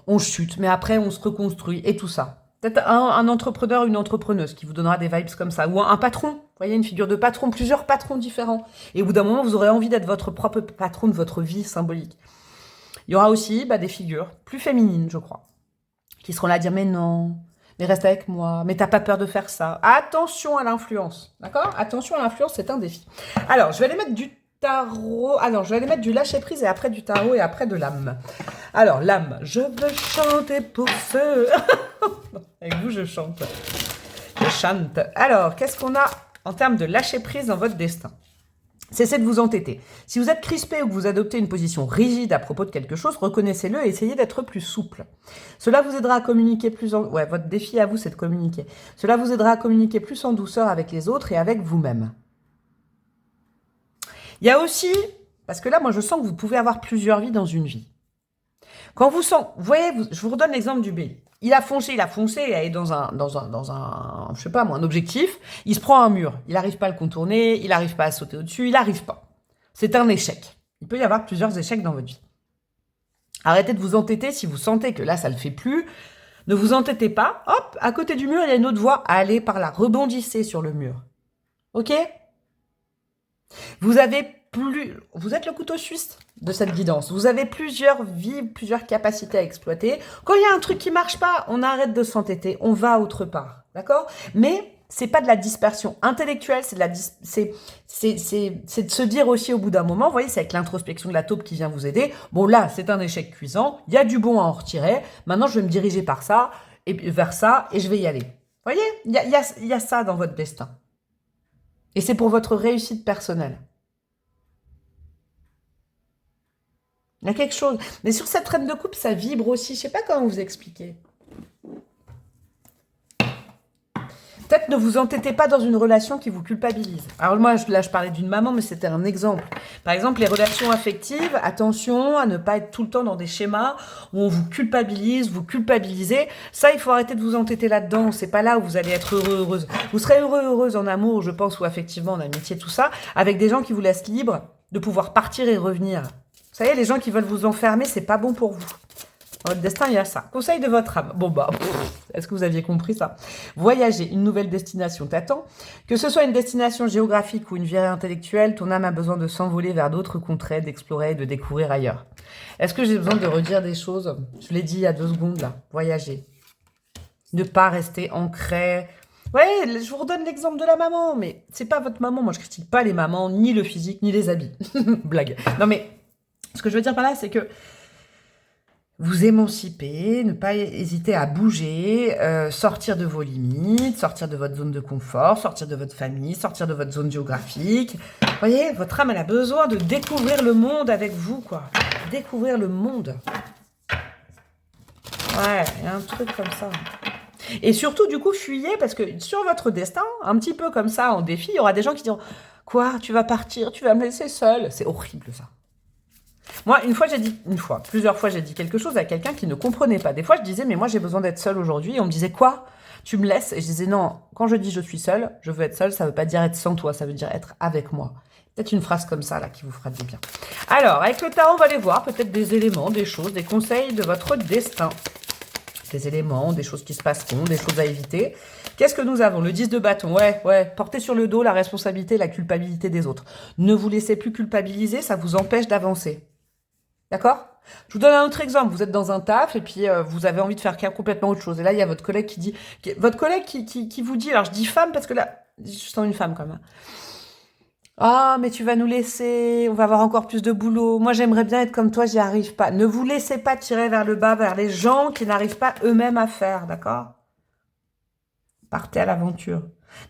on chute, mais après on se reconstruit et tout ça. Peut-être un entrepreneur, une entrepreneuse qui vous donnera des vibes comme ça. Ou un patron, vous voyez, une figure de patron, plusieurs patrons différents. Et au bout d'un moment, vous aurez envie d'être votre propre patron de votre vie symbolique. Il y aura aussi des figures plus féminines, je crois, qui seront là à dire « Mais non, mais reste avec moi, mais t'as pas peur de faire ça. » Attention à l'influence, d'accord? Attention à l'influence, c'est un défi. Alors, je vais aller mettre du tarot. Ah non, je vais aller mettre du lâcher-prise et après du tarot et après de l'âme. Alors, l'âme, je veux chanter pour feu. Avec vous, je chante. Je chante. Alors, qu'est-ce qu'on a en termes de lâcher-prise dans votre destin? Cessez de vous entêter. Si vous êtes crispé ou que vous adoptez une position rigide à propos de quelque chose, reconnaissez-le et essayez d'être plus souple. Cela vous aidera à communiquer plus en... Ouais, votre défi à vous, c'est de communiquer. Cela vous aidera à communiquer plus en douceur avec les autres et avec vous-même. Il y a aussi... Parce que là, moi, je sens que vous pouvez avoir plusieurs vies dans une vie. Quand vous sentez, vous voyez, je vous redonne l'exemple du bélier. Il a foncé, il est je sais pas moi, un objectif. Il se prend un mur. Il n'arrive pas à le contourner, il n'arrive pas à sauter au-dessus, il n'arrive pas. C'est un échec. Il peut y avoir plusieurs échecs dans votre vie. Arrêtez de vous entêter si vous sentez que là, ça ne le fait plus. Ne vous entêtez pas. Hop, à côté du mur, il y a une autre voie. Allez par là, rebondissez sur le mur. Ok? Vous êtes le couteau suisse de cette guidance. Vous avez plusieurs vies, plusieurs capacités à exploiter. Quand il y a un truc qui marche pas, on arrête de s'entêter, on va autre part, d'accord? Mais c'est pas de la dispersion intellectuelle, c'est de se dire aussi au bout d'un moment, vous voyez, c'est avec l'introspection de la taupe qui vient vous aider. Bon là, c'est un échec cuisant, il y a du bon à en retirer. Maintenant, je vais me diriger par ça et vers ça et je vais y aller. Vous voyez, il y a ça dans votre destin. Et c'est pour votre réussite personnelle. Il y a quelque chose. Mais sur cette reine de coupe, ça vibre aussi. Je ne sais pas comment vous expliquer. Peut-être ne vous entêtez pas dans une relation qui vous culpabilise. Alors moi, là, je parlais d'une maman, mais c'était un exemple. Par exemple, les relations affectives, attention à ne pas être tout le temps dans des schémas où on vous culpabilise, vous culpabilisez. Ça, il faut arrêter de vous entêter là-dedans. C'est pas là où vous allez être heureux, heureuse. Vous serez heureux, heureuse en amour, je pense, ou affectivement, en amitié, tout ça, avec des gens qui vous laissent libre de pouvoir partir et revenir. Vous savez, les gens qui veulent vous enfermer, c'est pas bon pour vous. Dans votre destin, il y a ça. Conseil de votre âme. Bon, est-ce que vous aviez compris ça? Voyager, une nouvelle destination t'attend. Que ce soit une destination géographique ou une virée intellectuelle, ton âme a besoin de s'envoler vers d'autres contrées, d'explorer et de découvrir ailleurs. Est-ce que j'ai besoin de redire des choses? Je l'ai dit il y a 2 secondes, là. Voyager. Ne pas rester ancré. Ouais, je vous redonne l'exemple de la maman, mais c'est pas votre maman. Moi, je critique pas les mamans, ni le physique, ni les habits. Blague. Non, mais ce que je veux dire par là, c'est que vous émanciper, ne pas hésiter à bouger, sortir de vos limites, sortir de votre zone de confort, sortir de votre famille, sortir de votre zone géographique. Vous voyez, votre âme, elle a besoin de découvrir le monde avec vous, quoi. Découvrir le monde. Ouais, il y a un truc comme ça. Et surtout, du coup, fuyez, parce que sur votre destin, un petit peu comme ça, en défi, il y aura des gens qui diront « Quoi, tu vas partir, tu vas me laisser seule ?» C'est horrible, ça. Moi, plusieurs fois, j'ai dit quelque chose à quelqu'un qui ne comprenait pas. Des fois, je disais, mais moi, j'ai besoin d'être seule aujourd'hui. Et on me disait, quoi? Tu me laisses? Et je disais, non, quand je dis je suis seule, je veux être seule, ça ne veut pas dire être sans toi, ça veut dire être avec moi. Peut-être une phrase comme ça, là, qui vous fera du bien. Alors, avec le tarot, on va aller voir peut-être des éléments, des choses, des conseils de votre destin. Des éléments, des choses qui se passeront, des choses à éviter. Qu'est-ce que nous avons? Le 10 de bâton, ouais, portez sur le dos la responsabilité, la culpabilité des autres. Ne vous laissez plus culpabiliser, ça vous empêche d'avancer. D'accord? Je vous donne un autre exemple. Vous êtes dans un taf et puis vous avez envie de faire complètement autre chose. Et là, il y a votre collègue qui dit... Votre collègue qui vous dit... Alors, je dis femme parce que là... Je sens une femme quand même. Ah, mais tu vas nous laisser... On va avoir encore plus de boulot. Moi, j'aimerais bien être comme toi, j'y arrive pas. Ne vous laissez pas tirer vers le bas, vers les gens qui n'arrivent pas eux-mêmes à faire. D'accord? Partez à l'aventure.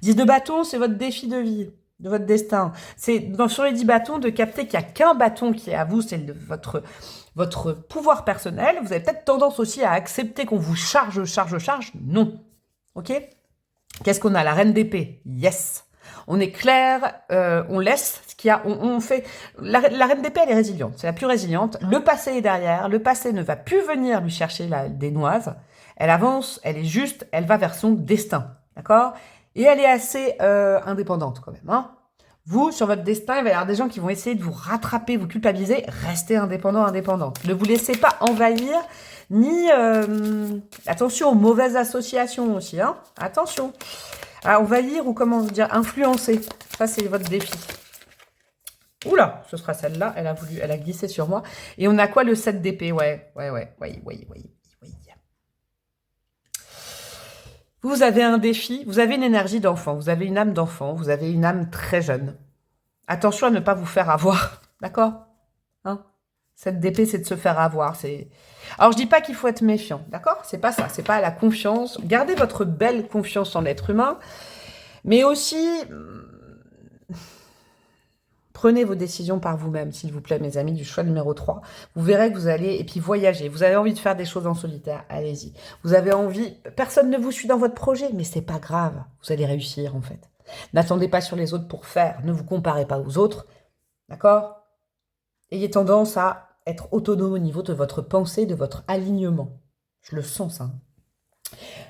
10 de bâton, c'est votre défi de vie, de votre destin. C'est sur les 10 bâtons de capter qu'il n'y a qu'un bâton qui est à vous, c'est votre pouvoir personnel. Vous avez peut-être tendance aussi à accepter qu'on vous charge. Non. Ok? Qu'est-ce qu'on a? La reine d'épée. Yes. On est clair, on laisse ce qu'il y a, on fait... La reine d'épée, elle est résiliente, c'est la plus résiliente. Le passé est derrière, le passé ne va plus venir lui chercher des noises. Elle avance, elle est juste, elle va vers son destin, d'accord? Et elle est assez indépendante quand même, hein. Vous, sur votre destin, il va y avoir des gens qui vont essayer de vous rattraper, vous culpabiliser. Restez indépendant, indépendante. Ne vous laissez pas envahir, ni... attention aux mauvaises associations aussi, hein. Attention. À envahir ou comment vous dire, influencer. Ça, c'est votre défi. Oula, ce sera celle-là. Elle a glissé sur moi. Et on a quoi, le 7 d'épée? Ouais. Vous avez un défi, vous avez une énergie d'enfant, vous avez une âme d'enfant, vous avez une âme très jeune. Attention à ne pas vous faire avoir, d'accord? Hein? Cette d'épée, c'est de se faire avoir. Alors, je dis pas qu'il faut être méfiant, d'accord? C'est pas ça, c'est pas la confiance. Gardez votre belle confiance en l'être humain, mais aussi... Prenez vos décisions par vous-même, s'il vous plaît, mes amis, du choix numéro 3. Vous verrez que vous allez... Et puis, voyager. Vous avez envie de faire des choses en solitaire, allez-y. Vous avez envie... Personne ne vous suit dans votre projet, mais c'est pas grave. Vous allez réussir, en fait. N'attendez pas sur les autres pour faire. Ne vous comparez pas aux autres. D'accord? Ayez tendance à être autonome au niveau de votre pensée, de votre alignement. Je le sens, ça.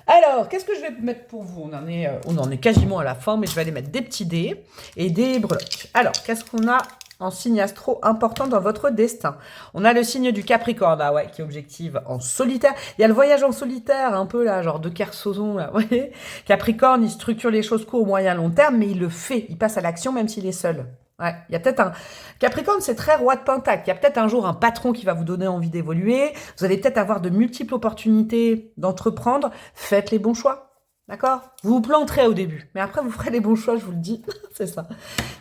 Alors, qu'est-ce que je vais mettre pour vous? On en est quasiment à la fin, mais je vais aller mettre des petits dés et des breloques. Alors, qu'est-ce qu'on a en signe astro important dans votre destin? On a le signe du Capricorne, ah ouais, qui objective en solitaire. Il y a le voyage en solitaire, un peu là, genre de Kersozon, là, vous voyez. Capricorne, il structure les choses court, moyen, long terme, mais il le fait. Il passe à l'action même s'il est seul. Ouais, il y a peut-être un... Capricorne, c'est très roi de Pentacle. Il y a peut-être un jour un patron qui va vous donner envie d'évoluer. Vous allez peut-être avoir de multiples opportunités d'entreprendre. Faites les bons choix. D'accord? Vous vous planterez au début, mais après vous ferez les bons choix, je vous le dis. C'est ça.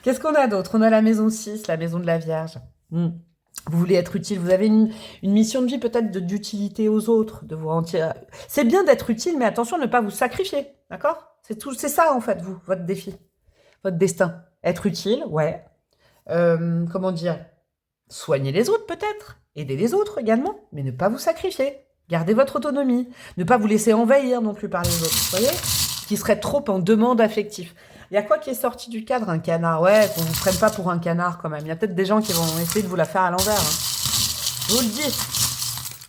Qu'est-ce qu'on a d'autre? On a la maison 6, la maison de la Vierge. Vous voulez être utile, vous avez une mission de vie peut-être d'utilité aux autres, de vous rendre... C'est bien d'être utile, mais attention, ne pas vous sacrifier. D'accord? C'est ça en fait, vous, votre défi, votre destin. Être utile, ouais. Comment dire? Soigner les autres peut-être, aider les autres également, mais ne pas vous sacrifier. Gardez votre autonomie. Ne pas vous laisser envahir non plus par les autres. Vous voyez? Qui serait trop en demande affective. Il y a quoi qui est sorti du cadre? Un canard. Ouais, qu'on ne vous prenne pas pour un canard quand même. Il y a peut-être des gens qui vont essayer de vous la faire à l'envers. Hein. Je vous le dis.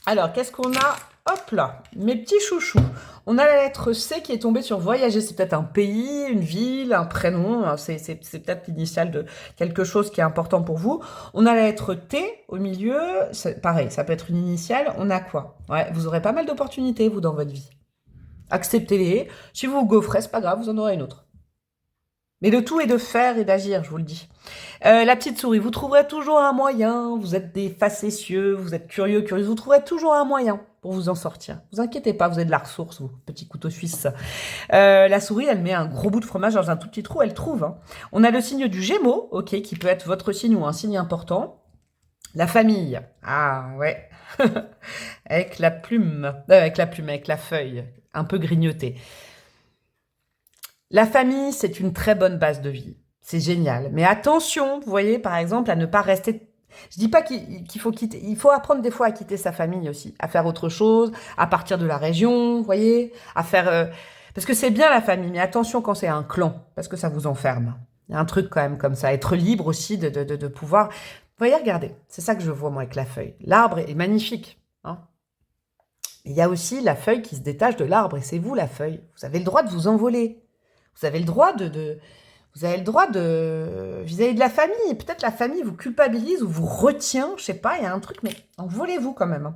Alors, qu'est-ce qu'on a? Hop là, mes petits chouchous. On a la lettre C qui est tombée sur voyager. C'est peut-être un pays, une ville, un prénom. C'est peut-être l'initiale de quelque chose qui est important pour vous. On a la lettre T au milieu. Pareil, ça peut être une initiale. On a quoi? Ouais, vous aurez pas mal d'opportunités, vous, dans votre vie. Acceptez-les. Si vous vous gaufrez, c'est pas grave, vous en aurez une autre. Mais le tout est de faire et d'agir, je vous le dis. La petite souris, vous trouverez toujours un moyen. Vous êtes des facétieux, vous êtes curieux, curieuse. Vous trouverez toujours un moyen pour vous en sortir. Vous inquiétez pas, vous avez de la ressource, vous, petit couteau suisse. La souris, elle met un gros bout de fromage dans un tout petit trou, elle trouve. Hein. On a le signe du Gémeaux, ok, qui peut être votre signe ou un signe important. La famille, ah ouais, avec la feuille, un peu grignotée. La famille, c'est une très bonne base de vie. C'est génial. Mais attention, vous voyez, par exemple, à ne pas rester... Je dis pas qu'il faut quitter... Il faut apprendre des fois à quitter sa famille aussi, à faire autre chose, à partir de la région, vous voyez, à faire... Parce que c'est bien la famille, mais attention quand c'est un clan, parce que ça vous enferme. Il y a un truc quand même comme ça, être libre aussi de pouvoir... Vous voyez, regardez, c'est ça que je vois moi avec la feuille. L'arbre est magnifique, hein. Il y a aussi la feuille qui se détache de l'arbre, et c'est vous la feuille. Vous avez le droit de vous envoler. Vous avez le droit vis-à-vis de la famille. Peut-être la famille vous culpabilise ou vous retient, je sais pas, il y a un truc, mais envolez-vous quand même.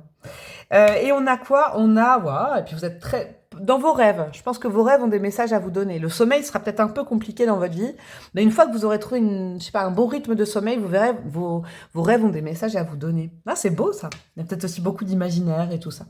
Hein. Et on a quoi? On a, ouais, et puis vous êtes très... Dans vos rêves, je pense que vos rêves ont des messages à vous donner. Le sommeil sera peut-être un peu compliqué dans votre vie, mais une fois que vous aurez trouvé un bon rythme de sommeil, vous verrez, vos rêves ont des messages à vous donner. Ah, c'est beau ça. Il y a peut-être aussi beaucoup d'imaginaire et tout ça.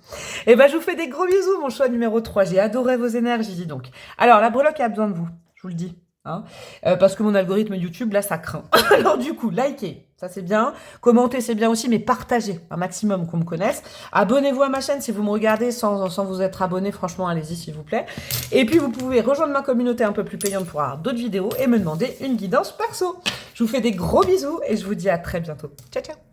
Et ben, je vous fais des gros bisous, mon choix numéro 3. J'ai adoré vos énergies, dis donc. Alors, la breloque a besoin de vous, je vous le dis. Hein, parce que mon algorithme YouTube, là, ça craint. Alors du coup, likez, ça c'est bien. Commentez, c'est bien aussi, mais partagez un maximum qu'on me connaisse. Abonnez-vous à ma chaîne si vous me regardez sans vous être abonné. Franchement, allez-y s'il vous plaît. Et puis, vous pouvez rejoindre ma communauté un peu plus payante pour avoir d'autres vidéos et me demander une guidance perso. Je vous fais des gros bisous et je vous dis à très bientôt. Ciao, ciao.